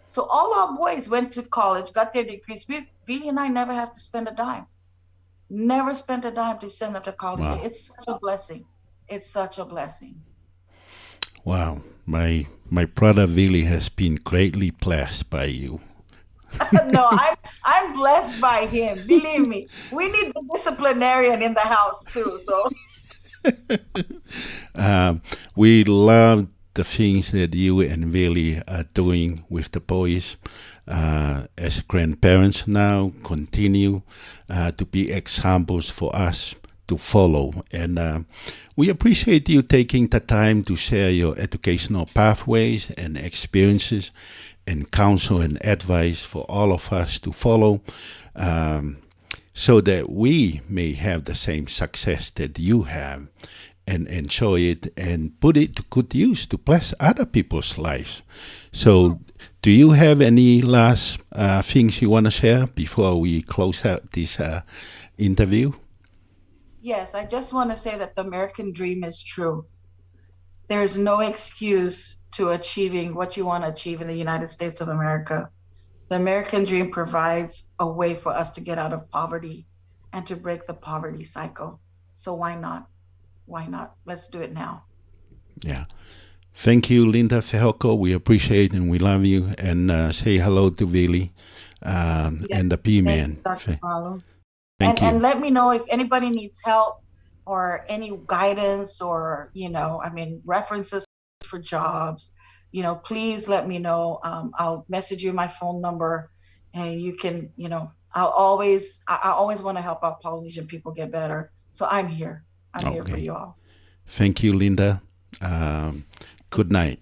Speaker 15: So all our boys went to college, got their degrees. Vili and I never have to spend a dime. Never spent a dime to send them to college.
Speaker 3: Wow.
Speaker 15: It's such a blessing. It's such a blessing.
Speaker 3: Wow. My brother Vili has been greatly blessed by you.
Speaker 15: No, I'm blessed by him. Believe me, we need the disciplinarian in the house too. So
Speaker 3: we love the things that you and Vili are doing with the boys. As grandparents now, continue to be examples for us to follow. And we appreciate you taking the time to share your educational pathways and experiences and counsel and advice for all of us to follow, so that we may have the same success that you have and enjoy it and put it to good use to bless other people's lives. So do you have any last things you want to share before we close out this interview?
Speaker 15: yes, I just want to say that the American dream is true. There's no excuse to achieving what you want to achieve in the United States of America. The American dream provides a way for us to get out of poverty and to break the poverty cycle. So why not? Why not? Let's do it now.
Speaker 3: Yeah. Thank you, Linda Fehelko. We appreciate and we love you. And say hello to Vili and the P-Man.
Speaker 15: Dr. Paulo.
Speaker 3: Thank you.
Speaker 15: And let me know if anybody needs help or any guidance or, references for jobs. Please let me know. I'll message you my phone number and you can, I always want to help our Polynesian people get better. So I'm here. I'm here for you all.
Speaker 3: Thank you, Linda. Good night.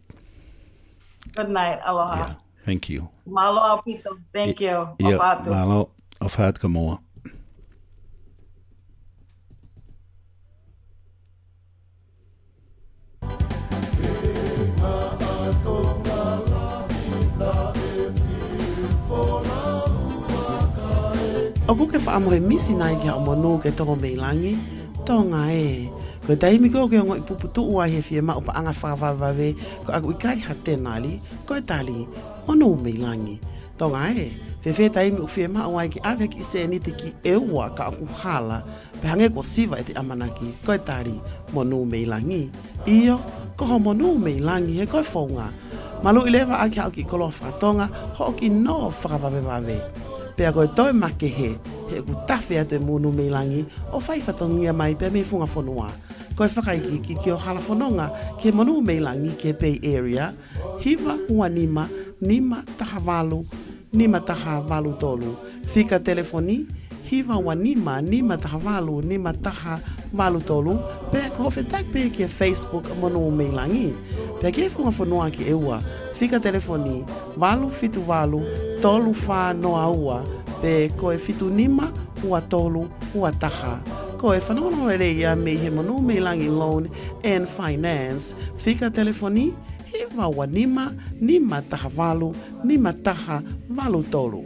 Speaker 15: Good night. Aloha.
Speaker 3: Yeah, thank you.
Speaker 15: Malo Alpito. Thank you.
Speaker 3: Yeah,
Speaker 15: Ofatu.
Speaker 3: malo. Ofat kamoa.
Speaker 7: O kuke whaamohe misi nai kia o monu ke toko meilangi, tonga e. Ko taimi ko ke ngoi puputu ua he fie ma upa anga whawawave, ko aku ikai ha tenali, ko tali, ono meilangi. Tonga e, fefe taimi u fie ma ua ki ave ki se ni te ki eua ka aku hala, pe hange ko siva e te amanaki, ko tali, monu meilangi. Iyo, ko ho monu meilangi he koe whaunga. Malu ilewa aki hao ki kolo whatonga, ho ki no whakawawewave. Pea koe toi make he ku tawhi atu e munu meilangi, o whai whatongia mai pea me funga whanua. Koe whakaiki ki o hala whanonga ke munu meilangi ke Bay Area, hiwa ua nima taha walu tolu. Fika telefoni, hiwa ua nima taha walu tolu, pea ko whetak pea ki Facebook munu meilangi. Pea ke funga whanua ki eua, fika telefoni, walu, tolu wha noa ua, pe koe fitu nima, ua tolu, ua taha. Koe whanonga reia me he monu meilangi loan and finance. Fika telefoni, hiwa ua nima taha walu tolu.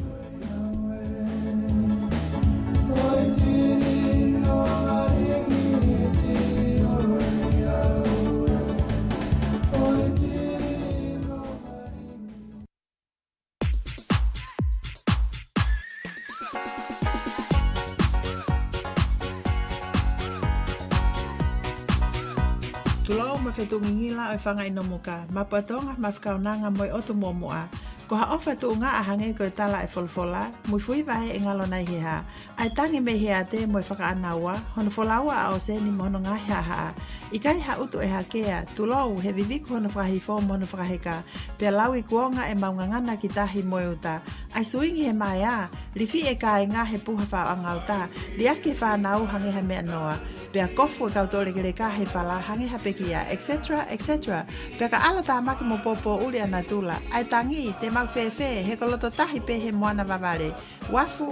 Speaker 11: Tulau mawhetungingila o whanga ino muka, mapatonga mawhakaunanga moi otu momoa. Ko ha ofa tu unga ahange ko tala e folfola, mui fui vahe e ngalo nai heha. Ai tangi me hea te moi whakaanaua, hono folaua a o seni mono ngā hea haa. Ikai ha utu e hakea, tulau he viviku hono whakahifo mono whakaheka, pia lawi kuonga e maungangana ki tahi moi uta. Ai suingi he mai a, lifi e ka e ngā he puha wha angauta, li ake whanau hange ha mea noa. Pea kofu e kautole ke le ka he whala hange ha pekia, etc. Pea ka ala tā maki mo popo uli anatula. Ai tangi, te mau fefe, he koloto tahi pe he moana vavale. Wafu.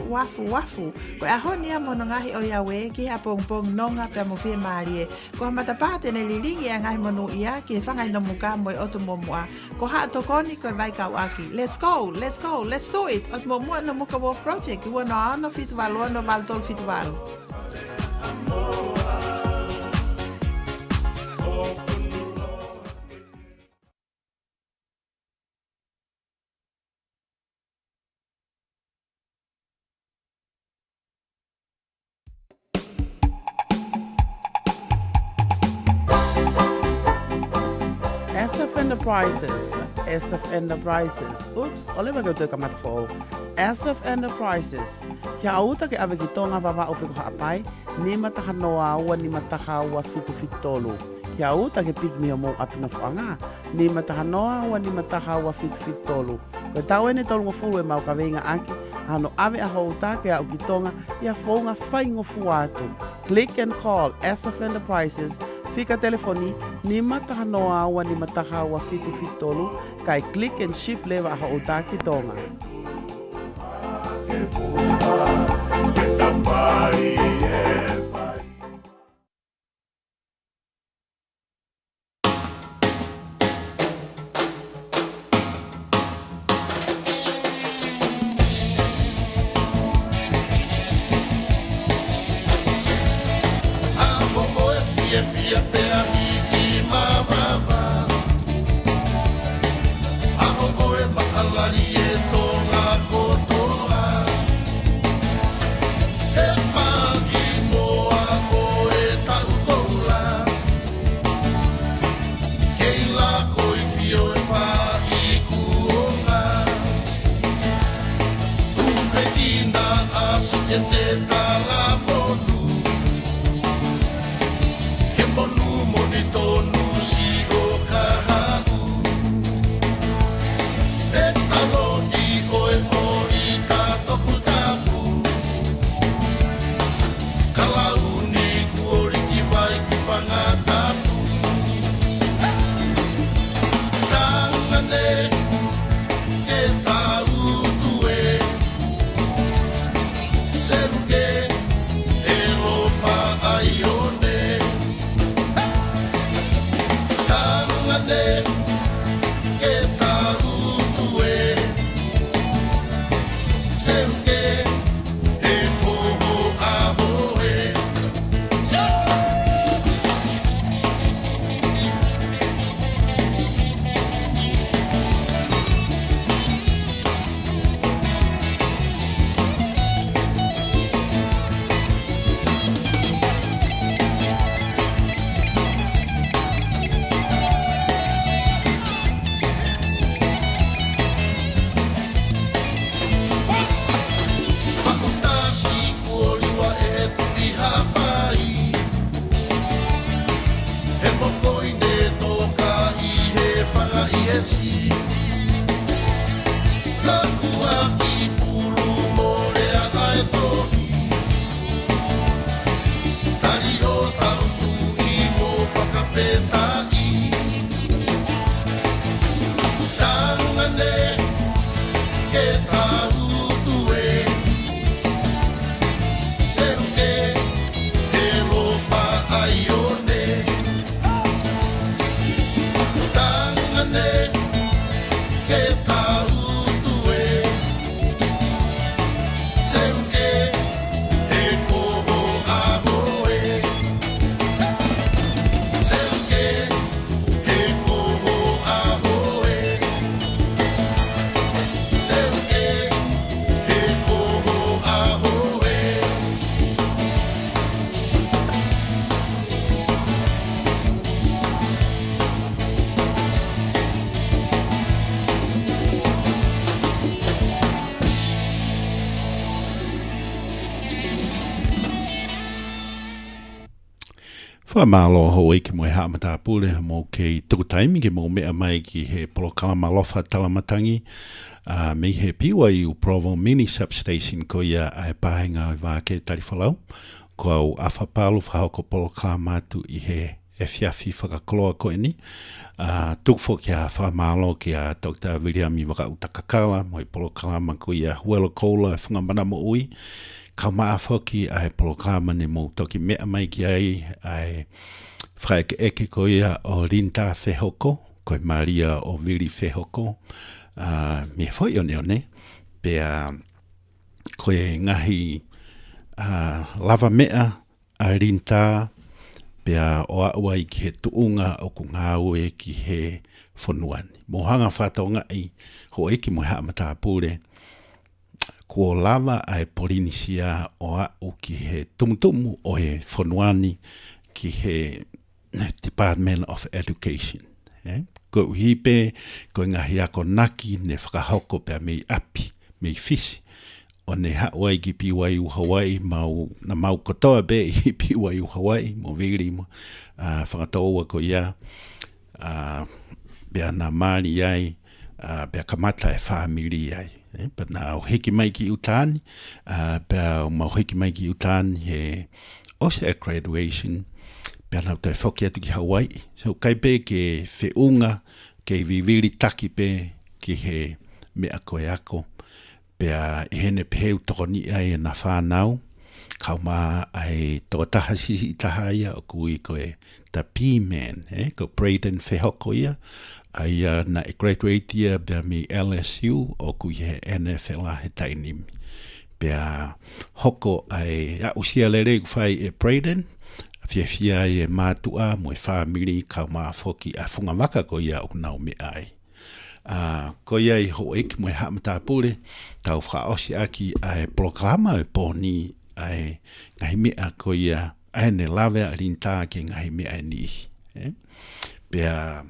Speaker 11: Ko e ahonia mono ngahi o iawe, ki ha pong nonga pea mo fie maarie. Ko ha matapate ne lilingi a ngahi monu ia, ki he whangai no muka mo e otu momua. Ko ha atokoni ko e vai kau aki. Let's go, let's do it. Ot momua no muka wolf project, ua no ano fituvalu, ano valtol fituvalu.
Speaker 7: Enterprises. SF Enterprises. Oops, ole waka te kamata fo. SF Enterprises. Kia auta ke ave ki tonga wawa upe ko haapai, ni mataha noa ua ni mataha ua fitu fitolu. Kia auta ke pigmi o mo apina whanga, ni mataha noa ua ni mataha ua fitu fitolu. Ko tau ene tolu ngofulu e mau ka venga aki, ano ave a houta ke au ki tonga, ia fonga whai ngofu atu. Click and call SF Enterprises. Fika telefoni ni mataha noa ua ni mataha ua fitu fitolu, kai click and ship lewa a houta ki tonga.
Speaker 3: Whamalo ho ke moe haamata pule mo ke tukutaimi ke mo mea mai ki he polokalama lofa talamatangi me he piwa i u Provo mini substation ko ia ai pahenga i Vake Tali Folau ko au awhapalu whahoko polokalama atu i he fiafi whakakoloa ko ini tukfo ki a whamalo ki a Dr. William i waka utakakala mo i polokalama ko ia huelo koula e whangamana mo ui ka maa whoki ai polokalama ne mo toki mea mai ki ai whaeke eke ko ia o Linda Whehoko, ko Maria o Vili Whehoko, me whoi one, pea koe ngahi lava mea a Linda, pea o aua i ki he tuunga o ku ngāu e ki he whonuani. Mohanga whātau ngai, ho eki mo haamata pūre, ko lava ai Polinisia o au ki he tumutumu o he whonuani ki he Department of Education. Ko uhipe, ko ngahi ako naki ne whakahoko pia mei api, mei fisi. O ne hawai ki piwai u Hawaii, na mau kotoa be i piwai u Hawaii, mo viri mo whakatoa ko ia, bea na mari ai, bea kamata e whamiri ai. But na o hiki mai ki utani, bea mau hiki mai ki utani he ose a graduation, bea nau tai whoki atu ki Hawaii. So kai pe ke whiunga, ke viviri taki pe ki he mea koe ako. Pea I hene peu toko ni ai na whanau, kauma ai toko taha sisi I taha ia o kui koe ta P-Man, ko Braden Whehoko ia, ai na e graduate ia bea mi LSU o kui he NFL he tainimi. Pea hoko ai a usia lere whai e Braden, fia e mātua mo e whamiri kauma whoki a whunga waka ko ia o nau me ai. Ko ia I ho eki mo e hamata pure, tau whaosi aki ai programa e pōni ai ngahi mea ko ia ai ne lawe a rinta ke ngahi mea e ni. Pea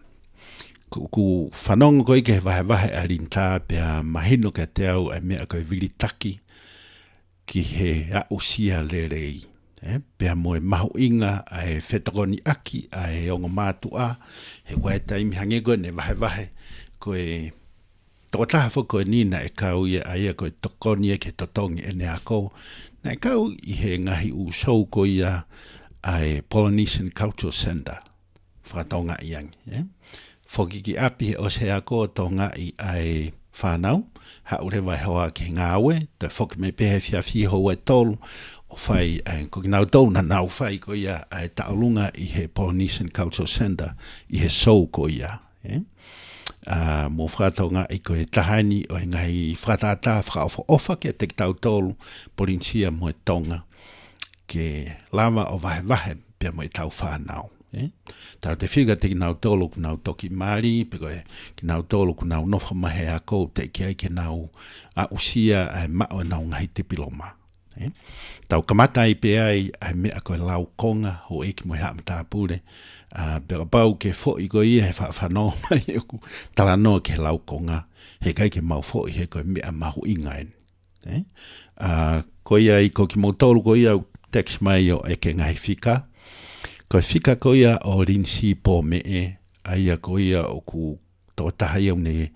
Speaker 3: ku whanonga ko ike he wahe a rinta, pea mahino ke te au ai mea ko e viritaki ki he a usia lerei. Pea mo e mahu inga ai whetakoni aki ai ongo mātua, he wae taimi hangego ne wahe koe tokotaha fo koe nina e kau ia aia koe tokoni e ke totongi e ne ako. Na e kau I he ngahi u show ko ia ai Polynesian Cultural Center. Whakatonga iangi. Whoki ki api he ose ako tonga I ai whanau. Haure vai hoa ke ngāwe. Te whoki me pehe fia fiho e tolu. O whai, ko ki nau tau na nau whai ko ia ai taulunga I he Polynesian Cultural Center. I he show ko ia. Mo whakatonga I koe tahani o ngai whakatata whakaofa ofa ke te tau tolu polinsia mo e tonga ke lava o vahe pia mo e tau whanau. Tau te whiga te ki nau tolu ku nau toki mari, pe koe ki nau tolu ku nau nofa mahe a kou te ki ai ke nau a usia ai mao e nau ngahi te piloma. Tau kamata I pe ai mea koe lau konga ho eki mo e haamata pure. Pera pau ke fōi ko ia he whanau mai e ku tala noa ke lau konga. He kai ke mau fōi he koe mea mahu ingain. Ko ia I ko ki mautolu ko ia text mai o eke ngai whika. Ko whika ko ia o rinsi pō me e. Aia ko ia o ku tō taha iau ne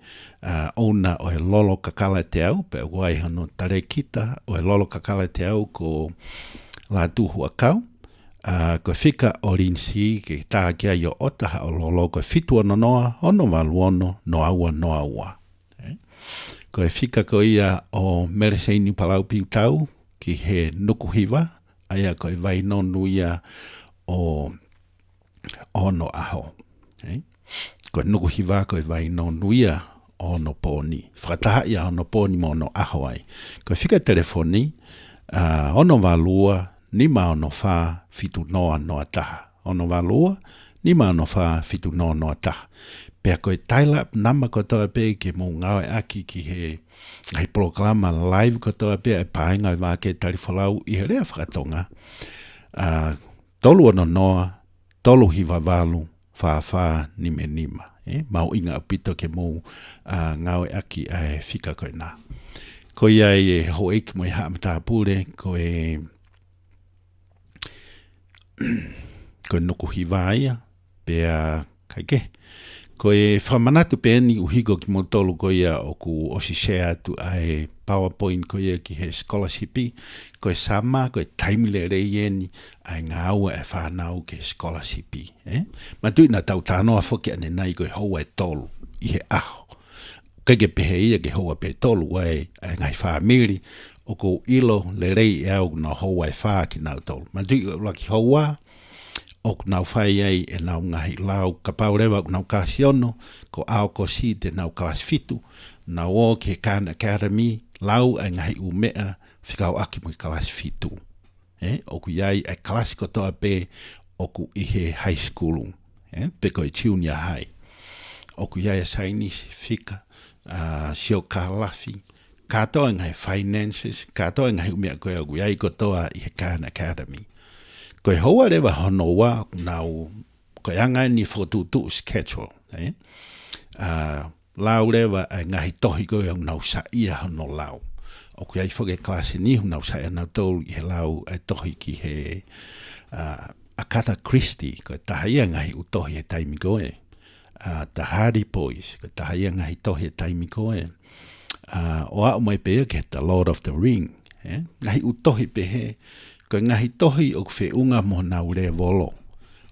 Speaker 3: ona o he lolo kakala te au. Pe wai hano tare kita o he lolo kakala te au ko la tuhu a kau. Ko whika o rinsi ke tā kia I o otaha o lolo ko whitua no noa, ono waluono, no aua, no aua. Ko whika ko ia o mereseini palau piu tau ki he nukuhiwa, aia ko vai nonu ia o ono aho. Ko nukuhiwa ko vai nonu ia ono pōni. Whakataha ia ono pōni mo ono aho ai. Ko whika telefoni, ono walua, ni ma ono wha fitu noa noa taha. Ono walua, ni ma ono wha fitu noa noa taha. Pea koe taila nama kotoa pe ke mō ngawe aki ki he ngai programa live kotoa pe e pāinga I Vake Tali Folau I he rea whakatonga. Tolu ono noa, tolu hiwa walu, wha nime nima. Mau inga apito ke mō ngawe aki e whika koe nā. Ko ia e ho eiki mo I haamata pure, ko e ko nuku hiwa ia, pea kaike. Ko e whamanatu pēni uhigo ki motolu ko ia o ku osi share atu ai PowerPoint ko ia ki he scholarshipi, ko e sama, ko e taimile reieni ai ngā ua e whanau ke scholarshipi. Matui na tau tānoa whoki ane nai ko e hoa e tolu I he aho. Kage pehe ia ke hoa pe tolu ai ngai whamiri, o ko ilo le rei e au na hoa e wha ki nau tolu. Matui laki hoa, o nau whai ai e nau ngahi lau ka paurewa nau karasiono, ko ao ko si te nau kalasfitu, nau o ke Khan Academy, lau ai ngahi umea, whikau aki mui kalasfitu. O ku iai ai kalasiko toa pe, o ku ihe high school, pe ko I junior high. O ku iai a Chinese whika, sio kalafi, katoa ngai finances, katoa ngai umea koe o ku iai ko toa I he Khan Academy. Ko e hoa rewa hono wa nau ko anga ni fotu schedule lau lewa ai ngahi tohi ko au nau sa ia no lau o ku ai foge klase ni nau sa ia nau tolu i he lau ai tohi ki he Akata Christie ko tahia ngahi utohi e taimi koe the Hardy Boys ko tahia ngahi tohi e taimi koe o a mai pe ke the Lord of the Ring ngahi utohi pe he ko ngahi tohi o fe unga mo na ure volo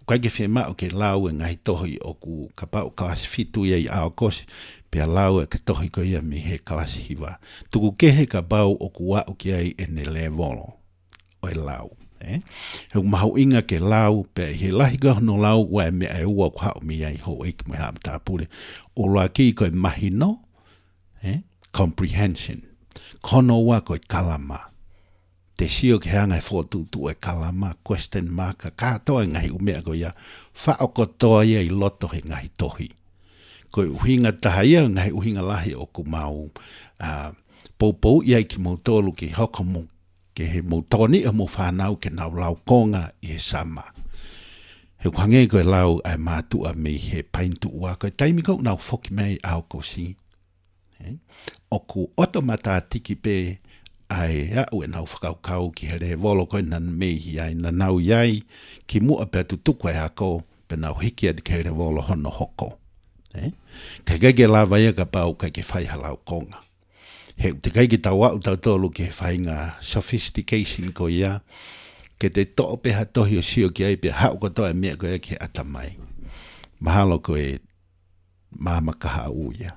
Speaker 3: ko ke fe ma o ke lau ngahi tohi o ku kapa o class fitu ye a kos pe lau ke tohi ko ia mi he class hiva tu ke he ka bau o ku wa o ke ai en le volo o lau he mau inga ke lau pe he lahi ga no lau wa me ai wa kwa mi ai ho ik me ha ta pule o la ki ko mahino comprehension kono wa ko kalama te sio ke hanga fotu tu e kalama question mark ka to ngai u me ko ya fa o ko to ia I loto he ngai tohi ko uhinga tahia ngai uhinga lahi o ku mau popo ia ki mo tolu ki hokomo ke he mo toni o mo whanau ke nau lau konga I he sama. He kwange koe lau ai mātua me he paintu ua koe taimi kou nau whoki mei au ko si. O ku otomata tiki pe ai au e nau whakaukau ki he re volo koe nan mehi ai na nau iai ki mua pe tutuku e ako pe nau hiki adi ke re volo hono hoko. Kai gege lava ia ka pau kai ke whai halau konga. He te kai ki tau au tau tolu ki he whai ngā sophistication ko ia, ke te to'o pe hatohi o sio ki ai pe hau ko toa mea ko ia ki atamai. Mahalo ko e māmakaha uia.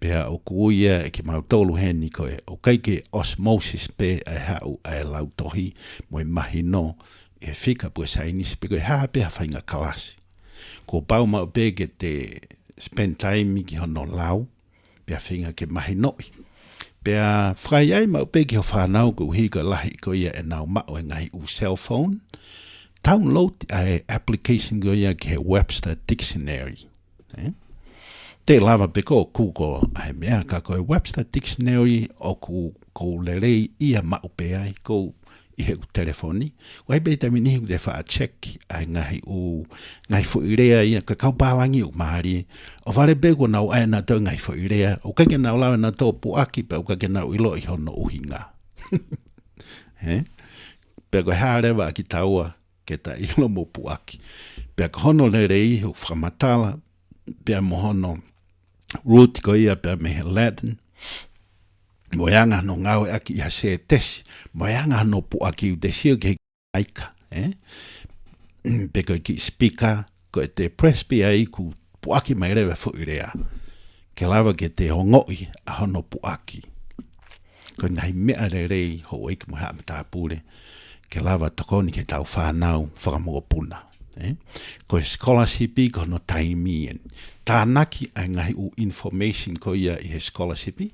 Speaker 3: Pea o ku uia e ki mau tolu heni ko e o kai ke osmosis pe ai hau ai lau tohi mo e mahi no e whika pua sainisi pe ko e haa pe ha whai ngā kalasi. Ko pau mau pe ke te spend time ki hono lau, pea whinga ke mahi noi. Pea whai ai mau pe ki ho whanau ko hika lahi ko ia e nau mao e ngai u cell phone. Download ai application ko ia ki he Webster Dictionary. Te lava pe ko kuko ai mea ka ko Webster Dictionary o ko lerei ia mao pe ai ko I he telefoni. Wai bei tami nihi u te wha a check ai ngai fu irea ia ka kau pālangi u mahari. O vale bego nau ai na tau ngai fu irea. O kake nau lawe na tau puaki pe o kake nau ilo I hono uhinga. Pego harewa ki taua ke ta ilo mo puaki. Pego hono le rei u whamatala. Pea mo hono root ko ia pea me he Latin. Moyanga no ngau aki ia se tesi. Moyanga no pu aki u te sio ke aika. Peko ki speaker ko e te presby ai ku pu aki mai rewe fu irea. Ke lava ke te hongoi a hono pu aki. Ko ngai mea re rei ho eiki mo haa mta pule. Ke lava tokoni ke tau whanau whakamoa puna. Ko scholarshipi ko no taimien. Tānaki ai ngai u information ko ia I he scholarshipi.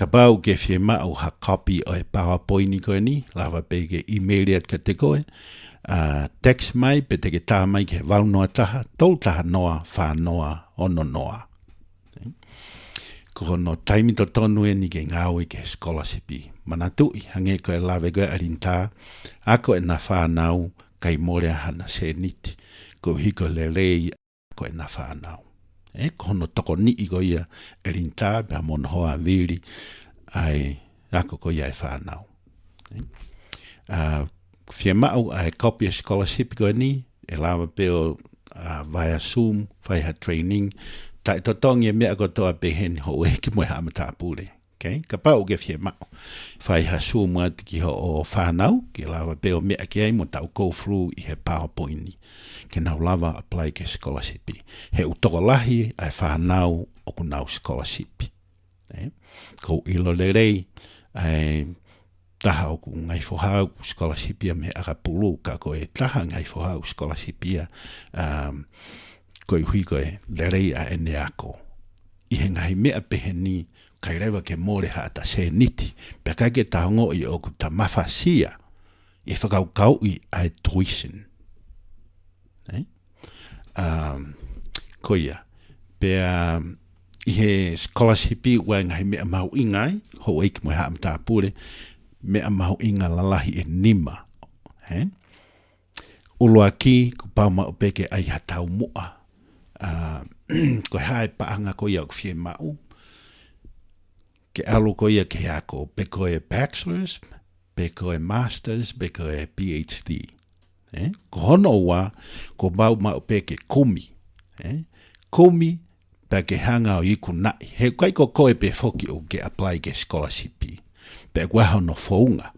Speaker 3: Ka pau ke whie mau ha copy o e PowerPoint ko ni, lava pe ke email at ka te koe. Text mai pe te ke tā mai ke waunoa taha, tol taha noa, wha noa, ono noa. Ko no taimi to tonu e ni ke ngau I ke scholarshipi. Manatui, hange ko e lawe koe arinta, ako e na whanau, kai morea hana se niti, ko hiko le rei, ko e na whanau. Kono toko ni I ko ia e rinta, pia mono hoa viri, ai ako ko ia e whanau. Whia mau ai copy a scholarship ko ni, e lawa peo via Zoom, via training, ta e totongi e mea ko toa pehen ho e ki moe hamata pule. Ka pau ke whia mau. Via Zoom at ki ho o whanau, ki lawa peo mea ki ai mo tau go through I he PowerPoint ni. Ke nau lava apply ke scholarship. He utoko lahi ai whanau o ku nau scholarship. Ko ilo le rei, ai taha o ku ngai whohau scholarship ia me akapulu ka ko e taha ngai whohau scholarship ia ko I hui ko e le rei a ene ako. I he ngai mea peheni kai rewa ke more ha ta se niti. Pe kai ke taongo I o ku ta mawhasia I whakaukau I ai tuition. Ko ia. Pea I he scholarship I wai ngai mea mau ingai, ho eiki mo haa mta pure, mea mau inga lalahi e nima. Uloa ki, ku pau mau peke ai hatau mua. Ko hae paanga ko ia fie mau. Ke alu ko ia ke ako, pe ko e bachelor's, pe ko e master's, pe ko e PhD. Ko hono wa, ko mau mau peke kumi. Kumi, pe ke hanga o iku nai. He kai ko koe pe foki o ke apply ke scholarship. Pe waho no founga.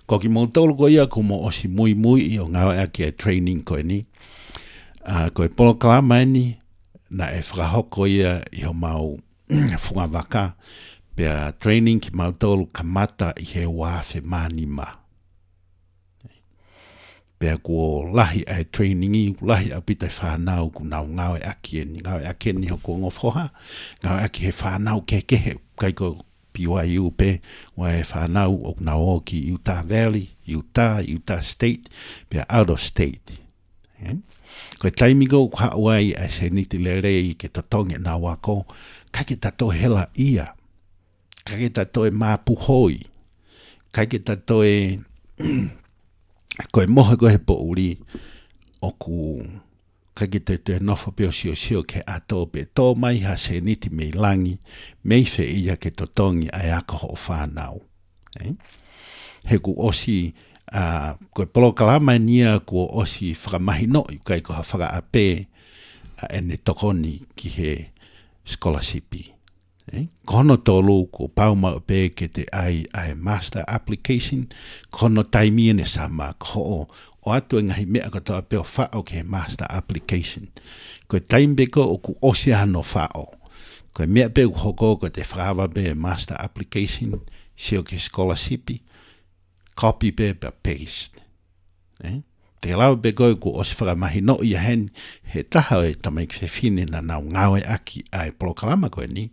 Speaker 3: Ko ki mo tolu ko ia ko mo osi mui i o ngau ake training ko ni. Ko e polo kalama ni, na e whakahoko ia i ho mau funga waka. Pea training ki mau tolu kamata i he wafe mani ma. Pea ko lahi ai training i, lahi au pita whanau ku nau ngau e aki ni. Ngau e aki ni ho ko ngofoha. Ngau e aki he whanau kekehe. Kai ko BYU pe, wa e whanau o nau o ki Utah Valley, Utah State, pea out of state. Ko e taimigo kwa wai ai se niti le rei ke totonge na wako, kake tato hela ia. Kake tato e mapuhoi. Kake tato e koe mohe koe po uri o ku kake tato e nofo peo sio ke ato pe tō mai ha se niti mei langi mei fe ia ke totongi ai ako ho whanau. He ku osi koe polo kalama nia ku osi whakamahino i kai ko ha whaka ape ene tokoni ki he scholarshipi. Kono tolu ko pauma pe ke te ai master application, kono taimi ene sama ko o atu ngahi mea katoa peo whao ke master application. Koe taimbeko o ku osi ano whao. Koe mea peo hoko ko te whawa pe master application, sio ke scholarshipi, copy pe paste. Te lau pe koe ku osi whakamahi no ia hen, he taha e tamaik whewhine na nau ngawe aki ai polokalama koe ni.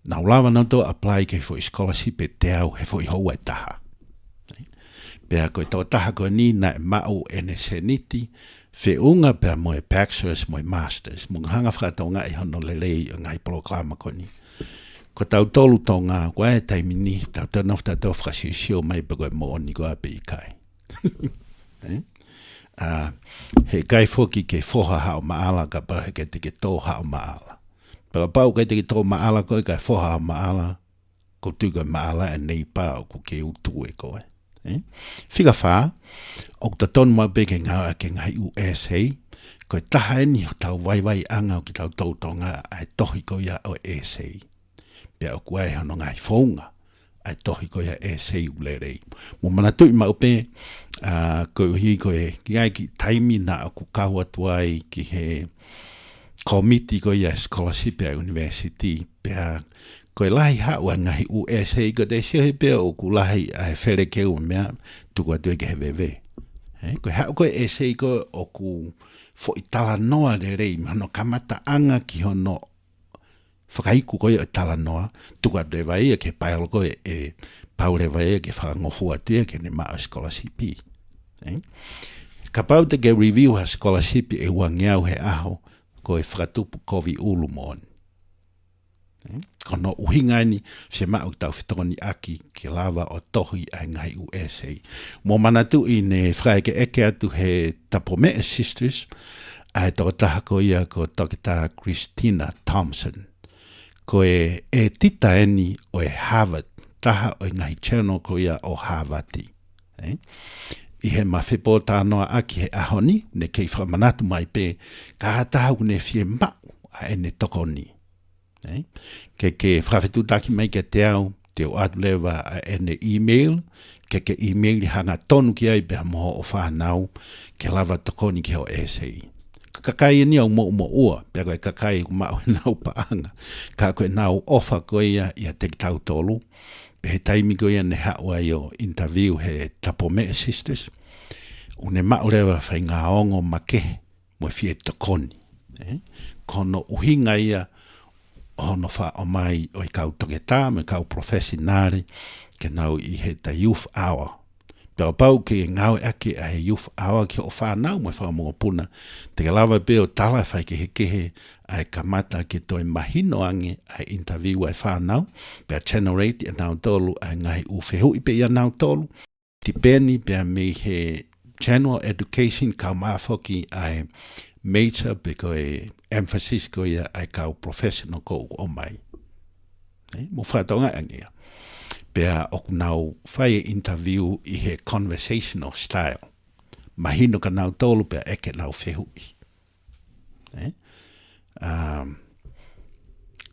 Speaker 3: Nau lawa nau to apply ke fo scholarship e te au he fo i hou e taha. Pea koe tō taha koe ni na e mau ene se niti, fe unga pea mo e bachelor's mo e master's. Munga hanga whakatonga i hono lelei o ngai polokalama koe ni. Ko tau tolu tō ngā koe e taimini, tau tau nof tau tau whakasio mai pa koe mo oni koe ape i kai. He kai foki ke foha hao maala ka pa he ke te ke tō hao maala. Pera pau ke te ke tō maala koe kai foha hao maala, ko tu koe maala e nei pa o ku ke utu e koe. Whika wha, o ta tonu mau pe ke ngā ake ngai USA, koe taha eni o tau waiwai anga o ki tau tautonga ai tohi ko ia o USA. Pea o kuai hono ngai whaunga ai tohi ko ia USA ulerei. Mo mana tui mau pe, koe uhi koe ngai ki taimi na o ku kaua tuai ki he komiti ko ia scholarship a university, pea koe lahi haua ngahi USA ko te sihe pea o ku lahi ai where keu mea tuku atue ke he vewe. Koe hau koe USA ko o ku fo i tala noa le rei, hono kamata anga ki hono whakaiku koe o tala noa, tuku atue vai ke paelo koe e paure vai ke whakangofu atue ke ne maa scholarship. Ka pau te ke review ha scholarship e wangiau he aho koe whakatupu kovi ulu mooni. Kono uhinga ni se mau tau whitoni aki ke lava o tohi ai ngai USA. Mo manatu i ne whae ke eke atu he Tapomea Sisters, ai tō taha ko ia ko tokita Christina Thompson. Ko e tita eni o e Harvard, taha o ngai channel ko ia o Harvardi. I he mawhipo tānoa aki he ahoni, ne kei whamanatu mai pe, ka hataha ne fie mau a ene tokoni. Ke whawhetu taki mai ke te au, te o atu lewa a ene email, ke email i hanga tonu ki ai beha moho o whanau, ke lava tokoni ki ho essay. Kakai ni au mo ua, pia koe kakai ku mau e nau paanga, ka koe nau ofa koe ia te tau tolu, pe he taimi koe ia ne haua i o interview he Tapomea Sisters, une mau lewa whai ngā ongo make, mo fie tokoni. Kono uhinga ia, hono wha o mai o i kau toketā, me kau professionāri, ke nau i he ta youth hour. Pea pau ke ngau ake a he youth hour ki o whanau, me whakamongo puna, te lava pe o tala whai ke he kehe, ai kamata ke toi mahino ange, ai interview ai whanau, pea channel 8 e nau tolu, ai ngai u whehu i pe ia nau tolu, ti peni pea me he general education ka mafoki ai major pe ko emphasis ko ia ai ka professional ko o mai. Mo whatonga angia. Pea oku nau whai interview I he conversational style. Mahino ka nau tolu pea eke nau whehui.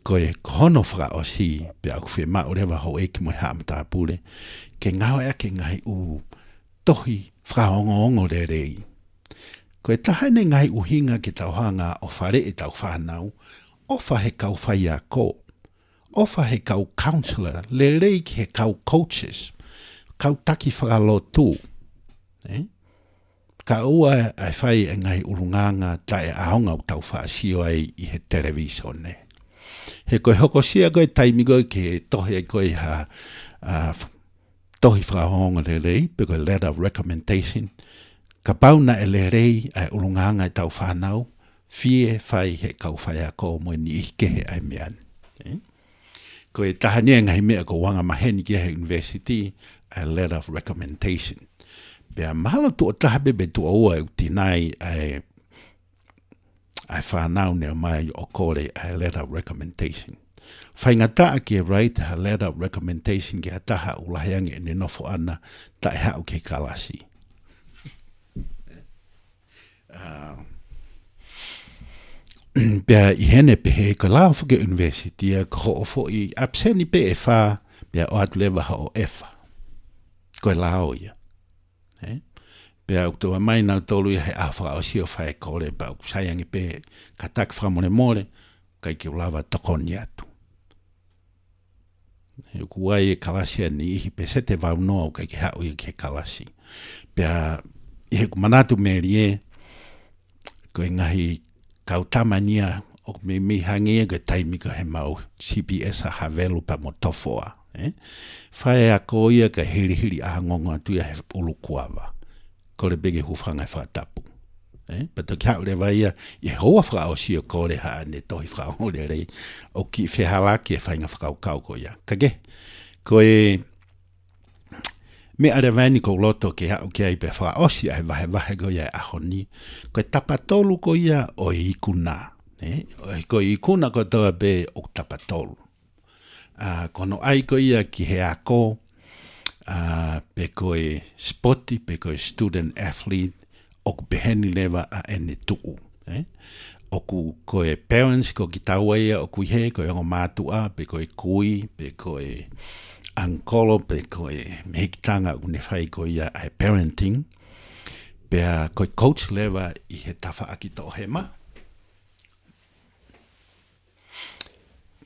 Speaker 3: Koe hono whaka o si pea aku whi mao rewa ho eki mo haa mta pule ke ngau ake ngai u tohi whakaongo re rei. Koe tahane ngai uhinga ki tau hanga o whare I tau whanau ofa he kau whai a ko. Ofa he kau counselor, le rei ki he kau coaches, kau taki whakalo tū. Ka ua ai whai e ngai urunganga tae aonga u tau whaasio ai I he televisione. He koe hoko sia koe taimi koe ke tohi ai koe ha tohi whakahonga le rei, pe koe letter of recommendation. Ka pauna e le rei ai urunganga I tau whanau, fie whai he kau whai a ko mo ni ike he ai mean. Ko e tahania ngai mea ko wanga maheni ki he university a letter of recommendation. Pea mahalo tu o tahabe be tu oua utinai ai whanau nea mai o kore a letter of recommendation. Whaingata ki write a letter of recommendation ki ataha ulahiangi e nofo ana ta e hau ke kalasi. Pea I hene pehe ko lao whuke university ko ofo I abseni pe e wha pea o atu lewa ha o efa. Ko e lao ia. Pea uktua mai nau tolu ia he awha o sio whae kore pa uku sayangi pe katak whamone more kai ki ulawa tokoni atu. Uku wai e kalasia ni ihi pe sete wau noa kai ki hau ia ke kalasi. Pea ihe ku manatu merie ko e ngahi kau tamania o me hangia ke taimi ko he mau CPS a havelu pa mo tofoa. Whae a ko ia ka hiri a ngonga tu ia he ulu kuawa. Ko le bege hufanga whatapu. Pato kia ure waia I hoa whaka o sio kore haa ne tohi whaka o le rei o ki whehalaki e whainga whakau kau ko ia. Kage, ko e me are vani ko loto ke hau ke ai pe wha osi ai vahe ko ia ahoni. Ko e tapatolu ko ia o ikuna. Ko ikuna ko toa be o tapatolu. Kono ai ko ia ki he ako pe ko e sporti, pe ko e student athlete, o ku peheni lewa a ene tuu. O ku ko e parents ko ki taua ia o ku he ko e ongo mātua, pe ko e kui, pe ko e ankolo pe ko e mehikitanga une whai ko ia ai parenting. Pea ko e coach lewa I he tawha aki to hema.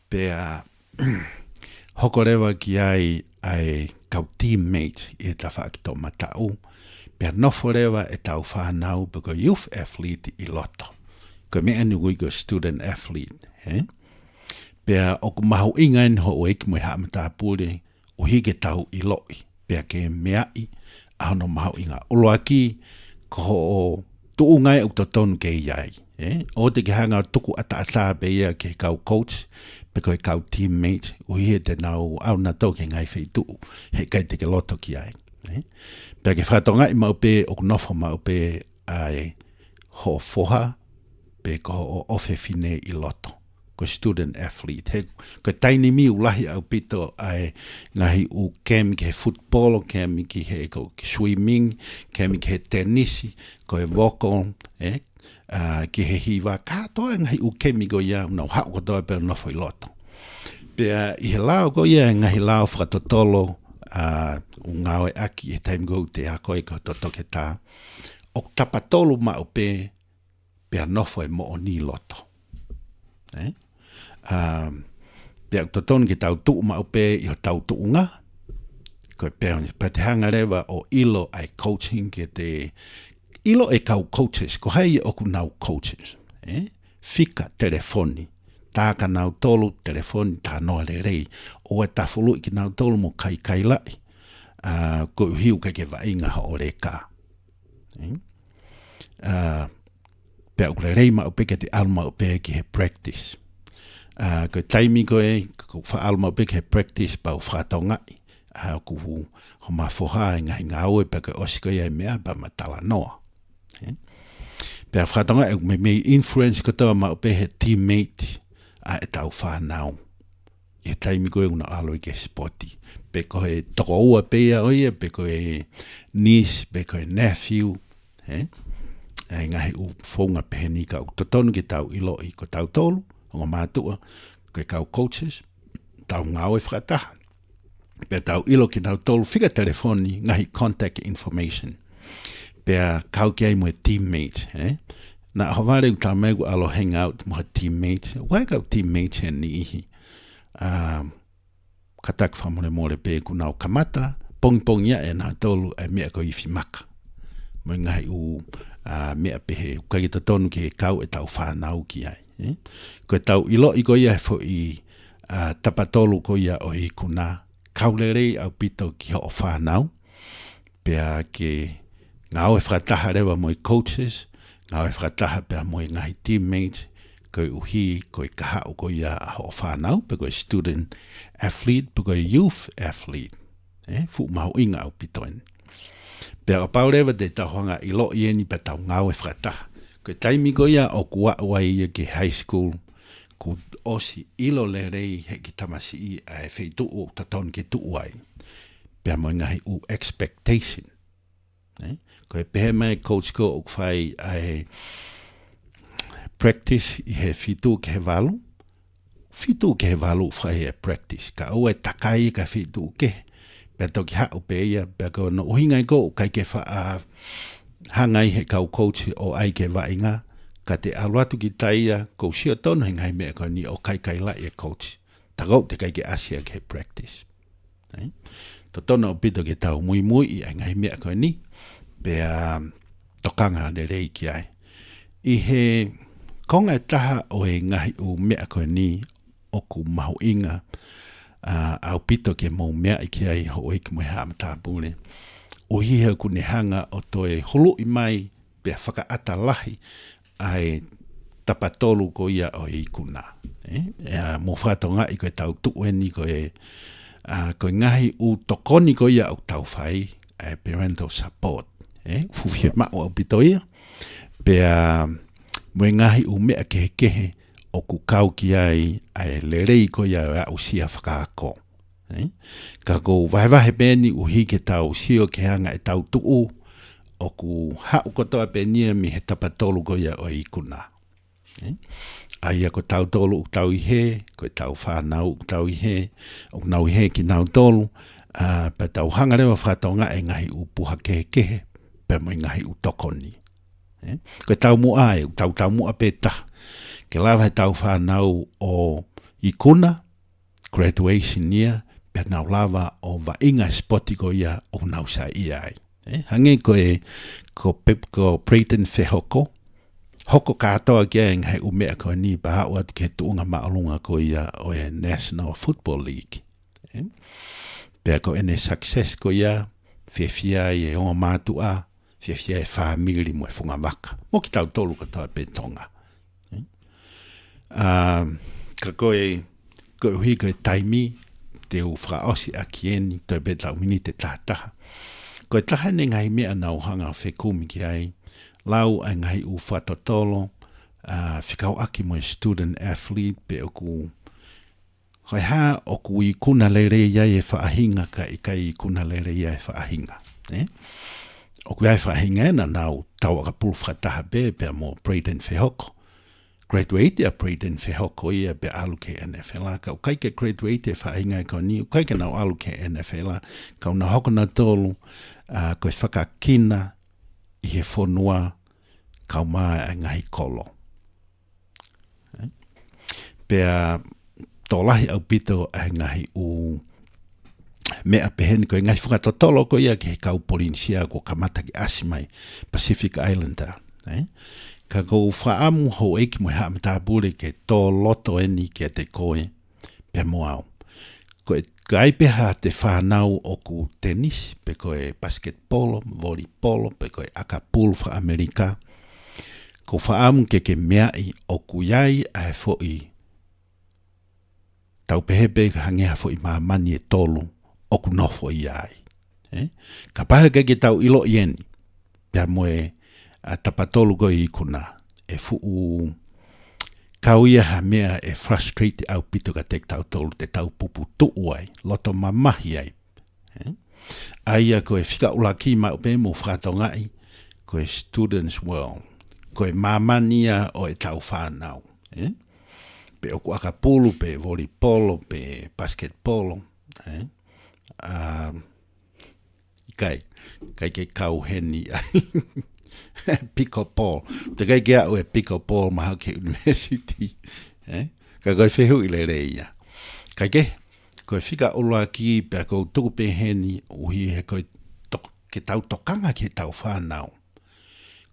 Speaker 3: Pea hoko lewa ki ai kau teammate I he tawha aki to matau. Pea nofo lewa e tau whanau pe ko youth athlete I loto. Ko me anu gui ko student athlete. Pea o ku mahu ingain ho o eki mo haa mata pule o hige tau I loi. Pea ke meai ahono mahu inga. Olo aki ko o tuu ngai au totonu ke iai. O te ke hanga tuku ata pe ia ke kau coach, pe koe kau teammate, o hie te nau au na tau ke ngai whai tuu, he kai te ke loto ki ai. Pea ke whatonga I mau pe, o kunofo mau pe ai ho foha, pe ko o ofe fine I loto. Ko student athlete. Ko taini mi ulahi au pito ai ngahi u kemi ke football, kemi ki he ko swimming, kemi ki he tenisi, ko e vocal, ki he hiwa. Ka toa ngahi u kemi ko ia, unau hau ko toa pe nofo I loto. Pea I he lao ko ia ngahi lao whakatotolo, u ngawe aki e taimi go te ako e ko totoke tā. O tapatolu ma o pe nofo e mo o ni loto. Pea totonu ki tau tuu ma upe I ho tau tuu nga. Ko pea te hanga rewa o ilo ai coaching ke te ilo e kau coaches, ko hai e oku nau coaches. Fika telefoni. Tāka nau tolu telefoni tā noa le rei. O e tafulu I ki nau tolu mo kai lai. Ko uhiu ke ke vainga ho o re ka. Pea ukule rei ma upe ke te alma upe ki he practice. Ko taimi ko e ko wha alma upe ke he practice pa u whatongai. ku ho mafoha ngā oe pa ke osi ko ia mea pa matala noa. Pe a whatonga e me influence ko tawa ma upe he teammate a e tau whanau. E taimi koe una alo i ke spoti. Pe ko he toko ua pea oia, pe ko he niece, pe ko he nephew. E ngahi u whaunga pehe ni kau. Totonu ke tau ilo i ko tau tolu, o mātua, ko e kau coaches, tau ngau e whakataha. Pe tau ilo ki tau tolu, whika telefoni, ngahi contact information. Pe a kau ki ai mo e teammates, na haware u tau megu alo hang out mo teammates. Wai kau teammates he ni ihi. Katak whamore more pe ku nau kamata, pong ia e nā tolu e mea ko iwi maka. Mo ngahi u mea pehe, kai ta tonu ki e kau e tau whanau ki ai. Ko tau ilo i ko ia fo i tapatolu ko ia o i kuna. Kaulere au pito ki ho whanau. Pea ke ngau e whakataha rewa mo i coaches, ngau e whakataha pea mo i ngahi teammates, ko i uhi, ko i kahau ko ia ho whanau, pe ko i student athlete, pe ko i youth athlete. Fu mahu inga au pito en. Pea ka pau rewa te tahuanga i lo i eni pe tau ngau e whakataha. Ko i taimi ko ia o kua ua ia ki high school, ku osi ilo le rei he ki tamasi i a e wheitu o taton ki tu ai. Pea mo ngahi u expectation. Ko e pehe mai coach ko o kwhai ai practice i he fitu ke he walu. Fitu ke he walu whai e practice. Ka au e takai ka fitu ke. Pea toki hau pe ia. Pea ko no uhingai ko kai ke wha hangai he kau coach o ai ke wainga. Ka te aluatu ki taia ko sia tono hingai mea ko ni o kai lai e coach. Takau te kai ke asia ke practice. To tono o pito ke tau mui i ngai mea ko ni. Pea tokanga le rei ki ai. I he konga taha o e ngahi u mea koe ni o ku mahu inga au pito ke mau mea i ki ai ho eiki moe haa matapule. O hiha ku ne hanga o toe hulu i mai pea whakaata lahi ai tapatolu ko ia o i kuna. Mo whatonga i koe tau tuweni koe ngahi u tokoni ko ia au tau whai parental support. Fuwhia mao au pito ia. Pea mwe ngahi u mea kehe o ku kau ki ai le rei ko ia au sia whakaako. Ka ko wahewahe pēni u hike tau sio ke hanga e tau tuu o ku hau kotoa pēnia mi he tapatolu ko ia o i kuna. Aia ko tau tolu u tau ihe, ko tau whanau u tau ihe, o nau ihe ki nau tolu, pa tau hanga rewa whatonga e ngahi u puha kehe, pa mo ngahi u tokoni. Ko tau mua e, tau mua peta, ke lawa he tau whanau o i kuna, graduation year, pa nau lawa o wa inga spoti ko ia o nau sa ia ai. Hange ko e, ko Preyton Whehoko, hoko katoa kia e ngai umea ko ni paha wat ke tuunga maalunga ko ia o e National Football League. Pea ko ene success ko ia, whiawhia i e onga mātua, whiawhia e whamiri mo e whunga waka. Mo ki tau tolu katoa pe tonga. Ka koe uhi koe taimi, te u whakaosi a kieni, toi pe tau mini te tahataha. Koe taha ne ngai mea nau hanga whekumi ki ai, lau ai ngai u whatotolo, whikau aki mo student athlete, pe oku, hoi ha oku i kuna lere iai e whaahinga ka i kai i kuna lere iai e whaahinga. Oku iai whaahinga ena nau tau aka pulu whataha be, pe mo Preyton Whehoko. Graduate a Preyton Whehoko ia pe alu ke NFL. Kau kai ke graduate e whaahinga e kau ni, kai ke nau alu ke NFL. Kau na hoko na tolu, koe whakakina, i he whonua kau maa e ngahi kolo. Pea tolahi au pito e ngahi u mea peheni ko e ngahi whakatotolo ko ia ki he kau Polinsia ko kamata ki Asimai, Pacific Islander. Ka ko whaamu ho eiki mo haa mtāpure ke tō loto eni ki a te koe pe moau. Ko e kai peha te whanau o ku tenis, pe koe basketball, volleyball, pe koe akapulu wha Amerika. Ko whaamu ke mea i o ku iai a he fo i tau pehepe hangeha fo i maamani e tolu o ku nofo i ai. Ka paha ke tau ilo ieni, pia moe a tapatolu ko i kuna, e fuu kauia ha mea e frustrate au pito ka te tau tolu te tau pupu tuu ai, loto mamahi ai. Aia ko e whika ulaki ma upe mo whatongai, ko e students world, ko e mamania o e tau whanau. Pe oku aka pulu, pe volleyball, pe basketball. Kai ke kau heni pickleball. Te kai kia o e pickleball maha ke university. Ka koe whehu i le reia. Kai ke, koe whika ulaki pe ko tuku pe heni uhi he koe ke tau tokanga ke tau whanau.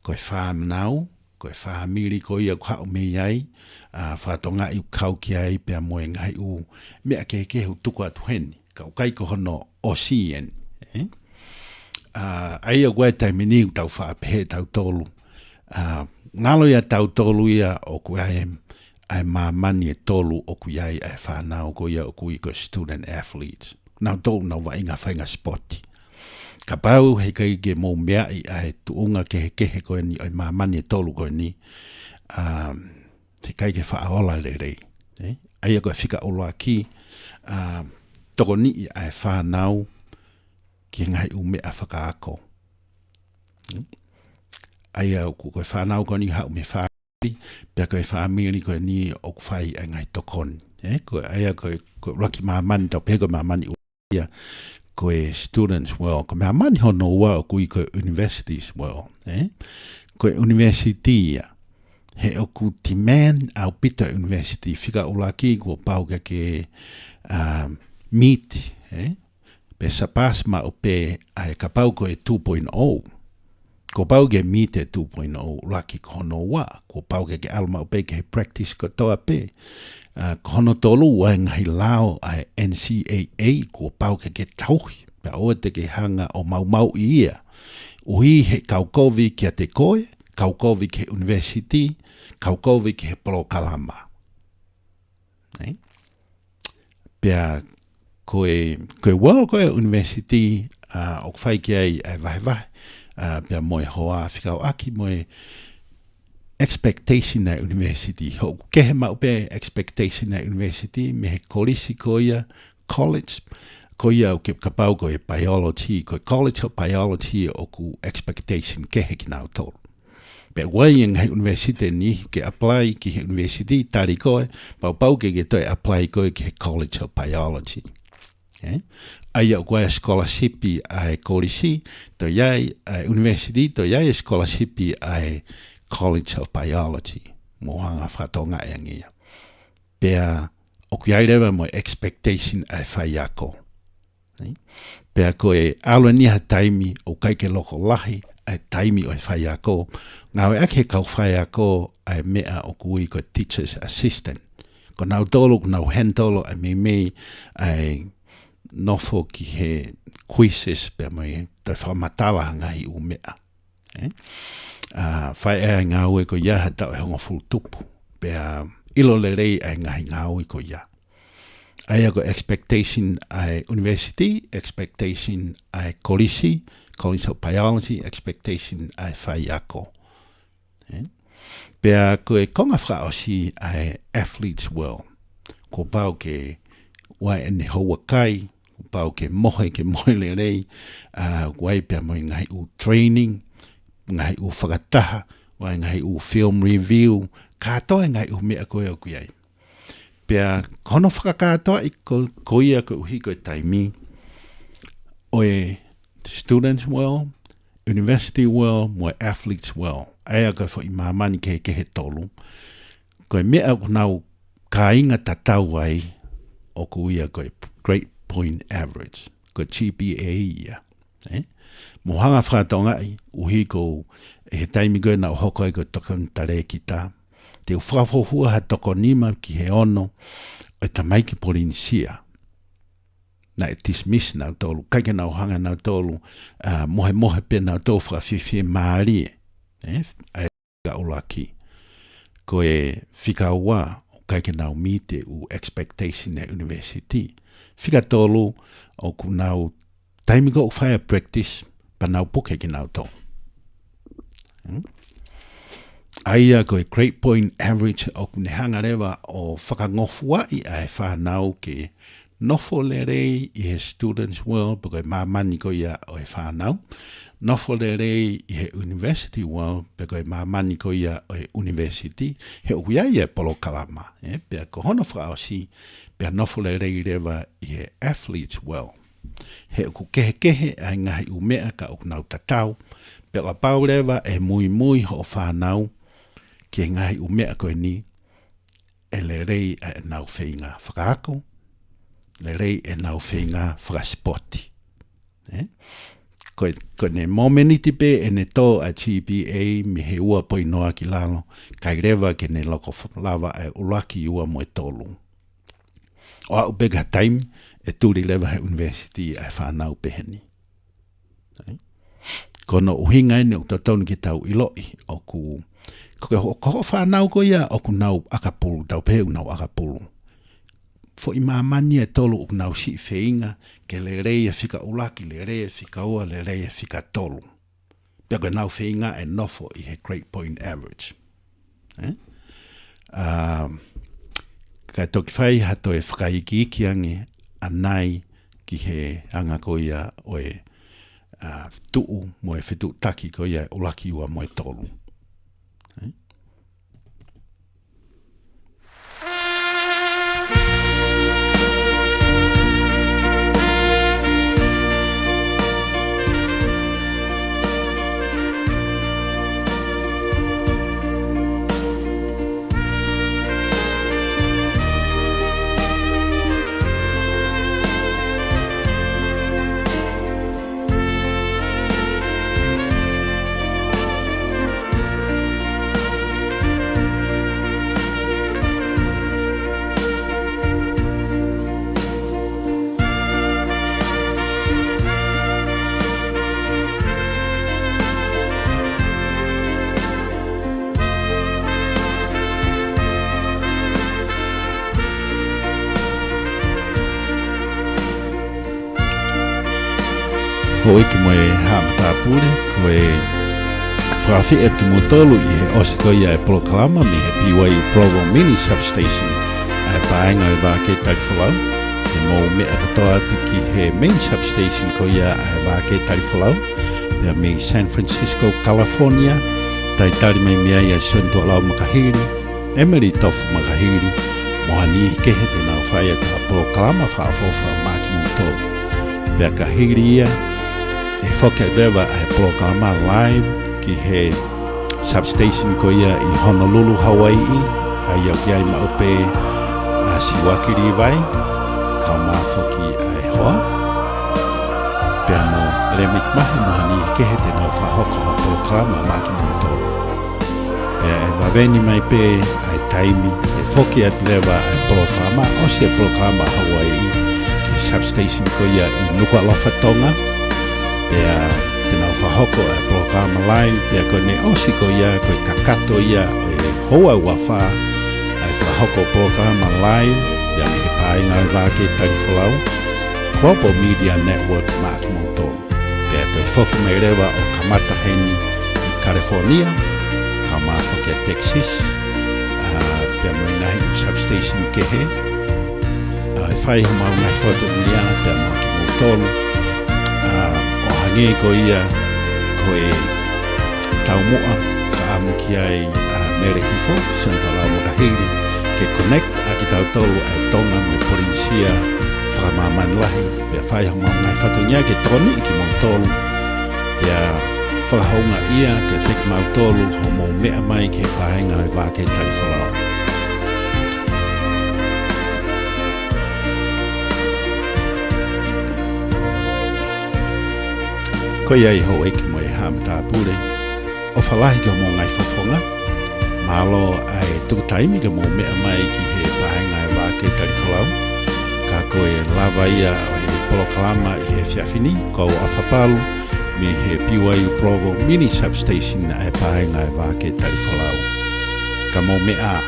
Speaker 3: Koe whanau, koe whamiri koe ia kua o me iai, whatonga i kau ki ai pe a moe ngai u mea ke hu tuku atu heni. Kau kai ko hono o sien. Ai a koe tai meni u tau whaapehe tau tolu. Ngalo ia tau tolu ia o koe ai mamani e tolu o koe ai ai whanau koe ia o koe ko student athletes. Nau tolu nau wainga whainga spoti. Ka pau he kai ke mō mea i ai tuunga kehe koe ni ai mamani e tolu koe ni. He kai ke whaaola le rei. Ai a koe whika ola ki toko ni i ai whanau ki ngai u mea whakaako. Ai au koe whanau koe ni hau me whaari, pia koe whaamiri koe ni o kwhai ai ngai tokoni. Koe ai koe raki mamani tau pego mamani u ia koe students world, koe mamani hono ua o koe universities world. Koe university ia, he o ku timan au pita university, whika ulaki kua pau ke meet, pe sapas ma o pe ai ka pau ko e 2.0. Ko pau ke meet e 2.0 laki kono wa. Ko pau ke alma o pe ke practice ko toa pe. Kono tolu wa ngai lao ai NCAA ko pau ke tauhi. Pe o te ke hanga o mau ia. Ui he kaukovi kia te koe, kaukovi ke university, kaukovi ke pro kalama. Pea koe koe university o whai ki ai vai pia moe hoa whikau aki moe expectation na university ho kehe mau pe expectation na university me he kolisi koia college koia o ke kapau koe biology koe college of biology o ku expectation kehe ki nau tolu pe wai ngai university ni ke apply ki he university tari koe pau ke toi apply koe ki he college of biology. Ai au koe scholarship ai kolisi, to iai university, to iai scholarship ai College of Biology. Mo hanga whatonga e ngia. Pea, o ki ai rewa mo expectation ai whai ako. Pea koe alu niha taimi o kai ke loko lahi ai taimi o whai ako. Ngau ake kau whai ako ai mea o kui ko teacher's assistant. Ko nau tolo, nau hen tolo ai me ai nofo ki he quizzes pe mai te whamatala ngai u mea. Whai e ngau e ko ia hata o hongo full tupu. Pea ilo le rei e ngai ngau e ko ia. Ai ako expectation ai university, expectation ai kolisi, College of Biology, expectation ai whai ako. Pea ko e konga wha o si ai athletes world. Ko pau ke wai ene hoa kai, pau ke mohe le rei, wai pia moi ngai u training, ngai u whakataha, wai ngai u film review, katoa ngai u mea koe o kuiai. Pia kono whakakatoa i ko ia ko uhi koe taimi, oe students world, university world, mo athletes world, aia koe fo i mamani ke he tolu, koe mea nau ka inga tatau ai, o ko ia koe grade point average, ko GPA ia. Mo hanga whakatonga i, uhi ko he taimi koe na hoko ai ko tokon tare ki tā. Te whakafohua ha toko nima ki he ono, o ta mai ki Polinisia. Na e dismiss nau tolu, kaike nau hanga nau tolu, mohe pe nau tolu whakawhiwhi maari e. Ai ka ulaki. Ko e whika ua, kai ke nau mite u expectation e university. Whika tolu o ku nau taimi ko whaia practice pa nau puke ki nau tō. Aia ko e grade point average o ku nehanga rewa o whakangofua i ai whanau ke nofo le rei i he students world pako e mamani ko ia o e whanau. Nofo le rei i he university world pako e mamani ko ia o e university. He uia i e polo kalama. Pea ko hono whakao si pea nofo le rei rewa i he athletes world. He uku kehe ai ngahi umea ka uku nau tatau. Pea ka pau rewa e mui ho whanau ki ngahi umea koe ni e le rei e nau whainga whakaako. Le rei e nau whainga whakaspoti. Ko ne momeniti pe e ne tō a GPA mi he ua poi noa ki lalo, kai rewa ke ne loko lava e ulaki ua mo e tōlu. O au bega time e tūri lewa he university e whanau peheni. Kono uhinga ene o tautaunu ki tau iloi o ku ko whanau ko ia o ku nau akapulu, tau pehe nau akapulu. Fo i mamani e tolu u nau si whainga ke le rei e whika ulaki, le rei e whika ua, le rei e whika tolu. Pea koe nau whainga e nofo i he grade point average. Kai toki whai hato e whakaiki ange anai ki he anga ko ia o e tuu mo e whetu taki ko ia ulaki ua mo e tolu. Hoi ki moe hamatapule, koe whawhi e ki motolu i he osiko ia e proklama mi he BYU Provo Mini Substation ai paenga e Vake Tali Folau. He mou mea katoa atu ki he Main Substation ko ia ai Vake Tali Folau. Ia me San Francisco, California, tai tari mai mea ia Sonto Alau Makahiri, Emily Tofu Makahiri, mohani kehe te nau whai e ka proklama whaafofa maki motolu. Pea kahiri ia, e whoke rewa e programa live ki he substation ko ia i Honolulu, Hawaii, ai au ki ai maupe a siwakiri vai, kau mawhoki ai hoa. Pea mo remik mahi mohani kehe te nau whahoko ha programa maki motoro. Pea e waweni mai pe ai taimi, e whoke at rewa e programa, o se programa Hawaii, ki substation ko ia i Nuku'alofa Tonga. Pea te nau whahoko e programa live, pea koe ne osi ko ia, koe kakato ia, e hoa wafa, e whahoko programa live, pea ne he paenga e Vake Tali Folau, Global Media Network maki motoro. Pea toi whoki mai rewa o Kamataheni i California, ka mawhoki a Texas, pea mai nahi o substation kehe, e whai humau nahi whoto Indiana, pea maki motoro, nge ko ia ko e taumua whaamuki ai mere hifo, Sonto Alau Makahiri, ke connect a ki tautolu ai tonga mo porinsia whakamamani lahi, pea whai hamau ngai whatunia ke toni i ki mautolu, pea whakahaunga ia ke teki mautolu homo mea mai ke whaenga e Vake Tali Folau. Ko iai ho eki mo e hamatapule, o whalahi ka mo ngai whawhonga, malo ai tukataimi ka mo mea mai ki he pahenga e Vake Tali Folau, ka koe lava ia o he polokalama i he whiawhini, ko a whapalu, me he BYU Provo Mini Substation e pahenga e Vake Tali Folau. Ka mo mea